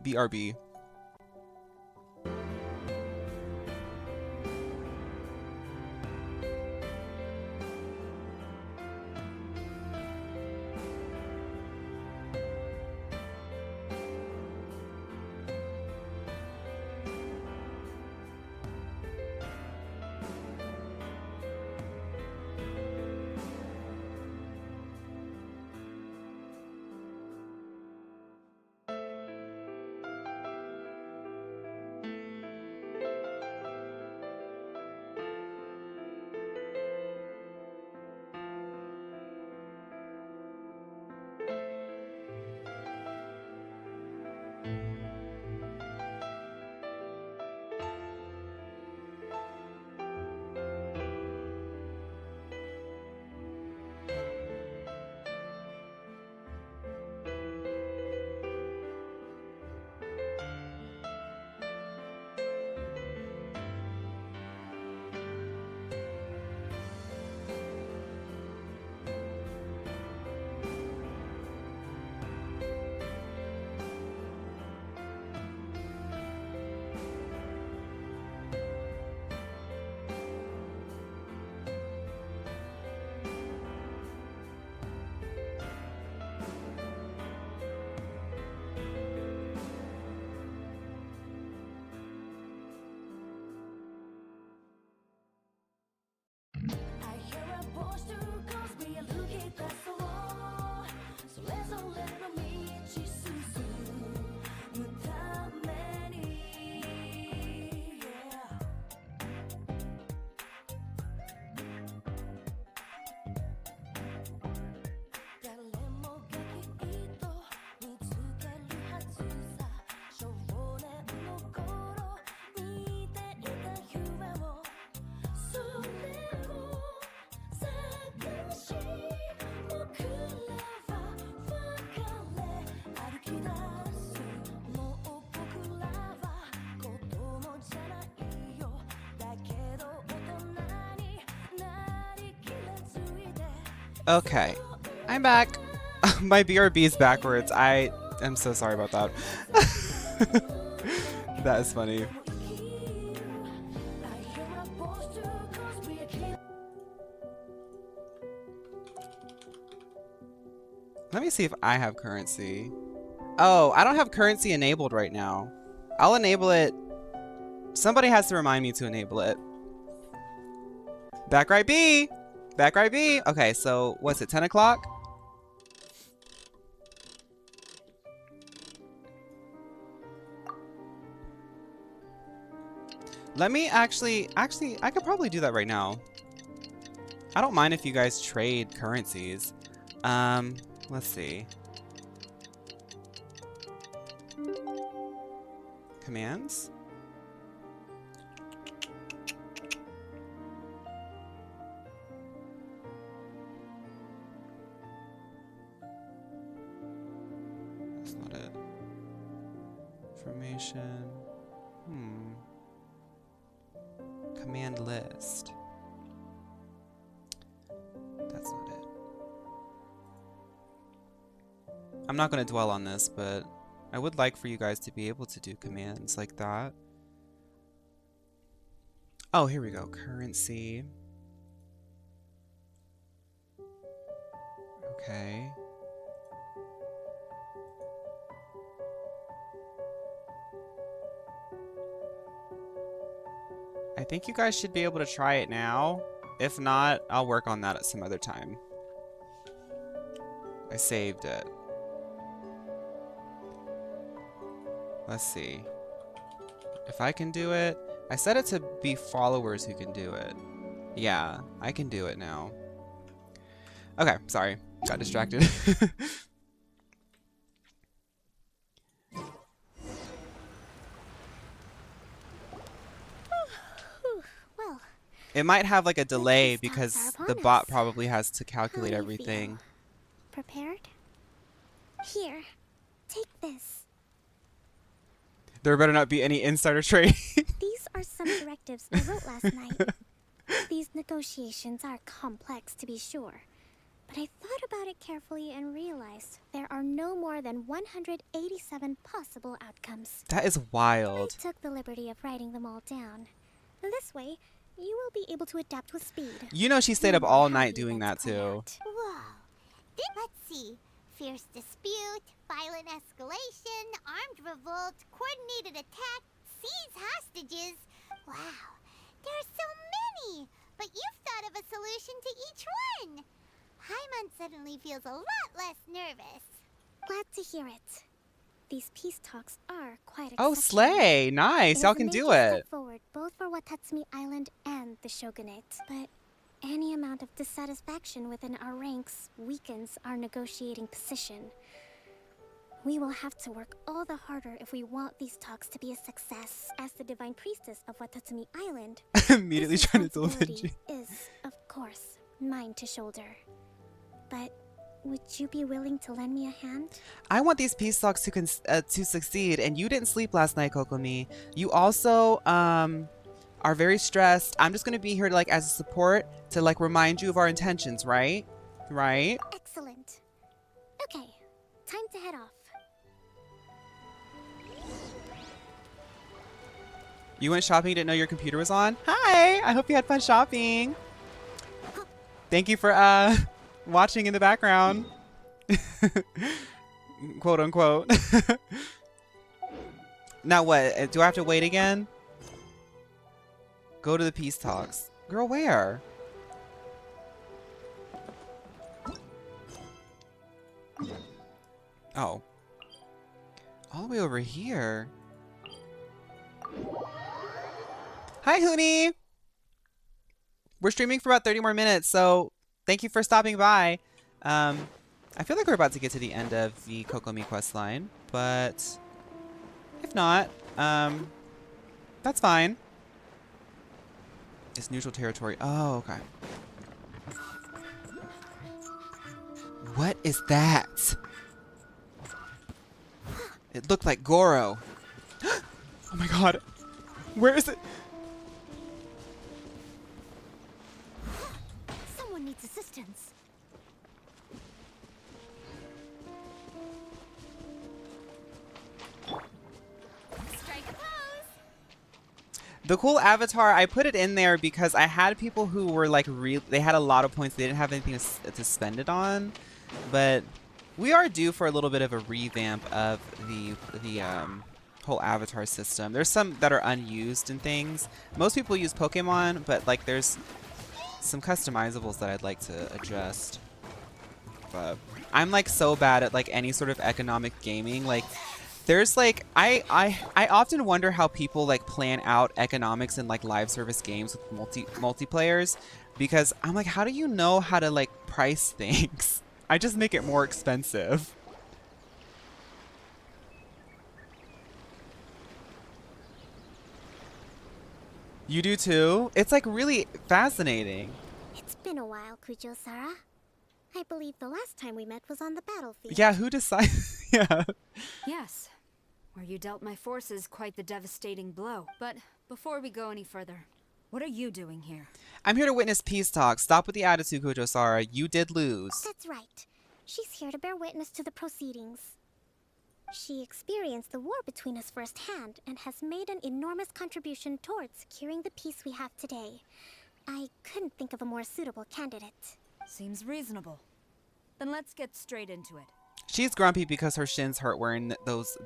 BRB. Okay, I'm back. My BRB is backwards. I am so sorry about that. That is funny. Let me see if I have currency. Oh, I don't have currency enabled right now. I'll enable it. Somebody has to remind me to enable it. Back right B! Back right B! Okay, so what's it, 10 o'clock? Let me actually, I could probably do that right now. I don't mind if you guys trade currencies. Let's see. Commands? That's not it. Information. Command list. That's not it. I'm not going to dwell on this, but I would like for you guys to be able to do commands like that. Oh, here we go. Currency. Okay. I think you guys should be able to try it now. If not, I'll work on that at some other time. I saved it. Let's see. If I can do it. I set it to be followers who can do it. Yeah, I can do it now. Okay, sorry. Got distracted. Well, it might have like a delay because the bot probably has to calculate everything. Prepared? Here, take this. There better not be any insider trading. These are some directives I wrote last night. These negotiations are complex, to be sure. But I thought about it carefully and realized there are no more than 187 possible outcomes. That is wild. I took the liberty of writing them all down. This way, you will be able to adapt with speed. You know she stayed up all night doing that too. Whoa. Let's see. Fierce dispute, violent escalation, armed revolt, coordinated attack, seize hostages. Wow, there are so many! But you've thought of a solution to each one! Hyman suddenly feels a lot less nervous. Glad to hear it. These peace talks are quite exceptional. Oh, slay! Nice, y'all can do it. Step forward both for Watatsumi Island and the Shogunate, but any amount of dissatisfaction within our ranks weakens our negotiating position. We will have to work all the harder if we want these talks to be a success. As the Divine Priestess of Watatsumi Island, immediately trying to do it. Is, of course, mine to shoulder. But would you be willing to lend me a hand? I want these peace talks to succeed, and you didn't sleep last night, Kokomi. You also are very stressed. I'm just gonna be here to, like, as a support to, like, remind you of our intentions, right? Right? Excellent. Okay, time to head off. You went shopping, didn't know your computer was on? Hi! I hope you had fun shopping. Thank you for watching in the background. Quote unquote. Now what? Do I have to wait again? Go to the peace talks. Girl, where? Oh. All the way over here. Hi, Hooney! We're streaming for about 30 more minutes, so thank you for stopping by. I feel like we're about to get to the end of the Kokomi questline, but if not, that's fine. It's neutral territory. Oh, okay. What is that? It looked like Gorou. Oh my god. Where is it? Someone needs assistance. The cool avatar, I put it in there because I had people who were like, they had a lot of points. They didn't have anything to spend it on. But we are due for a little bit of a revamp of the whole avatar system. There's some that are unused and things. Most people use Pokemon, but like there's some customizables that I'd like to adjust. But I'm like so bad at like any sort of economic gaming. Like there's like I often wonder how people like plan out economics in like live service games with multiplayers, because I'm like, how do you know how to like price things? I just make it more expensive. You do too? It's like really fascinating. It's been a while, Kujo-Sara. I believe the last time we met was on the battlefield. Yeah, who decided? Yeah. Yes, where you dealt my forces quite the devastating blow. But before we go any further, what are you doing here? I'm here to witness peace talks. Stop with the attitude, Kujo-Sara. You did lose. That's right. She's here to bear witness to the proceedings. She experienced the war between us firsthand and has made an enormous contribution towards securing the peace we have today. I couldn't think of a more suitable candidate. Seems reasonable. Then let's get straight into it. She's grumpy because her shins hurt wearing those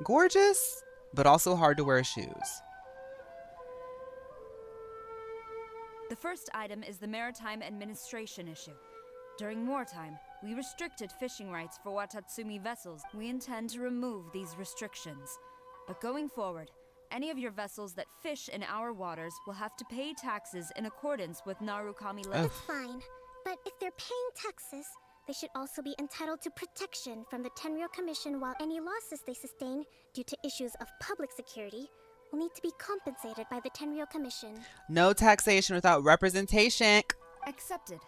gorgeous but also hard to wear shoes. The first item is the Maritime Administration issue. During wartime, we restricted fishing rights for Watatsumi vessels. We intend to remove these restrictions. But going forward, any of your vessels that fish in our waters will have to pay taxes in accordance with Narukami law. That's fine. But if they're paying taxes, they should also be entitled to protection from the Tenryou Commission, while any losses they sustain due to issues of public security will need to be compensated by the Tenryou Commission. No taxation without representation. Accepted.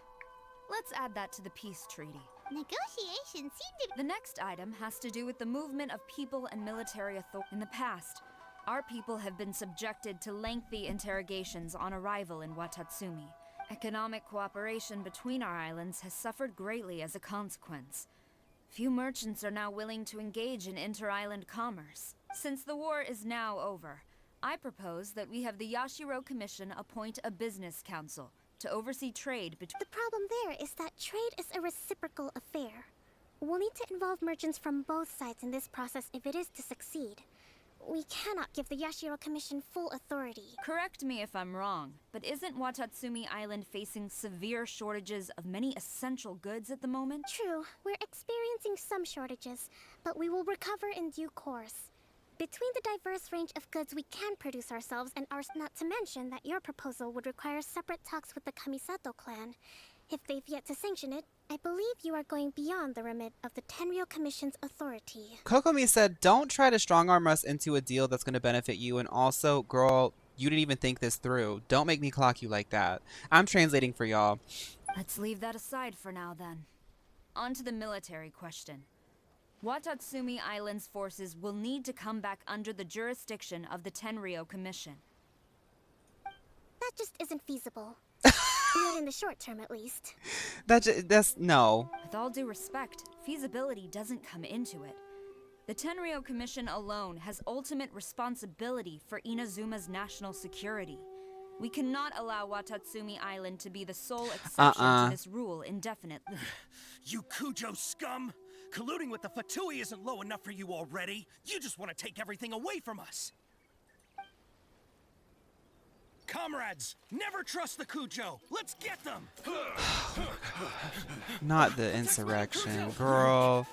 Let's add that to the peace treaty. Negotiations seem to be... The next item has to do with the movement of people and military authority. In the past, our people have been subjected to lengthy interrogations on arrival in Watatsumi. Economic cooperation between our islands has suffered greatly as a consequence. Few merchants are now willing to engage in inter-island commerce. Since the war is now over, I propose that we have the Yashiro Commission appoint a business council to oversee trade between... The problem there is that trade is a reciprocal affair. We'll need to involve merchants from both sides in this process if it is to succeed. We cannot give the Yashiro Commission full authority. Correct me if I'm wrong, but isn't Watatsumi Island facing severe shortages of many essential goods at the moment? True, we're experiencing some shortages, but we will recover in due course. Between the diverse range of goods we can produce ourselves and ours, not to mention that your proposal would require separate talks with the Kamisato clan. If they've yet to sanction it, I believe you are going beyond the remit of the Tenryou Commission's authority. Kokomi said, don't try to strong-arm us into a deal that's going to benefit you, and also, girl, you didn't even think this through. Don't make me clock you like that. I'm translating for y'all. Let's leave that aside for now, then. On to the military question. Watatsumi Island's forces will need to come back under the jurisdiction of the Tenryou Commission. That just isn't feasible. Not in the short term, at least. That's no. With all due respect, feasibility doesn't come into it. The Tenryou Commission alone has ultimate responsibility for Inazuma's national security. We cannot allow Watatsumi Island to be the sole exception to this rule indefinitely. You Kujo scum! Colluding with the Fatui isn't low enough for you already. You just want to take everything away from us. Comrades, never trust the Kujo. Let's get them. Not the insurrection, girl.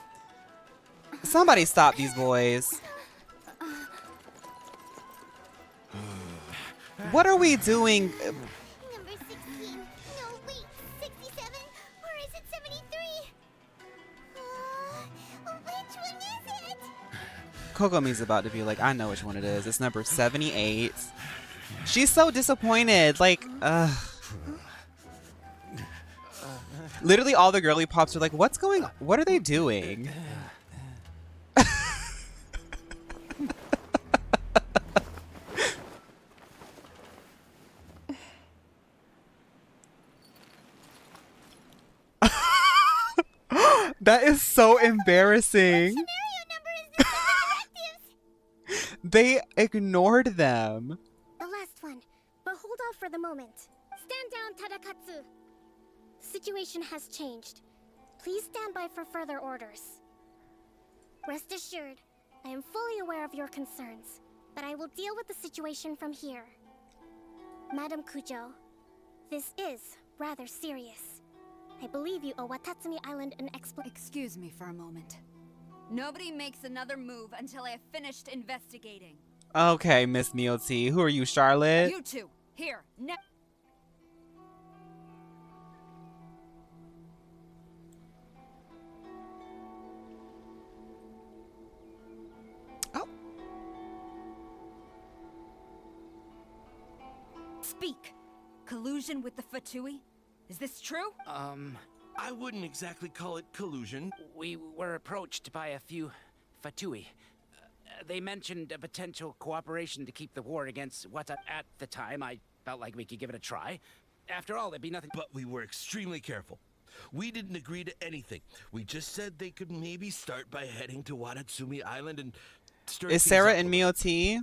Somebody stop these boys. What are we doing? Number 16. No, wait. 67? Or is it 73? Which one is it? Kokomi's about to be like, I know which one it is. It's number 78. She's so disappointed. Like, literally all the girly pops are like, what's going on? What are they doing? That is so embarrassing. Scenario number is the directives. They ignored them. The last one, but hold off for the moment. Stand down, Tadakatsu. The situation has changed. Please stand by for further orders. Rest assured, I am fully aware of your concerns, but I will deal with the situation from here. Madam Kujo, this is rather serious. I believe you owe Watatsumi Island an explanation. Excuse me for a moment. Nobody makes another move until I have finished investigating. Okay, Miss Mealty. Who are you, Charlotte? You two, here, Speak. Collusion with the Fatui? Is this true? I wouldn't exactly call it collusion. We were approached by a few Fatui. They mentioned a potential cooperation to keep the war against Wata. At the time, I felt like we could give it a try. After all, there'd be nothing. But we were extremely careful. We didn't agree to anything. We just said they could maybe start by heading to Watatsumi Island and start. Is Sarah in Mealty?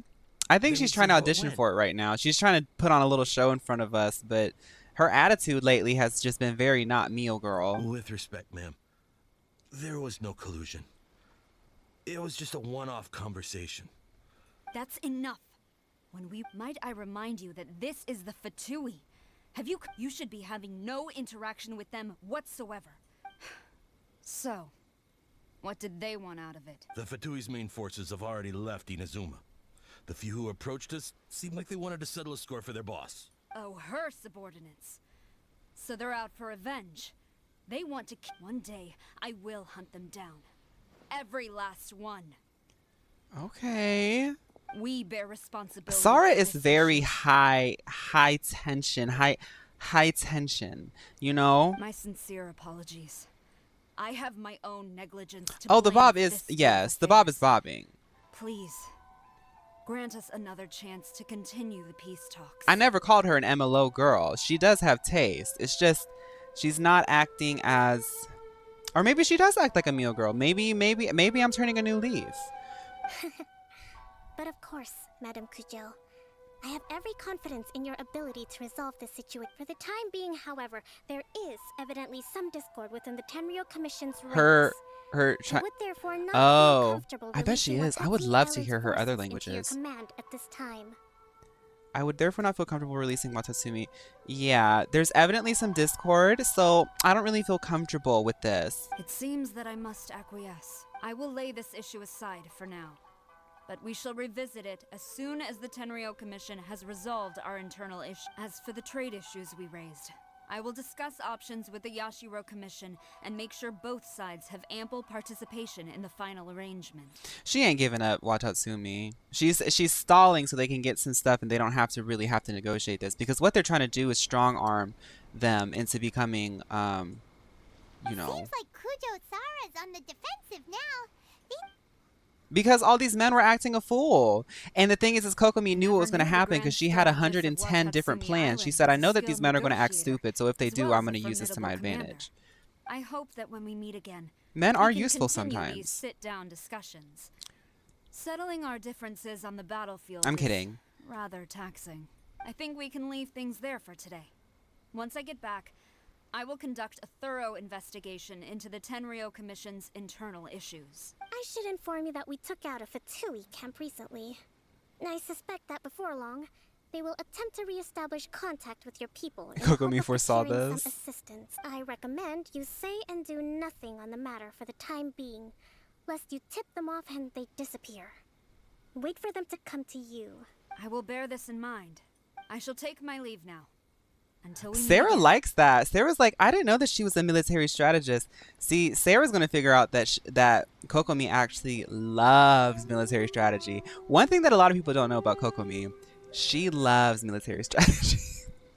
I think she's trying to audition for it right now. She's trying to put on a little show in front of us, but her attitude lately has just been very not Meal Girl. With respect, ma'am, there was no collusion. It was just a one-off conversation. That's enough. Might I remind you that this is the Fatui? You should be having no interaction with them whatsoever. So, what did they want out of it? The Fatui's main forces have already left Inazuma. The few who approached us seemed like they wanted to settle a score for their boss. Oh, her subordinates. So they're out for revenge. They want to one day, I will hunt them down. Every last one. Okay. We bear responsibility. Sarah is very high tension, you know? My sincere apologies. I have my own negligence to Oh, the blame bob for is, this yes, the bob is bobbing. Please, grant us another chance to continue the peace talks. I never called her an MLO girl. She does have taste. It's just, she's not acting as, or maybe she does act like a meal girl. Maybe I'm turning a new leaf. But of course, Madam Kujo, I have every confidence in your ability to resolve this situation. For the time being, however, there is evidently some discord within the Tenryou Commission's ranks. I would therefore not feel comfortable I bet she releasing is. I would Watatsumi love to Island's hear her other forces into your languages. command at this time. I would therefore not feel comfortable releasing Watatsumi. Yeah, there's evidently some discord, so I don't really feel comfortable with this. It seems that I must acquiesce. I will lay this issue aside for now. But we shall revisit it as soon as the Tenryou Commission has resolved our internal issues. As for the trade issues we raised, I will discuss options with the Yashiro Commission and make sure both sides have ample participation in the final arrangement. She ain't giving up Watatsumi. She's stalling so they can get some stuff and they don't have to really have to negotiate this, because what they're trying to do is strong arm them into becoming, you know. Seems like Kujo Sara's on the defensive now. Because all these men were acting a fool. And the thing is Kokomi knew what was going to happen because she had 110 different plans. She said, I know that these men are going to act stupid, so if they do, I'm going to use this to my advantage. I hope that when we meet again, men are we can useful continue sometimes. these sit-down discussions. Settling our differences on the battlefield I'm is kidding. rather taxing. I think we can leave things there for today. Once I get back, I will conduct a thorough investigation into the Tenryou Commission's internal issues. I should inform you that we took out a Fatui camp recently. I suspect that before long, they will attempt to re-establish contact with your people. Kokomi foresaw Some this. assistance. I recommend you say and do nothing on the matter for the time being, lest you tip them off and they disappear. Wait for them to come to you. I will bear this in mind. I shall take my leave now. Until we meet Sarah again. likes that. Sarah's like, I didn't know that she was a military strategist. See, Sarah's going to figure out that that Kokomi actually loves military strategy. One thing that a lot of people don't know about Kokomi, she loves military strategy.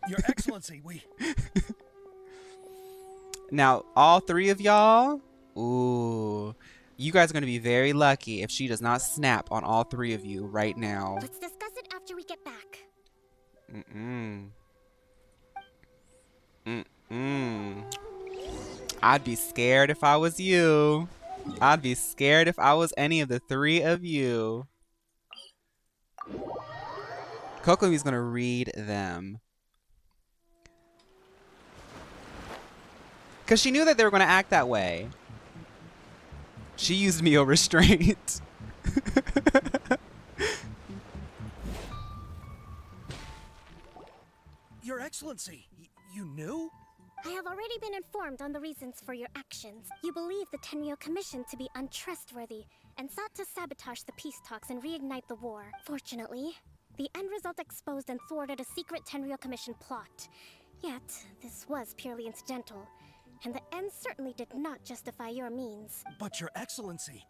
Your Excellency, we... Now, all three of y'all, ooh, you guys are going to be very lucky if she does not snap on all three of you right now. Let's discuss it after we get back. I'd be scared if I was you. I'd be scared if I was any of the three of you. Kokomi's gonna read them. Because she knew that they were gonna act that way. She used Mio restraint. Your Excellency, you knew? I have already been informed on the reasons for your actions. You believe the Tenryou Commission to be untrustworthy and sought to sabotage the peace talks and reignite the war. Fortunately, the end result exposed and thwarted a secret Tenryou Commission plot. Yet, this was purely incidental, and the end certainly did not justify your means. But Your Excellency,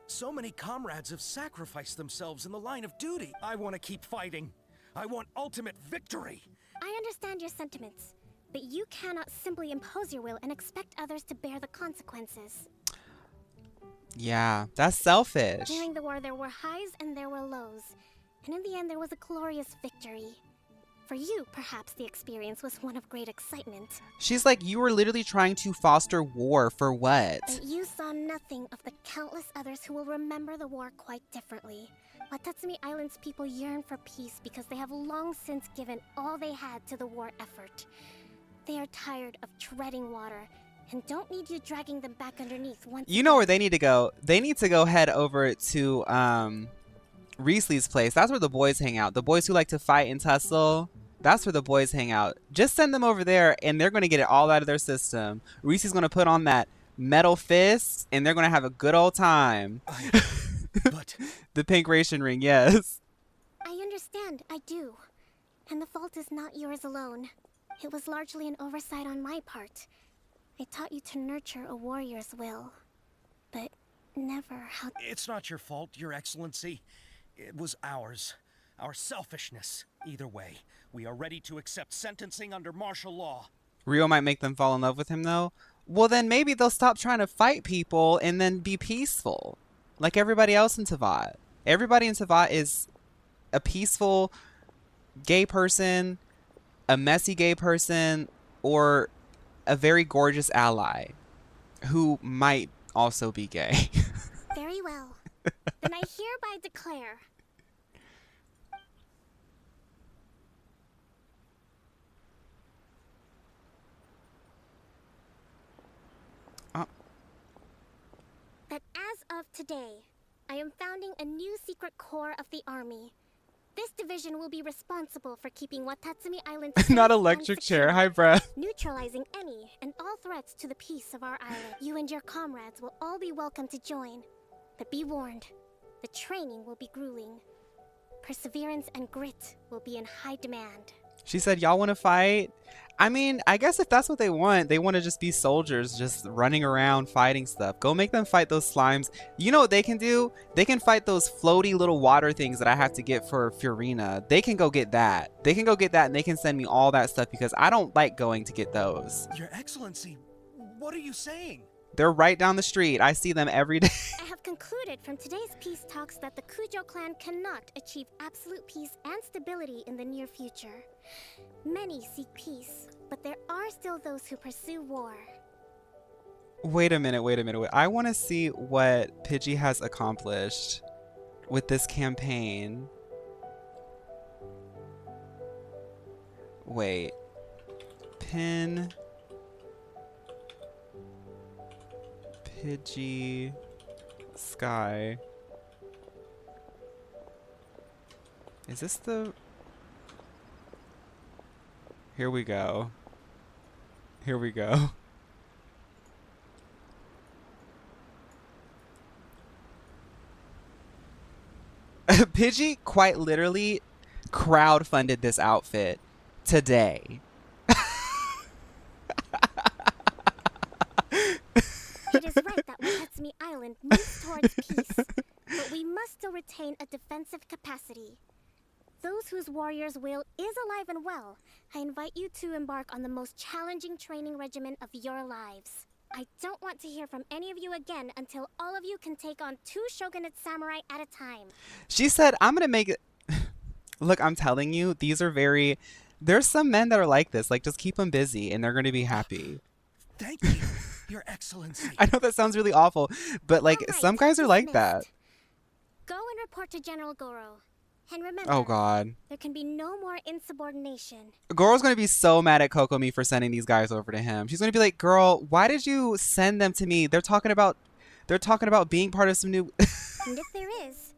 so many comrades have sacrificed themselves in the line of duty. I want to keep fighting. I want ultimate victory. I understand your sentiments, but you cannot simply impose your will and expect others to bear the consequences. Yeah, that's selfish. During the war, there were highs and there were lows, and in the end, there was a glorious victory. For you, perhaps the experience was one of great excitement. She's like, you were literally trying to foster war for what? But you saw nothing of the countless others who will remember the war quite differently. Watatsumi Island's people yearn for peace because they have long since given all they had to the war effort. They are tired of treading water and don't need you dragging them back underneath once You know where they need to go? They need to go head over to Riesle's place. That's where the boys hang out. The boys who like to fight and tussle. That's where the boys hang out. Just send them over there and they're going to get it all out of their system. Riesle's going to put on that metal fist and they're going to have a good old time. But the pink ration ring, yes. I understand, I do. And the fault is not yours alone. It was largely an oversight on my part. I taught you to nurture a warrior's will, but never how... It's not your fault, Your Excellency. It was ours. Our selfishness. Either way, we are ready to accept sentencing under martial law. Rio might make them fall in love with him, though. Well, then maybe they'll stop trying to fight people and then be peaceful. Like everybody else in Teyvat. Everybody in Teyvat is a peaceful gay person, a messy gay person, or a very gorgeous ally who might also be gay. Very well. Then I hereby declare... that as of today, I am founding a new secret corps of the army. This division will be responsible for keeping Watatsumi Island safe Not and electric secure, chair, high breath. neutralizing any and all threats to the peace of our island. You and your comrades will all be welcome to join. But be warned, the training will be grueling. Perseverance and grit will be in high demand. She said, y'all want to fight? I mean, I guess if that's what they want to just be soldiers, just running around fighting stuff. Go make them fight those slimes. You know what they can do? They can fight those floaty little water things that I have to get for Furina. They can go get that. They can go get that and they can send me all that stuff because I don't like going to get those. Your Excellency, what are you saying? They're right down the street. I see them every day. I have concluded from today's peace talks that the Kujo clan cannot achieve absolute peace and stability in the near future. Many seek peace, but there are still those who pursue war. Wait a minute. I want to see what Pidgey has accomplished with this campaign. Wait. Pin. Pidgey. Sky. Is this the... Here we go. Pidgey quite literally crowdfunded this outfit today. It is right that Watatsumi Island moves towards peace, but we must still retain a defensive capacity. Those whose warrior's will is alive and well, I invite you to embark on the most challenging training regimen of your lives. I don't want to hear from any of you again until all of you can take on 2 shogunate samurai at a time. She said, I'm going to make it... Look, I'm telling you, these are very... There's some men that are like this. Like, just keep them busy and they're going to be happy. Thank you, Your Excellency. I know that sounds really awful, but like, some guys are like that. Go and report to General Gorou. And remember, Oh god. there can be no more insubordination. Gorou's gonna be so mad at Kokomi for sending these guys over to him. She's gonna be like, "Girl, why did you send them to me? They're talking about being part of some new." And if there is,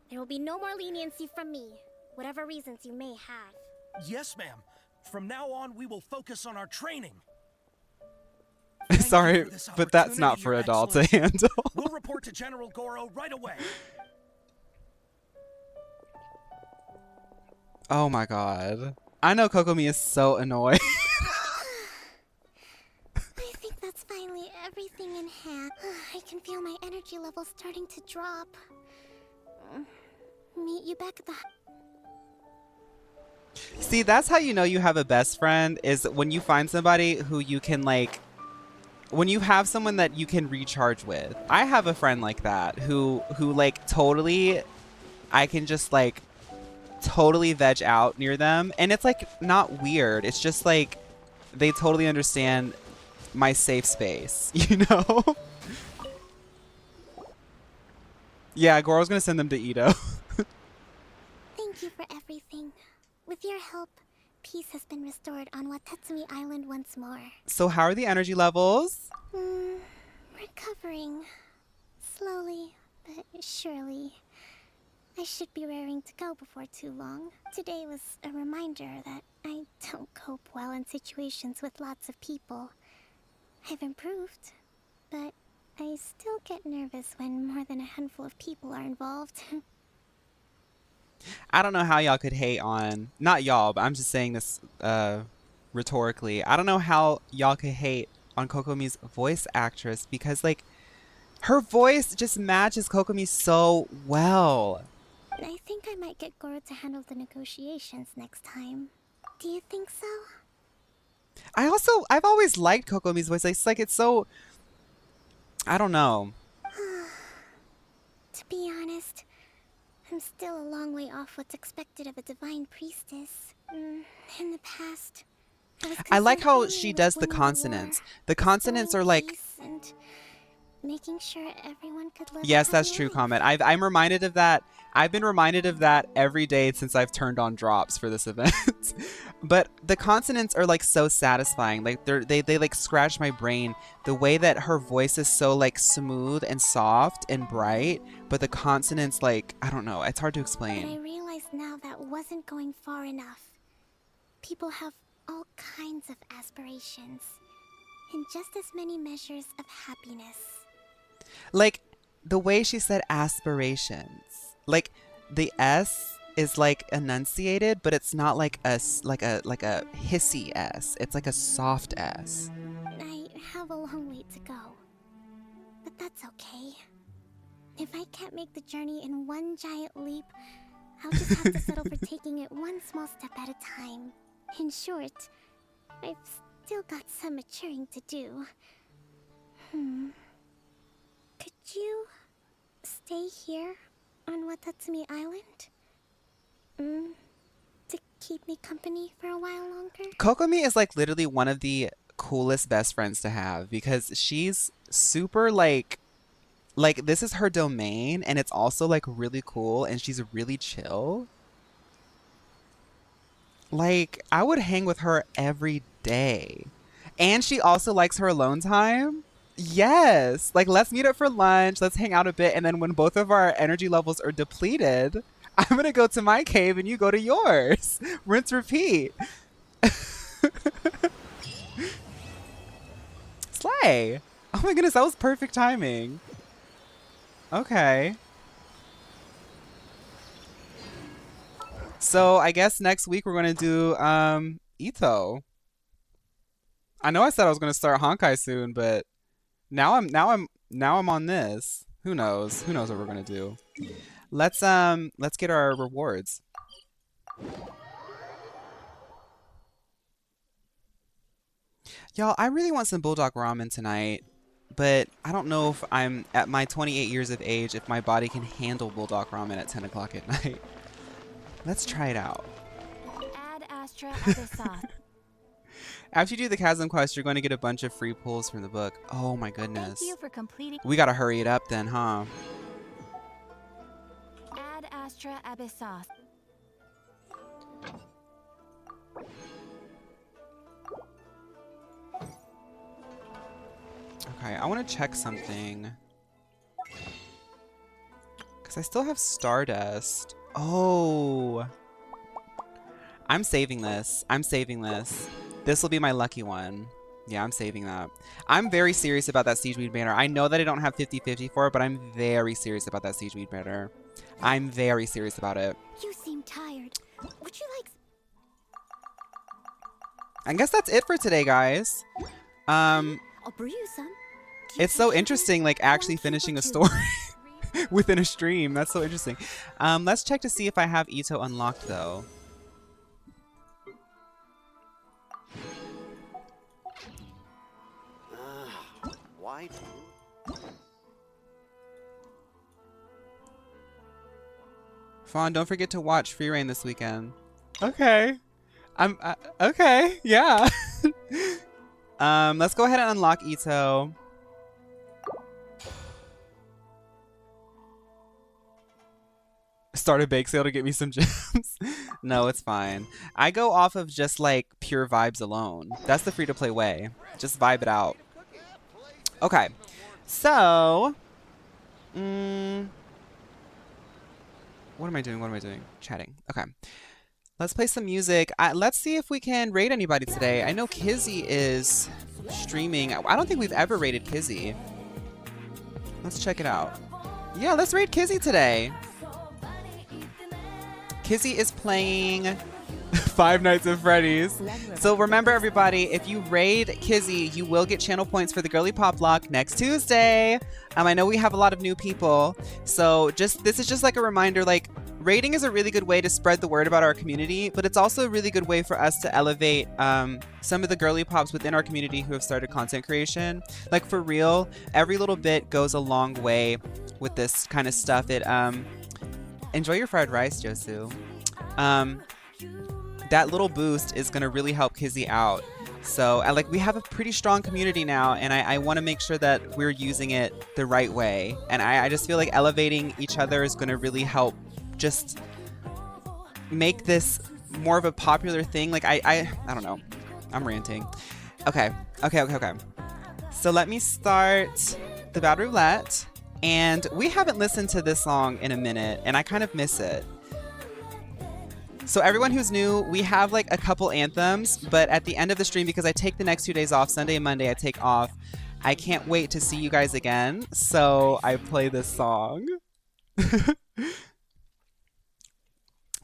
there will be no more leniency from me, whatever reasons you may have. Yes, ma'am. From now on, we will focus on our training. Sorry, but that's not for adults to handle. We'll report to General Gorou right away. Oh my god. I know Kokomi is so annoyed. I think that's finally everything in hand. I can feel my energy levels starting to drop. Meet you back at the... See, that's how you know you have a best friend, is when you find somebody who you can like, when you have someone that you can recharge with. I have a friend like that who like totally, I can just like totally veg out near them, and it's like not weird. It's just like they totally understand my safe space, you know? Yeah, Gorou's gonna send them to Ito. Thank you for everything. With your help, peace has been restored on Watatsumi Island once more. So how are the energy levels? Recovering. Slowly, but surely. I should be raring to go before too long. Today was a reminder that I don't cope well in situations with lots of people. I've improved, but I still get nervous when more than a handful of people are involved. I don't know how y'all could hate on, not y'all, but I'm just saying this rhetorically. I don't know how y'all could hate on Kokomi's voice actress, because like her voice just matches Kokomi so well. I think I might get Gorou to handle the negotiations next time. Do you think so? I've always liked Kokomi's voice. It's like, it's so, I don't know. To be honest, I'm still a long way off what's expected of a divine priestess. In the past, I like how she does the consonants. The consonants are like, and making sure everyone could live. yes, that's true, comment. I'm reminded of that. I've been reminded of that every day since I've turned on drops for this event. But the consonants are like so satisfying. Like they like scratch my brain. The way that her voice is so like smooth and soft and bright, but the consonants, like, I don't know, it's hard to But I explain. realize now that wasn't going far enough. People have all kinds of aspirations, and just as many measures of happiness. Like the way she said aspirations. Like the S is like enunciated, but it's not like a hissy S. It's like a soft S. I have a long way to go, but that's okay. If I can't make the journey in one giant leap, I'll just have to settle for taking it one small step at a time. In short, I've still got some maturing to do. Could you stay here on Watatsumi Island? To keep me company for a while longer? Kokomi is like literally one of the coolest best friends to have, because she's super like this is her domain, and it's also like really cool, and she's really chill. Like, I would hang with her every day. And she also likes her alone time. Yes. Like, let's meet up for lunch. Let's hang out a bit. And then when both of our energy levels are depleted, I'm going to go to my cave and you go to yours. Rinse, repeat. Slay. Oh my goodness, that was perfect timing. Okay. So I guess next week we're gonna do Ito. I know I said I was gonna start Honkai soon, but now I'm on this. Who knows? Who knows what we're gonna do? Let's get our rewards. Y'all, I really want some bulldog ramen tonight, but I don't know if I'm at my 28 years of age if my body can handle bulldog ramen at 10 o'clock at night. Let's try it out. Add Astra Abyssal. After you do the Chasm quest, you're going to get a bunch of free pulls from the book. Oh my goodness. Thank you for completing. We gotta hurry it up then, huh? Add Astra Abyssal. Okay, I want to check something. Because I still have Stardust. Oh. I'm saving this. I'm saving this. This will be my lucky one. Yeah, I'm saving that. I'm very serious about that Siegeweed banner. I know that I don't have 50-50 for it, but I'm very serious about that Siegeweed banner. I'm very serious about it. You seem tired. Would you like... I guess that's it for today, guys. I'll brew you some. It's so interesting, like, actually finishing a story within a stream. That's so interesting. Let's check to see if I have Ito unlocked, though. Why? Fawn, don't forget to watch Free Reign this weekend. Okay. Okay, yeah. Let's go ahead and unlock Ito. Start a bake sale to get me some gems. No, it's fine. I go off of just like pure vibes alone. That's the free-to-play way. Just vibe it out. Okay. So, what am I doing? What am I doing? Chatting. Okay. Let's play some music. Let's see if we can raid anybody today. I know Kizzy is streaming. I don't think we've ever raided Kizzy. Let's check it out. Yeah, let's raid Kizzy today. Kizzy is playing Five Nights at Freddy's. So remember, everybody, if you raid Kizzy, you will get channel points for the Girly Pop Lock next Tuesday. I know we have a lot of new people, so this is just like a reminder, like, raiding is a really good way to spread the word about our community, but it's also a really good way for us to elevate some of the girly pops within our community who have started content creation. Like, for real, every little bit goes a long way with this kind of stuff. It enjoy your fried rice, Josu. That little boost is going to really help Kizzy out. So we have a pretty strong community now, and I want to make sure that we're using it the right way. And I just feel like elevating each other is going to really help just make this more of a popular thing. Like, I don't know. I'm ranting. Okay. So let me start the Battle Roulette. And we haven't listened to this song in a minute, and I kind of miss it. So everyone who's new, we have like a couple anthems, but at the end of the stream, because I take the next 2 days off, Sunday and Monday I take off, I can't wait to see you guys again. So I play this song.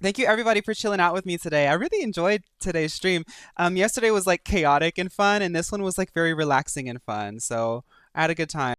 Thank you everybody for chilling out with me today. I really enjoyed today's stream. Yesterday was like chaotic and fun, and this one was like very relaxing and fun. So I had a good time.